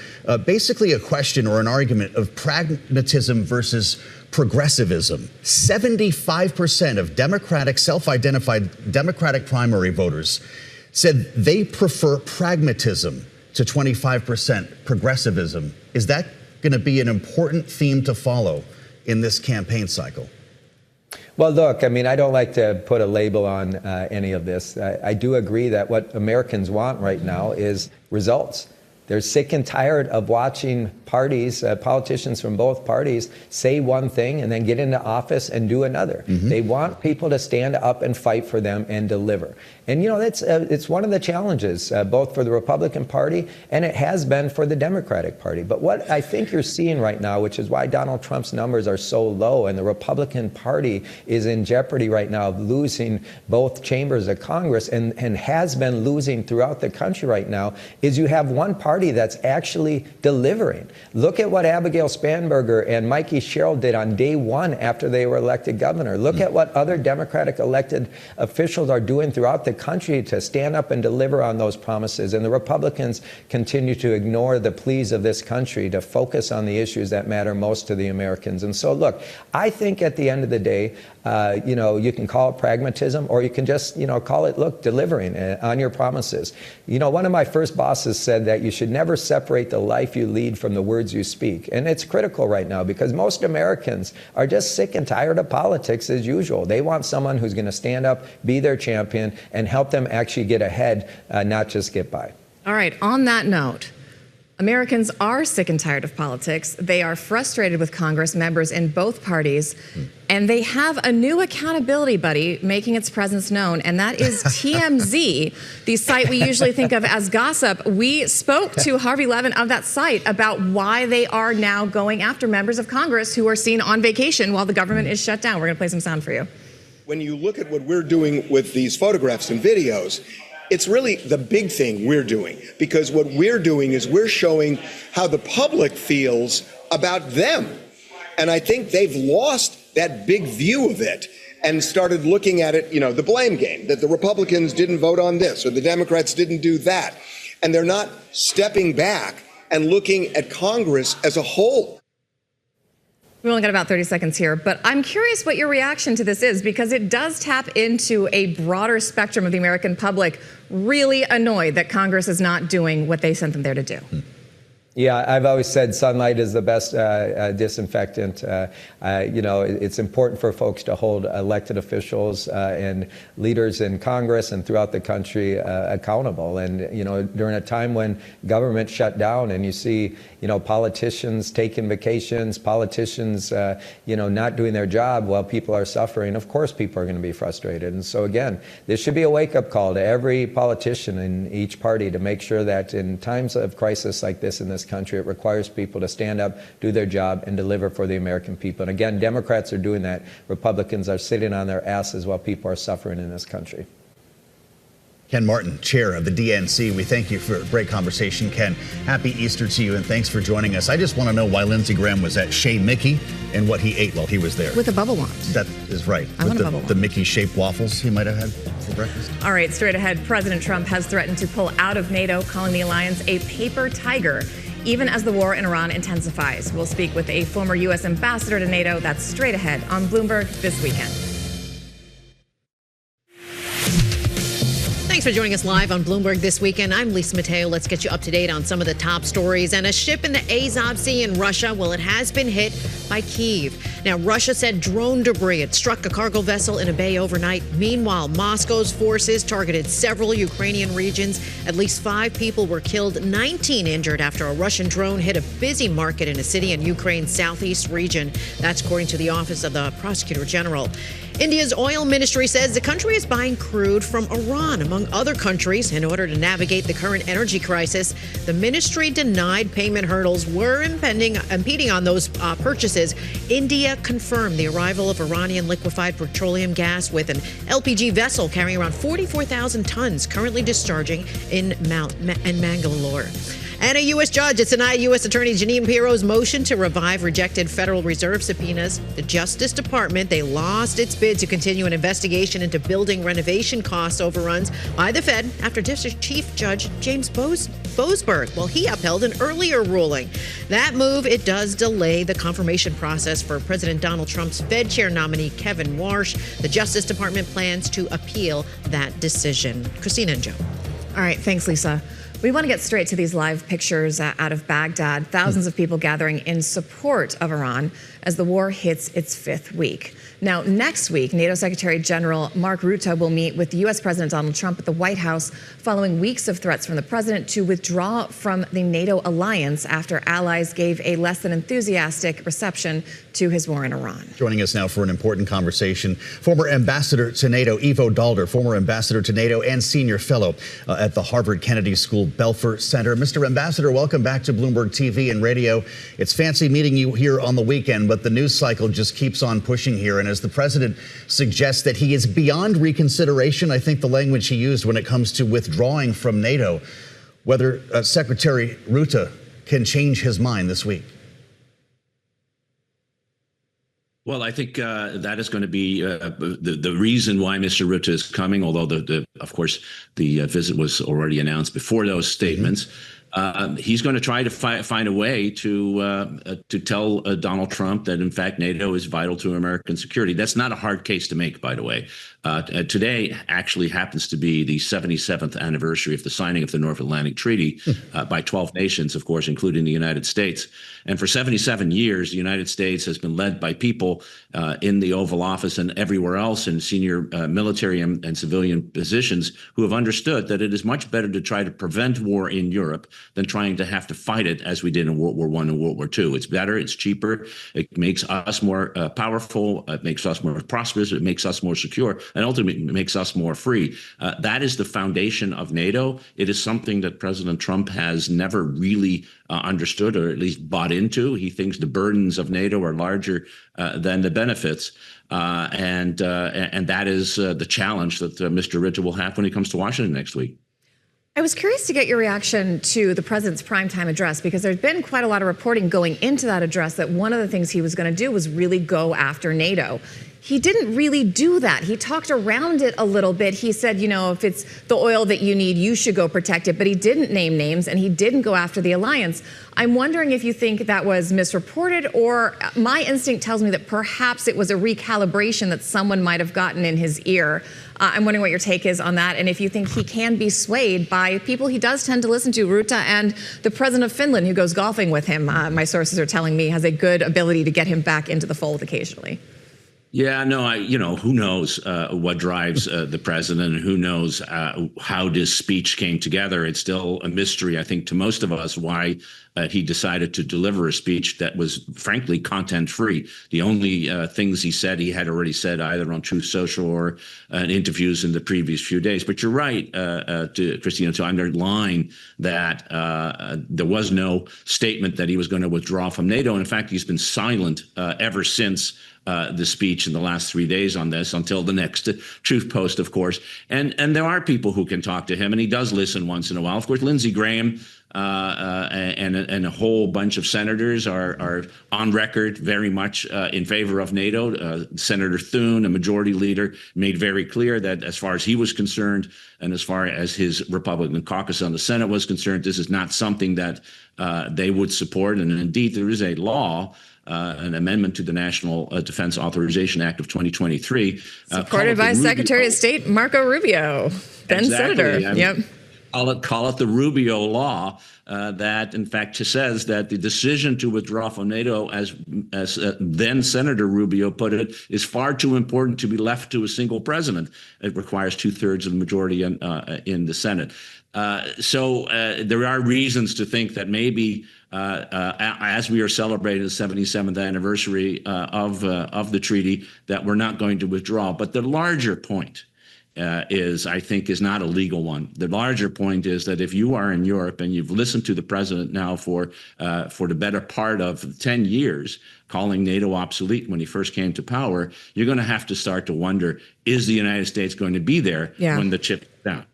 basically a question or an argument of pragmatism versus progressivism. 75% of Democratic, self-identified Democratic primary voters said they prefer pragmatism to 25% progressivism. Is that going to be an important theme to follow in this campaign cycle? Well, look, I don't like to put a label on any of this. I do agree that what Americans want right now is results. They're sick and tired of watching parties, politicians from both parties, say one thing and then get into office and do another. They want people to stand up and fight for them and deliver. And, you know, that's it's one of the challenges, both for the Republican Party and it has been for the Democratic Party. But what I think you're seeing right now, which is why Donald Trump's numbers are so low and the Republican Party is in jeopardy right now of losing both chambers of Congress and has been losing throughout the country right now, is you have one party that's actually delivering. Look at what Abigail Spanberger and Mikey Sherrill did on day one after they were elected governor. Look at what other Democratic elected officials are doing throughout the country to stand up and deliver on those promises. And the Republicans continue to ignore the pleas of this country to focus on the issues that matter most to the Americans. And so, look, I think at the end of the day, you know, you can call it pragmatism or you can just, you know, call it, look, delivering on your promises. You know, one of my first bosses said that you should never separate the life you lead from the words you speak. And it's critical right now because most Americans are just sick and tired of politics as usual. They want someone who's going to stand up, be their champion, and help them actually get ahead, not just get by. All right, on that note, Americans are sick and tired of politics. They are frustrated with Congress members in both parties, and they have a new accountability buddy making its presence known, and that is TMZ, the site we usually think of as gossip. We spoke to Harvey Levin of that site about why they are now going after members of Congress who are seen on vacation while the government is shut down. We're going to play some sound for you. When you look at what we're doing with these photographs and videos, it's really the big thing we're doing, because what we're doing is we're showing how the public feels about them. And I think they've lost that big view of it and started looking at it, you know, the blame game, that the Republicans didn't vote on this or the Democrats didn't do that. And they're not stepping back and looking at Congress as a whole. We only got about 30 seconds here, but I'm curious what your reaction to this is, because it does tap into a broader spectrum of the American public really annoyed that Congress is not doing what they sent them there to do. Yeah, I've always said sunlight is the best disinfectant. You know, it's important for folks to hold elected officials and leaders in Congress and throughout the country accountable. And, you know, during a time when government shut down and you see, you know, politicians taking vacations, politicians, you know, not doing their job while people are suffering, of course people are going to be frustrated. And so, again, this should be a wake-up call to every politician in each party to make sure that in times of crisis like this in this country, it requires people to stand up, do their job, and deliver for the American people. And again, Democrats are doing that. Republicans are sitting on their asses while people are suffering in this country. Ken Martin, chair of the DNC. We thank you for a great conversation, Ken. Happy Easter to you, and thanks for joining us. I just want to know why Lindsey Graham was at Chez Mickey and what he ate while he was there. With a bubble wand. That is right. I want a bubble wand. The Mickey-shaped waffles he might have had for breakfast. All right, straight ahead, President Trump has threatened to pull out of NATO, calling the alliance a paper tiger, even as the war in Iran intensifies. We'll speak with a former U.S. ambassador to NATO. That's straight ahead on Bloomberg This Weekend. Thanks for joining us live on Bloomberg This Weekend. I'm Lisa Mateo. Let's get you up to date on some of the top stories. And a ship in the Azov Sea in Russia, well, it has been hit by Kyiv. Now, Russia said drone debris had struck a cargo vessel in a bay overnight. Meanwhile, Moscow's forces targeted several Ukrainian regions. At least 5 people were killed, 19 injured after a Russian drone hit a busy market in a city in Ukraine's southeast region. That's according to the Office of the Prosecutor General. India's oil ministry says the country is buying crude from Iran, among other countries, in order to navigate the current energy crisis. The ministry denied payment hurdles were impeding on those purchases. India confirmed the arrival of Iranian liquefied petroleum gas with an LPG vessel carrying around 44,000 tons, currently discharging in Mangalore. And a U.S. judge has denied U.S. Attorney Jeanine Pirro's motion to revive rejected Federal Reserve subpoenas. The Justice Department, they lost its bid to continue an investigation into building renovation cost overruns by the Fed after District Chief Judge James Boasberg, well, he upheld an earlier ruling. That move, it does delay the confirmation process for President Donald Trump's Fed chair nominee, Kevin Warsh. The Justice Department plans to appeal that decision. Christina and Joe. All right, thanks, Lisa. We want to get straight to these live pictures out of Baghdad. Thousands of people gathering in support of Iran as the war hits its 5th week. Now, next week, NATO Secretary General Marc Rutte will meet with U.S. President Donald Trump at the White House following weeks of threats from the president to withdraw from the NATO alliance after allies gave a less than enthusiastic reception to his war in Iran. Joining us now for an important conversation, former ambassador to NATO, Ivo Daalder, former ambassador to NATO and senior fellow at the Harvard Kennedy School Belfer Center. Mr. Ambassador, welcome back to Bloomberg TV and radio. It's fancy meeting you here on the weekend, but the news cycle just keeps on pushing here. And as the president suggests that he is beyond reconsideration, I think the language he used when it comes to withdrawing from NATO, whether Secretary Rutte can change his mind this week. Well, I think that is going to be the reason why Mr. Rutte is coming, although, of course, the visit was already announced before those statements. He's going to try to find a way to tell Donald Trump that, in fact, NATO is vital to American security. That's not a hard case to make, by the way. Today actually happens to be the 77th anniversary of the signing of the North Atlantic Treaty by 12 nations, of course, including the United States. And for 77 years, the United States has been led by people in the Oval Office and everywhere else in senior military and civilian positions who have understood that it is much better to try to prevent war in Europe than trying to have to fight it as we did in World War I and World War II. It's better, it's cheaper, it makes us more powerful, it makes us more prosperous, it makes us more secure, and ultimately makes us more free. That is the foundation of NATO. It is something that President Trump has never really understood, or at least bought into. He thinks the burdens of NATO are larger than the benefits. And that is the challenge that Mr. Rutte will have when he comes to Washington next week. I was curious to get your reaction to the president's primetime address, because there's been quite a lot of reporting going into that address that one of the things he was going to do was really go after NATO. He didn't really do that. He talked around it a little bit. He said, you know, if it's the oil that you need, you should go protect it. But he didn't name names, and he didn't go after the alliance. I'm wondering if you think that was misreported, or my instinct tells me that perhaps it was a recalibration that someone might have gotten in his ear. I'm wondering what your take is on that, and if you think he can be swayed by people he does tend to listen to, Rutte and the president of Finland, who goes golfing with him, my sources are telling me, has a good ability to get him back into the fold occasionally. Yeah, no, who knows what drives the president, and who knows how this speech came together. It's still a mystery, I think, to most of us, why he decided to deliver a speech that was, frankly, content-free. The only things he said, he had already said either on Truth Social or in interviews in the previous few days. But you're right, Christina, to underline that there was no statement that he was going to withdraw from NATO. In fact, he's been silent ever since the speech in the last 3 days on this, until the next Truth Post, of course. And there are people who can talk to him, and he does listen once in a while. Of course, Lindsey Graham and a whole bunch of senators are on record very much in favor of NATO. Senator Thune, a majority leader, made very clear that as far as he was concerned, and as far as his Republican caucus on the Senate was concerned, this is not something that they would support. And indeed, there is a law, an amendment to the National Defense Authorization Act of 2023. Supported by Secretary of State Marco Rubio, then Senator. Yep. Call it the Rubio law, that in fact says that the decision to withdraw from NATO, as then Senator Rubio put it, is far too important to be left to a single president. It requires 2/3 of the majority in the Senate. So there are reasons to think that maybe as we are celebrating the 77th anniversary of the treaty, that we're not going to withdraw. But the larger point is not a legal one. The larger point is that if you are in Europe and you've listened to the president now for the better part of 10 years, calling NATO obsolete when he first came to power, you're going to have to start to wonder, is the United States going to be there when the chip is down?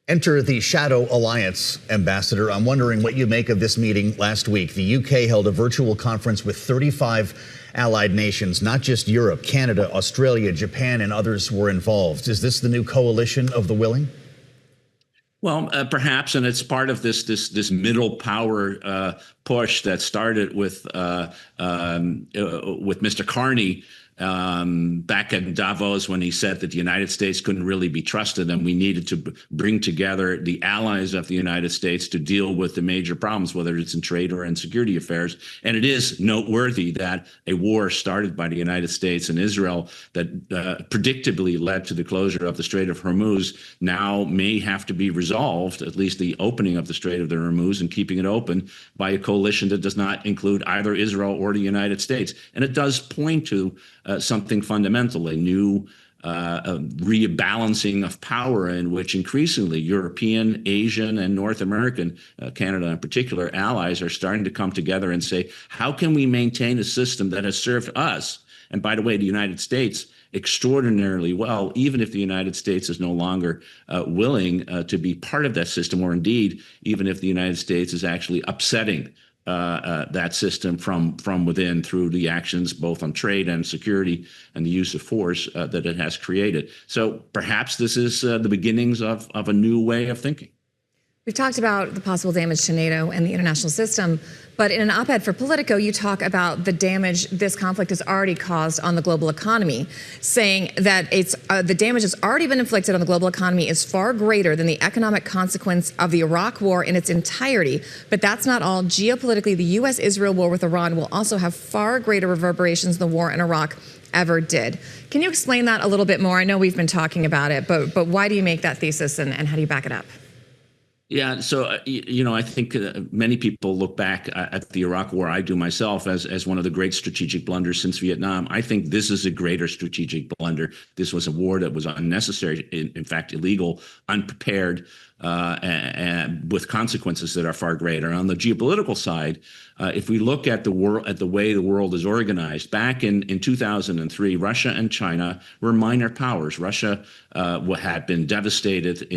Enter the Shadow Alliance, Ambassador. I'm wondering what you make of this meeting last week. The UK held a virtual conference with 35 allied nations, not just Europe. Canada, Australia, Japan, and others were involved. Is this the new coalition of the willing? Well, perhaps, and it's part of this middle power push that started with Mr. Carney back in Davos when he said that the United States couldn't really be trusted and we needed to bring together the allies of the United States to deal with the major problems, whether it's in trade or in security affairs. And it is noteworthy that a war started by the United States and Israel that predictably led to the closure of the Strait of Hormuz now may have to be resolved, at least the opening of the Strait of the Hormuz and keeping it open, by a coalition that does not include either Israel or the United States. And it does point to something fundamental, a new rebalancing of power in which increasingly European, Asian, and North American, Canada in particular, allies are starting to come together and say, how can we maintain a system that has served us? And by the way, the United States extraordinarily well, even if the United States is no longer willing to be part of that system, or indeed, even if the United States is actually upsetting that system from within through the actions both on trade and security and the use of force that it has created. So perhaps this is the beginnings of a new way of thinking. We've talked about the possible damage to NATO and the international system, but in an op-ed for Politico, you talk about the damage this conflict has already caused on the global economy, saying that the damage that's already been inflicted on the global economy is far greater than the economic consequence of the Iraq war in its entirety. But that's not all. Geopolitically, the U.S.-Israel war with Iran will also have far greater reverberations than the war in Iraq ever did. Can you explain that a little bit more? I know we've been talking about it, but why do you make that thesis and how do you back it up? Yeah, so, I think many people look back at the Iraq War, I do myself, as one of the great strategic blunders since Vietnam. I think this is a greater strategic blunder. This was a war that was unnecessary, in fact, illegal, unprepared, and with consequences that are far greater. On the geopolitical side, if we look at the way the world is organized, back in 2003, Russia and China were minor powers. Russia had been devastated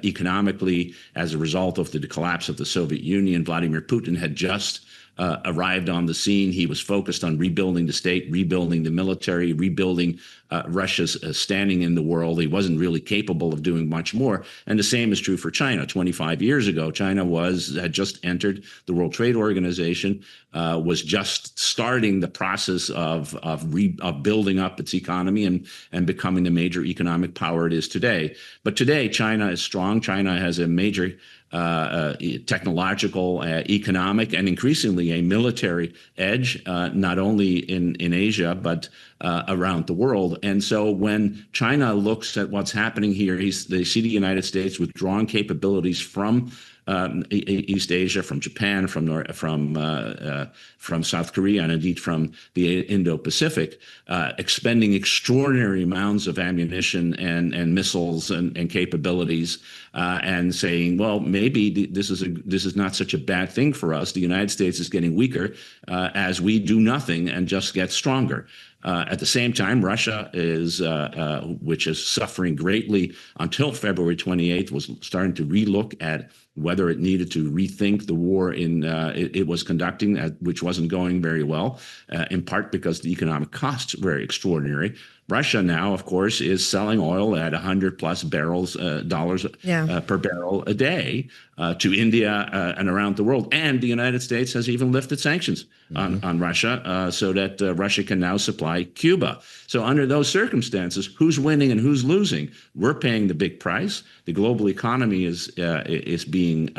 economically as a result of the collapse of the Soviet Union. Vladimir Putin had just arrived on the scene. He was focused on rebuilding the state, rebuilding the military, rebuilding Russia's standing in the world. He wasn't really capable of doing much more. And the same is true for China. 25 years ago, China had just entered the World Trade Organization, was just starting the process of building up its economy and becoming the major economic power it is today. But today, China is strong. China has a major technological, economic, and increasingly a military edge, not only in Asia, but around the world. And so when China looks at what's happening here, they see the United States withdrawing capabilities from East Asia, from Japan, from South Korea, and indeed from the Indo-Pacific, expending extraordinary amounts of ammunition and missiles and capabilities, and saying, well, maybe this is not such a bad thing for us. The United States is getting weaker as we do nothing and just get stronger. At the same time, Russia which is suffering greatly until February 28th, was starting to relook at whether it needed to rethink the war it was conducting, which wasn't going very well, in part because the economic costs were extraordinary. Russia now, of course, is selling oil at $100+ dollars per barrel a day to India and around the world. And the United States has even lifted sanctions on Russia so that Russia can now supply Cuba. So under those circumstances, who's winning and who's losing? We're paying the big price. The global economy is being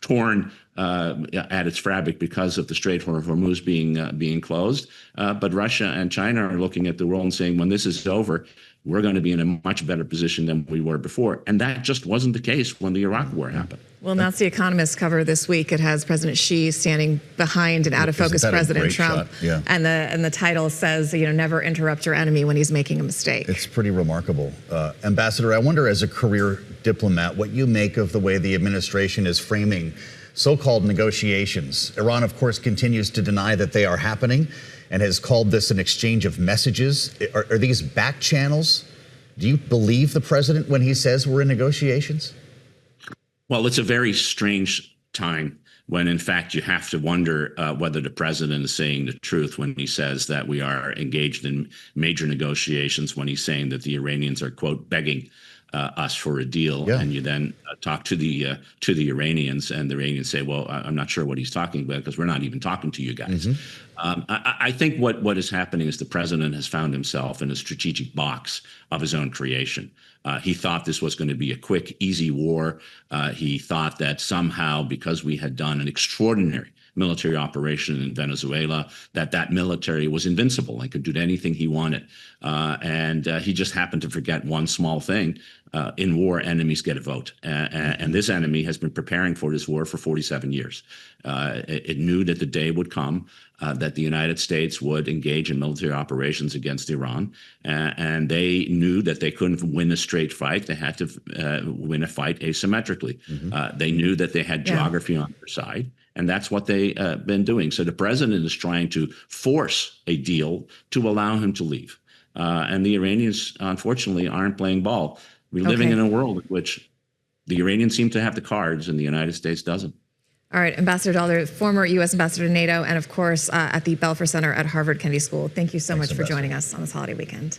torn at its fabric because of the Strait of Hormuz being closed. But Russia and China are looking at the world and saying, when this is over, we're going to be in a much better position than we were before. And that just wasn't the case when the Iraq War happened. Well, that's the Economist cover this week. It has President Xi standing behind an out-of-focus President Trump. Yeah. And the title says, never interrupt your enemy when he's making a mistake. It's pretty remarkable. Ambassador, I wonder, as a career diplomat, what you make of the way the administration is framing so-called negotiations. Iran, of course, continues to deny that they are happening and has called this an exchange of messages. Are these back channels? Do you believe the president when he says we're in negotiations? Well, it's a very strange time when, in fact, you have to wonder whether the president is saying the truth when he says that we are engaged in major negotiations, when he's saying that the Iranians are, quote, begging us for a deal, and you then talk to the Iranians, and the Iranians say, "Well, I'm not sure what he's talking about because we're not even talking to you guys." I think what is happening is the president has found himself in a strategic box of his own creation. He thought this was going to be a quick, easy war. He thought that somehow, because we had done an extraordinary military operation in Venezuela, that military was invincible and could do anything he wanted. And he just happened to forget one small thing. In war, enemies get a vote. And this enemy has been preparing for this war for 47 years. It knew that the day would come that the United States would engage in military operations against Iran. And they knew that they couldn't win a straight fight. They had to win a fight asymmetrically. They knew that they had geography on their side. And that's what they've been doing. So the president is trying to force a deal to allow him to leave. And the Iranians, unfortunately, aren't playing ball. We're living in a world in which the Iranians seem to have the cards and the United States doesn't. All right, Ambassador Daalder, former U.S. Ambassador to NATO, and of course at the Belfer Center at Harvard Kennedy School. Thank you so much for joining us on this holiday weekend.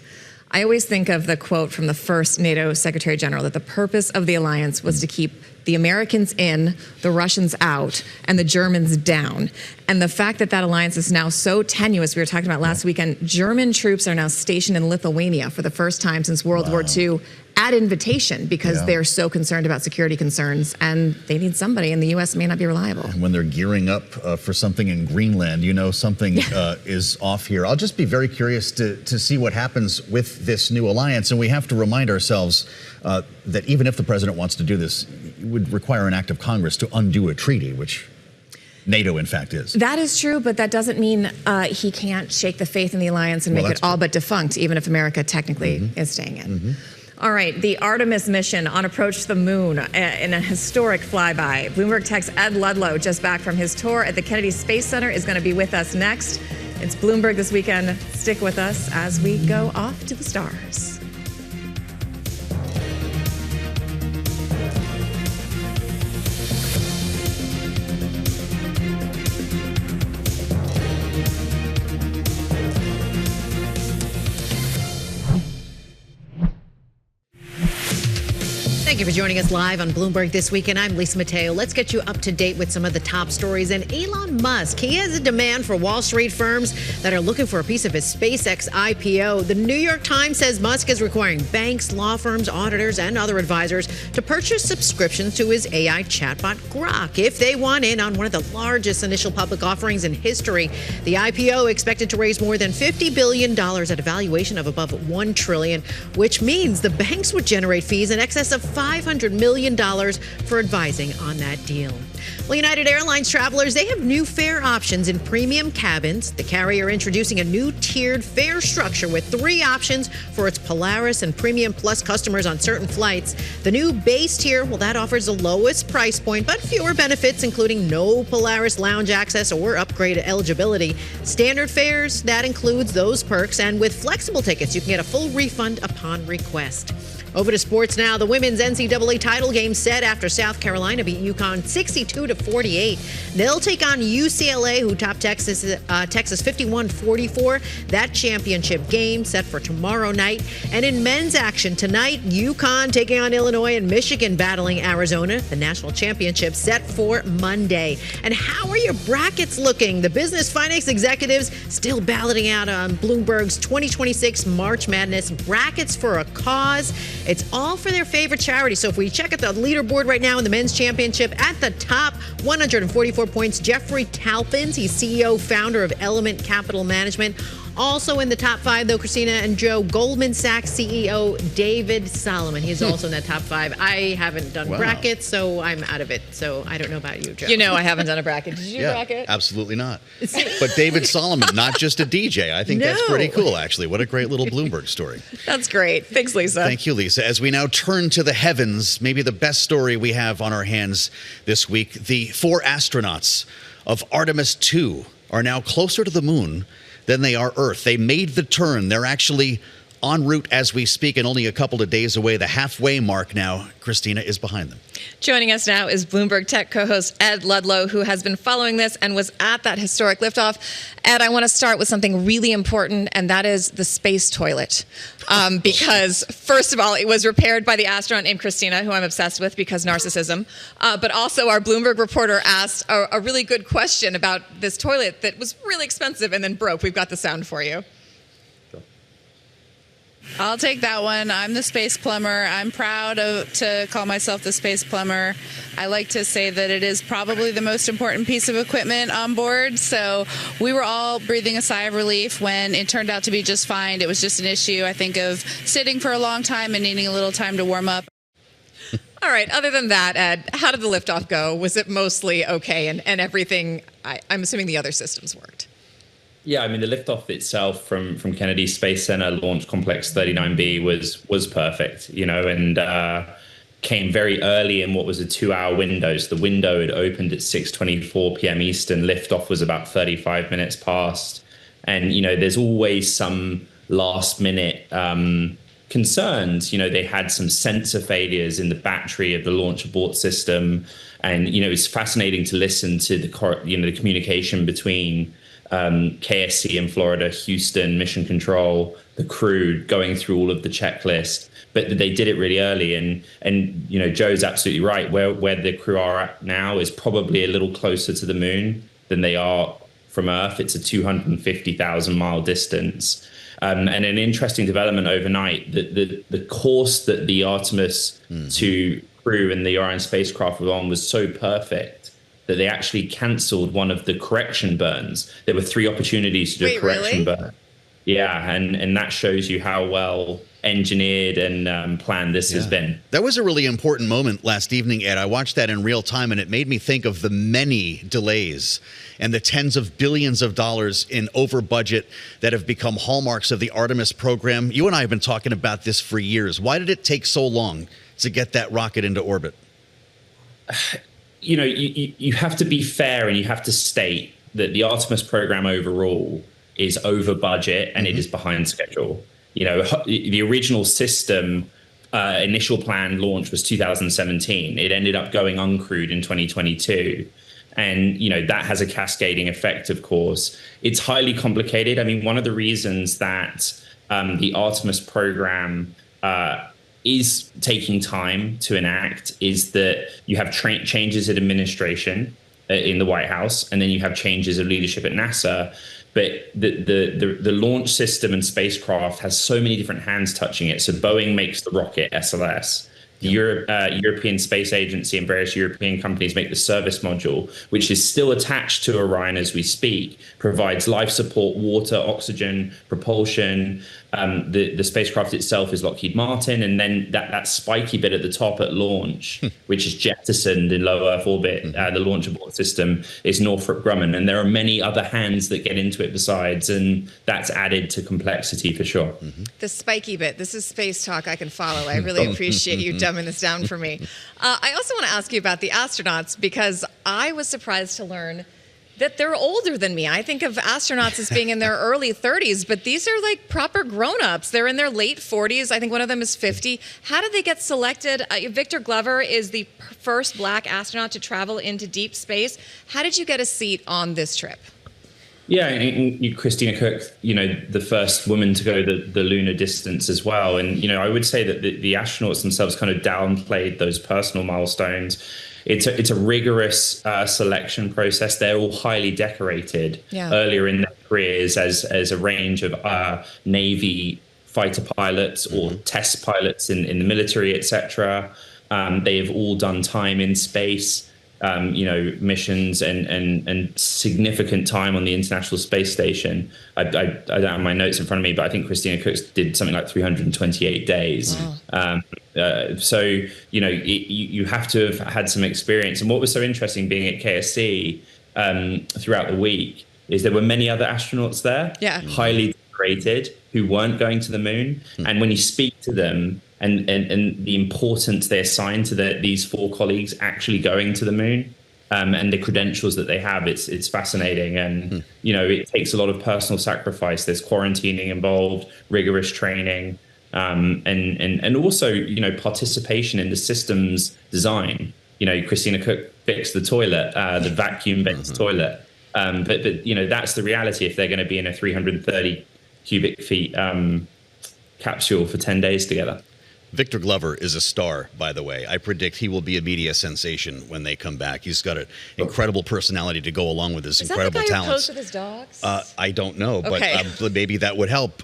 I always think of the quote from the first NATO Secretary General that the purpose of the alliance was to keep the Americans in, the Russians out, and the Germans down. And the fact that that alliance is now so tenuous, we were talking about last weekend, German troops are now stationed in Lithuania for the first time since World War II at invitation because they're so concerned about security concerns and they need somebody, and the U.S. may not be reliable. And when they're gearing up for something in Greenland, you know something is off here. I'll just be very curious to see what happens with this new alliance. And we have to remind ourselves that even if the president wants to do this, it would require an act of Congress to undo a treaty, which NATO, in fact, is. That is true, but that doesn't mean he can't shake the faith in the alliance and make it all but defunct, even if America technically is staying in. All right, the Artemis mission on approach to the moon in a historic flyby. Bloomberg Tech's Ed Ludlow, just back from his tour at the Kennedy Space Center, is going to be with us next. It's Bloomberg This Weekend. Stick with us as we go off to the stars. Thank you for joining us live on Bloomberg This Weekend. I'm Lisa Mateo. Let's get you up to date with some of the top stories. And Elon Musk, he has a demand for Wall Street firms that are looking for a piece of his SpaceX IPO. The New York Times says Musk is requiring banks, law firms, auditors, and other advisors to purchase subscriptions to his AI chatbot Grok if they want in on one of the largest initial public offerings in history. The IPO expected to raise more than $50 billion at a valuation of above $1 trillion, which means the banks would generate fees in excess of $500 million for advising on that deal. Well, United Airlines travelers, they have new fare options in premium cabins. The carrier introducing a new tiered fare structure with 3 options for its Polaris and Premium Plus customers on certain flights. The new base tier, well, that offers the lowest price point, but fewer benefits, including no Polaris lounge access or upgrade eligibility. Standard fares, that includes those perks, and with flexible tickets, you can get a full refund upon request. Over to sports now. The women's NCAA title game set after South Carolina beat UConn 62-48. They'll take on UCLA, who topped Texas 51-44. That championship game set for tomorrow night. And in men's action tonight, UConn taking on Illinois and Michigan battling Arizona. The national championship set for Monday. And how are your brackets looking? The business finance executives still balloting out on Bloomberg's 2026 March Madness brackets for a cause. It's all for their favorite charity. So if we check at the leaderboard right now in the men's championship, at the top, 144 points, Jeffrey Talpins. He's CEO, founder of Element Capital Management. Also in the top 5, though, Christina and Joe, Goldman Sachs CEO David Solomon. He's also in that top 5. I haven't done brackets, so I'm out of it. So I don't know about you, Joe. You know I haven't done a bracket. Did you do a bracket? Absolutely not. But David Solomon, not just a DJ. I think that's pretty cool, actually. What a great little Bloomberg story. That's great. Thanks, Lisa. Thank you, Lisa. As we now turn to the heavens, maybe the best story we have on our hands this week, the 4 astronauts of Artemis 2 are now closer to the moon than they are Earth. They made the turn. They're actually en route as we speak and only a couple of days away. The halfway mark now, Christina, is behind them. Joining us now is Bloomberg Tech co-host Ed Ludlow, who has been following this and was at that historic liftoff. Ed, I want to start with something really important, and that is the space toilet. Because, first of all, it was repaired by the astronaut named Christina, who I'm obsessed with because narcissism. But also, our Bloomberg reporter asked a really good question about this toilet that was really expensive and then broke. We've got the sound for you. I'll take that one. I'm the space plumber. I'm proud to call myself the space plumber. I like to say that it is probably the most important piece of equipment on board. So we were all breathing a sigh of relief when it turned out to be just fine. It was just an issue, I think, of sitting for a long time and needing a little time to warm up. All right. Other than that, Ed, how did the liftoff go? Was it mostly okay and everything? I'm assuming the other systems worked. Yeah, I mean, the liftoff itself from Kennedy Space Center Launch Complex 39B was perfect, and came very early in what was a 2-hour window. So the window had opened at 6:24 p.m. Eastern. Liftoff was about 35 minutes past. And, there's always some last minute concerns. They had some sensor failures in the battery of the launch abort system. And, it's fascinating to listen to the communication between KSC in Florida, Houston, Mission Control, the crew going through all of the checklist. But they did it really early. And Joe's absolutely right. Where the crew are at now is probably a little closer to the moon than they are from Earth. It's a 250,000 mile distance. And an interesting development overnight, the course that the Artemis 2 crew and the Orion spacecraft were on was so perfect that they actually cancelled one of the correction burns. There were 3 opportunities to do a correction burn. Yeah, and that shows you how well engineered and planned this has been. That was a really important moment last evening, Ed. I watched that in real time, and it made me think of the many delays and the tens of billions of dollars in over budget that have become hallmarks of the Artemis program. You and I have been talking about this for years. Why did it take so long to get that rocket into orbit? You have to be fair, and you have to state that the Artemis program overall is over budget and it is behind schedule. The original system initial planned launch was 2017. It ended up going uncrewed in 2022. And, that has a cascading effect, of course. It's highly complicated. I mean, one of the reasons that the Artemis program is taking time to enact is that you have changes in administration in the White House, and then you have changes of leadership at NASA. But the launch system and spacecraft has so many different hands touching it. So Boeing makes the rocket, SLS. The European Space Agency and various European companies make the service module, which is still attached to Orion as we speak, provides life support, water, oxygen, propulsion. The spacecraft itself is Lockheed Martin. And then that spiky bit at the top at launch, which is jettisoned in low Earth orbit, the launch abort system, is Northrop Grumman. And there are many other hands that get into it besides, and that's added to complexity for sure. The spiky bit, this is space talk I can follow. I really appreciate you dumbing this down for me. I also want to ask you about the astronauts, because I was surprised to learn that they're older than me. I think of astronauts as being in their early 30s, but these are like proper grown-ups. They're in their late 40s. I think one of them is 50. How did they get selected? Victor Glover is the first black astronaut to travel into deep space. How did you get a seat on this trip? Yeah, and Christina Cook, the first woman to go the lunar distance as well. And, I would say that the astronauts themselves kind of downplayed those personal milestones. It's a rigorous selection process. They're all highly decorated earlier in their careers as a range of Navy fighter pilots or test pilots in the military, etc. They have all done time in space. Missions and significant time on the International Space Station. I don't have my notes in front of me, but I think Christina Cook did something like 328 days. Wow. So, you have to have had some experience. And what was so interesting being at KSC throughout the week is there were many other astronauts there, highly decorated, who weren't going to the moon. And when you speak to them, and the importance they assign to these 4 colleagues actually going to the moon, and the credentials that they have. It's fascinating, and it takes a lot of personal sacrifice. There's quarantining involved, rigorous training, and also participation in the system's design. Christina Cook fixed the toilet, the vacuum-based toilet. But that's the reality if they're going to be in a 330 cubic feet capsule for 10 days together. Victor Glover is a star, by the way. I predict he will be a media sensation when they come back. He's got an incredible personality to go along with his incredible talents. Is that the guy who posed with his dogs? I don't know, Okay. but maybe that would help.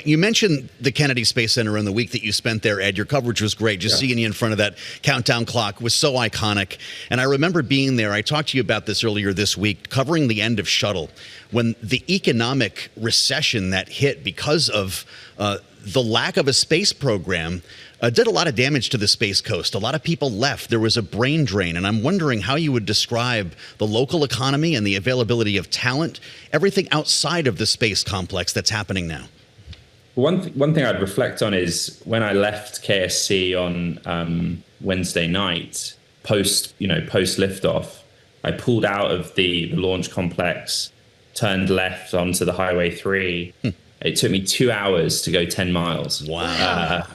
You mentioned the Kennedy Space Center and the week that you spent there, Ed. Your coverage was great. Just seeing you in front of that countdown clock was so iconic. And I remember being there. I talked to you about this earlier this week, covering the end of Shuttle, when the economic recession that hit because of the lack of a space program did a lot of damage to the Space Coast. A lot of people left. There was a brain drain. And I'm wondering how you would describe the local economy and the availability of talent, everything outside of the space complex that's happening now. One thing I'd reflect on is when I left KSC on Wednesday night, post liftoff, I pulled out of the launch complex, turned left onto the Highway 3. It took me 2 hours to go 10 miles. Wow.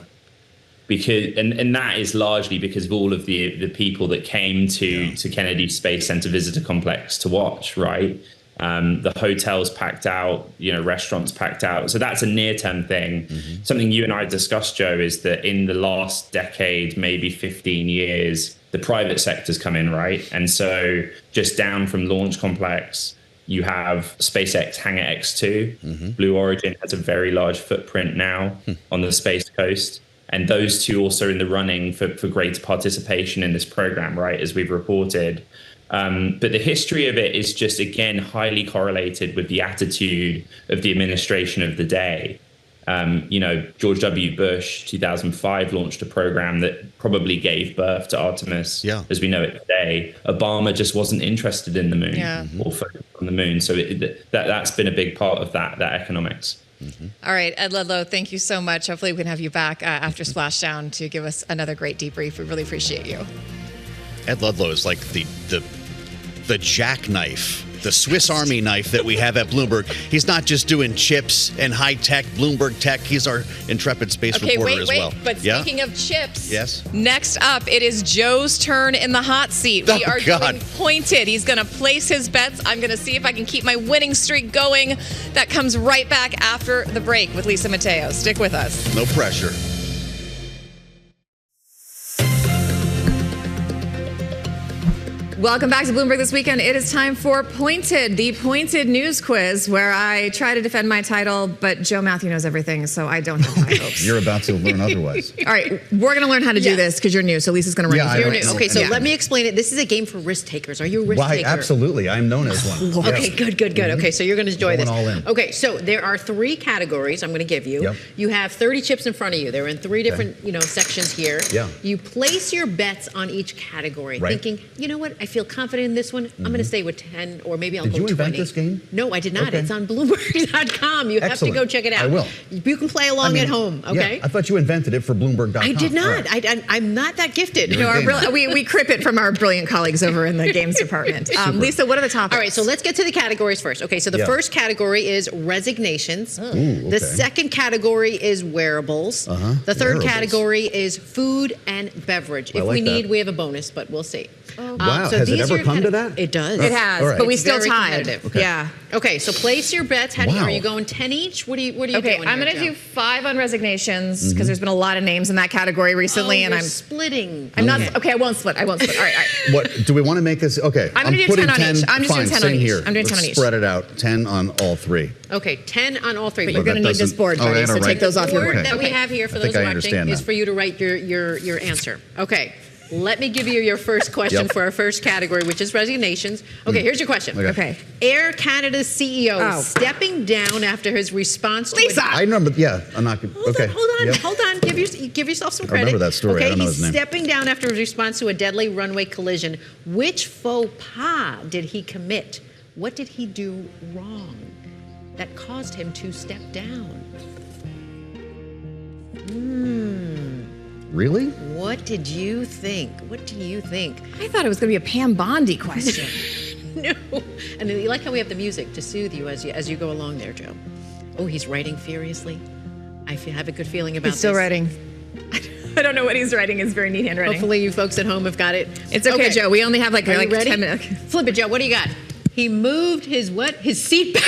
Because and that is largely because of all of the people that came to Kennedy Space Center Visitor Complex to watch, right? The hotels packed out, restaurants packed out. So that's a near-term thing. Something you and I discussed, Joe, is that in the last decade, maybe 15 years, the private sector's come in, right? And so just down from Launch Complex, you have SpaceX Hangar X2. Blue Origin has a very large footprint now on the Space Coast. And those two also in the running for greater participation in this program, right, as we've reported. But the history of it is just, again, highly correlated with the attitude of the administration of the day. George W. Bush, 2005, launched a program that probably gave birth to Artemis as we know it today. Obama just wasn't interested in the moon or focused on the moon. So that's been a big part of that economics. All right, Ed Ludlow, thank you so much. Hopefully we can have you back after Splashdown to give us another great debrief. We really appreciate you. Ed Ludlow is like the jackknife, the Swiss Army knife that we have at Bloomberg. He's not just doing chips and high-tech Bloomberg tech. He's our intrepid space reporter as well. But speaking of chips, yes. Next up, it is Joe's turn in the hot seat. We are doing Pointed. He's going to place his bets. I'm going to see if I can keep my winning streak going. That comes right back after the break with Lisa Mateo. Stick with us. No pressure. Welcome back to Bloomberg This Weekend. It is time for Pointed, the Pointed News Quiz, where I try to defend my title, but Joe Matthew knows everything, so I don't have high hopes. You're about to learn otherwise. All right, we're going to learn how to do this because you're new, so Lisa's going to run you through it. Okay, so let me explain it. This is a game for risk takers. Are you a risk taker? Absolutely. I'm known as one. Okay, good. Okay, so you're going to enjoy this. All in. Okay, so there are 3 categories I'm going to give you. You have 30 chips in front of you. They're in 3 different, sections here. You place your bets on each category, thinking, you know what, I feel confident in this one. I'm going to stay with 10, or maybe I'll go 20. Did you invent this game? No, I did not. It's on Bloomberg.com. You have to go check it out. I will. You can play along at home, okay? Yeah, I thought you invented it for Bloomberg.com. I did not. I'm not that gifted. We crip it from our brilliant colleagues over in the games department. Lisa, what are the topics? All right, so let's get to the categories first. Okay, so the first category is resignations. The second category is wearables. The third category is food and beverage. If we need, we have a bonus, but we'll see. Wow, so has it ever come to that? It does. It has, but we still tied. Okay. Yeah. Okay, so place your bets. Are you going 10 each? What are you doing? Okay, I'm going to do 5 on resignations because there's been a lot of names in that category recently, and I'm splitting. I'm not. Okay, I won't split. All right. What do we want to make this? Okay, I'm going to do 10 on each. I'm just doing 10 on each. Here. I'm doing 10 on each. Spread it out. 10 on all 3. Okay, 10 on all 3. But you're going to need this board, buddy, so take those off your board. The board that we have here for those watching is for you to write your answer. Okay. Let me give you your first question for our first category, which is resignations. Okay, here's your question. Okay. Air Canada's CEO stepping down after his response to Lisa! I remember, I'm not good. Hold on. Give yourself some credit. I remember that story. Okay, I don't know he's his name. stepping down after his response to a deadly runway collision. Which faux pas did he commit? What did he do wrong that caused him to step down? Really? What did you think? What do you think? I thought it was going to be a Pam Bondi question. No. And you like how we have the music to soothe you as you go along there, Joe. Oh, he's writing furiously. I have a good feeling about He's still this. writing. I don't know what he's writing. It's very neat handwriting. Hopefully you folks at home have got it. It's okay, Joe. We only have like Are you ready? 10 minutes. Flip it, Joe. What do you got? He moved his what? His seat back.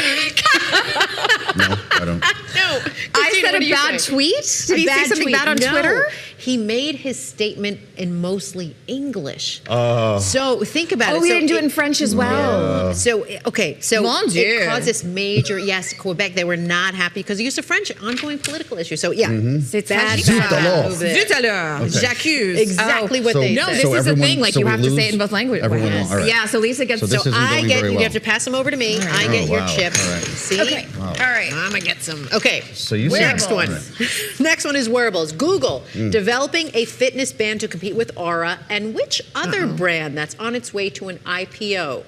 No, I don't. No. I said a bad tweet? Did he say something bad on Twitter? He made his statement in mostly English. Oh. So think about it. Oh, we So didn't do it in French as well. Yeah. So, okay, so Mon Dieu. it caused this major, yes, Quebec, they were not happy because he used the French ongoing political issue. So, yeah. C'est bad, Zut bad alors. move there. Zut alors. Okay. J'accuse. Exactly what they No, said. this So is the everyone- thing. Like, so you we have to say lose? it in both languages. Everyone Yes. all right. Yeah, so Lisa gets So this isn't going very You well. have to pass them over to me. I get Oh, your wow. chip. All right. See? Okay. Wow. All right. I'm going to get some. Okay. So you Next said- one. All right. Next one is wearables. Google developing a fitness band to compete with Aura, and which other brand that's on its way to an IPO?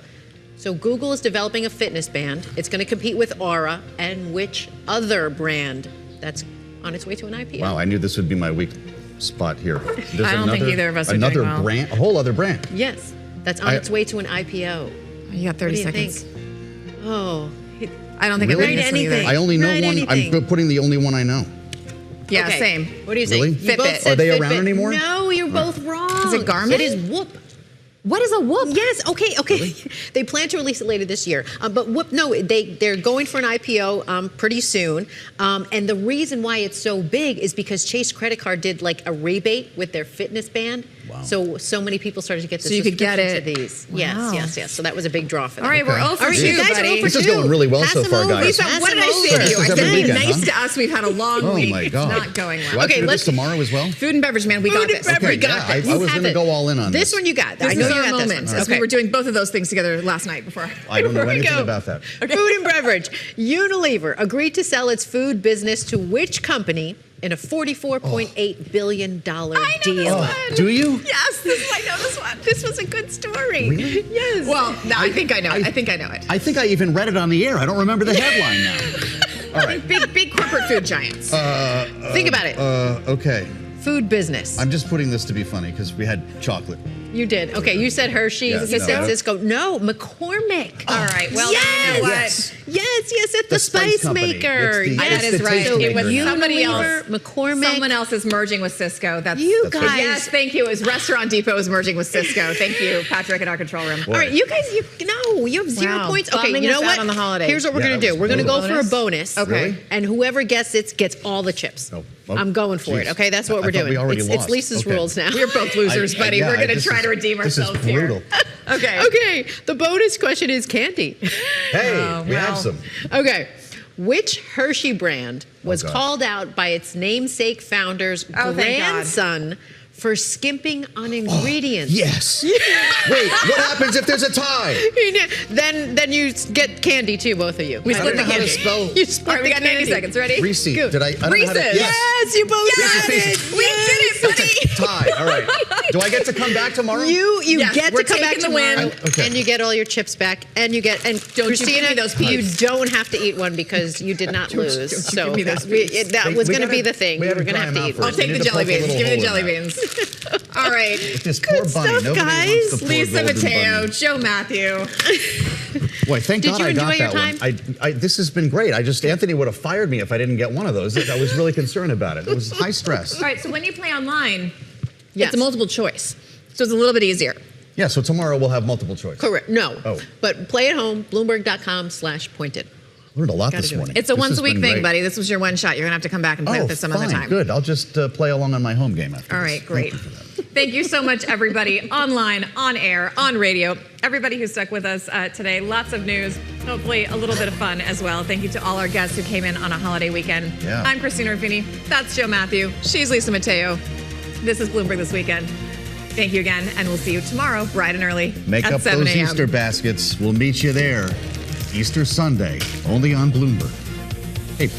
So Google is developing a fitness band. It's going to compete with Aura, and which other brand that's on its way to an IPO? Wow, I knew this would be my weak spot here. There's I don't think either of us are another doing well. brand, a whole other brand. Yes, that's on its way to an IPO. You got 30 What do you seconds. think? Oh, I don't think Really? I'm reading this one either. I only know Write one. anything. I'm putting the only one I know. Yeah, okay. same. What do you say? Really? You both Fitbit. said Are they Fitbit. around anymore? No, you're both wrong. Is it Garmin? It is Whoop. What is a Whoop? Yes. Okay. They plan to release it later this year. But Whoop, no, they're going for an IPO pretty soon. And the reason why it's so big is because Chase Credit Card did like a rebate with their fitness band. Wow. So many people started to get the So you could get subscription it. to these. Wow. Yes. So that was a big draw for them. All right, we're 0 for All right, 2, you guys are buddy. 0 for This is 2. going really well Pass so them far, over. guys. Lisa, Pass what did them I say to over. you? I This is said, every be weekend, nice huh? to us. We've had a long Oh week. my God. It's not going well. Do I have to do let's- this tomorrow as well? Food and beverage, man. We got this. Okay, We got yeah, this. I was You going to have go it. all in on This this. one you got. This I know is you our got moment, this one. as we were doing both of those things together last night before. I don't know Here we anything go. about that. Food and beverage. Unilever agreed to sell its food business to which company in a $44.8 billion deal? Do you? Yes, I know this one. This was a good story. Really? Yes. Well, no, I think I know it. I think I know it. I think I even read it on the air. I don't remember the headline now. All right. Big corporate food giants. Think about it. Okay. Food business. I'm just putting this to be funny because we had chocolate. You did. Okay, you said Hershey's. Yeah, You said no. Cisco. No, McCormick. All right. Well, yes. you know what? Yes, it's the spice company. maker. It's the- Yes, it's the taste So maker it was now. somebody Unilever, else. McCormick. Someone else is merging with Cisco. That's You That's guys. Yes, thank you. It was Restaurant Depot is merging with Cisco. Thank you, Patrick, in our control room. All right, you guys, you have 0 Wow, points. Okay, bumming you know us out what? on the holidays. Here's what we're Yeah, going that to do. was We're going to go brutal. for a bonus. Okay. Really? And whoever gets it gets all the chips. Oh, oh, I'm going for it. geez. Okay, that's what I we're thought doing. we already It's lost. Lisa's Okay. rules now. We're both losers, buddy. Yeah, We're going to this try is- to redeem this ourselves is brutal. here. Okay. Okay, the bonus question is candy. Hey, we well. have some. Okay. Which Hershey brand was God. called out by its namesake founder's Oh, thank God. grandson for skimping on ingredients? Yes. Wait, what happens if there's a tie? Then you get candy too, both of you. We I split don't the know how to candy. spell. You split All right, we the got 90 candy. seconds. Ready? Reese. Go. Did I don't know how to- Reese's. Yes, you both got Reese's it. We did it, buddy. Tie. All right. Do I get to come back tomorrow? You Yes, get we're to come back taking the tomorrow, win. Okay. and you get all your chips back, and you get and Don't you Christina, give me those you Peeps. don't have to eat one because you did not lose. don't you So give me those that Hey, was we going to gotta- be the thing. we You gotta were going to dry have them to out eat first. one. I'll take We the need to jelly poke a beans. little Give me the hole jelly in that. beans. All right. This poor bunny. stuff, Nobody guys. wants the poor Lisa golden Mateo, bunny. Joe Matthew. Boy, thank Did God you I got enjoy your that one. This has been great. Anthony would have fired me if I didn't get one of those. I was really concerned about it. It was high stress. All right, so when you play online, Yes. it's a multiple choice. So it's a little bit easier. Yeah, so tomorrow we'll have multiple choice. Correct. No. Oh. But play at home. Bloomberg.com/pointed. Learned a lot Gotta this do it. morning. It's a This once has a week been thing, great. buddy. This was your one shot. You're going to have to come back and play with this some other time. Good. I'll just play along on my home game after All this. right, great. Thank you for that. Thank you so much, everybody, online, on air, on radio, everybody who stuck with us today. Lots of news, hopefully a little bit of fun as well. Thank you to all our guests who came in on a holiday weekend. Yeah. I'm Christina Ruffini. That's Joe Matthew. She's Lisa Mateo. This is Bloomberg This Weekend. Thank you again, and we'll see you tomorrow, bright and early Make at up 7 those a.m. Easter baskets. We'll meet you there. Easter Sunday, only on Bloomberg. Hey.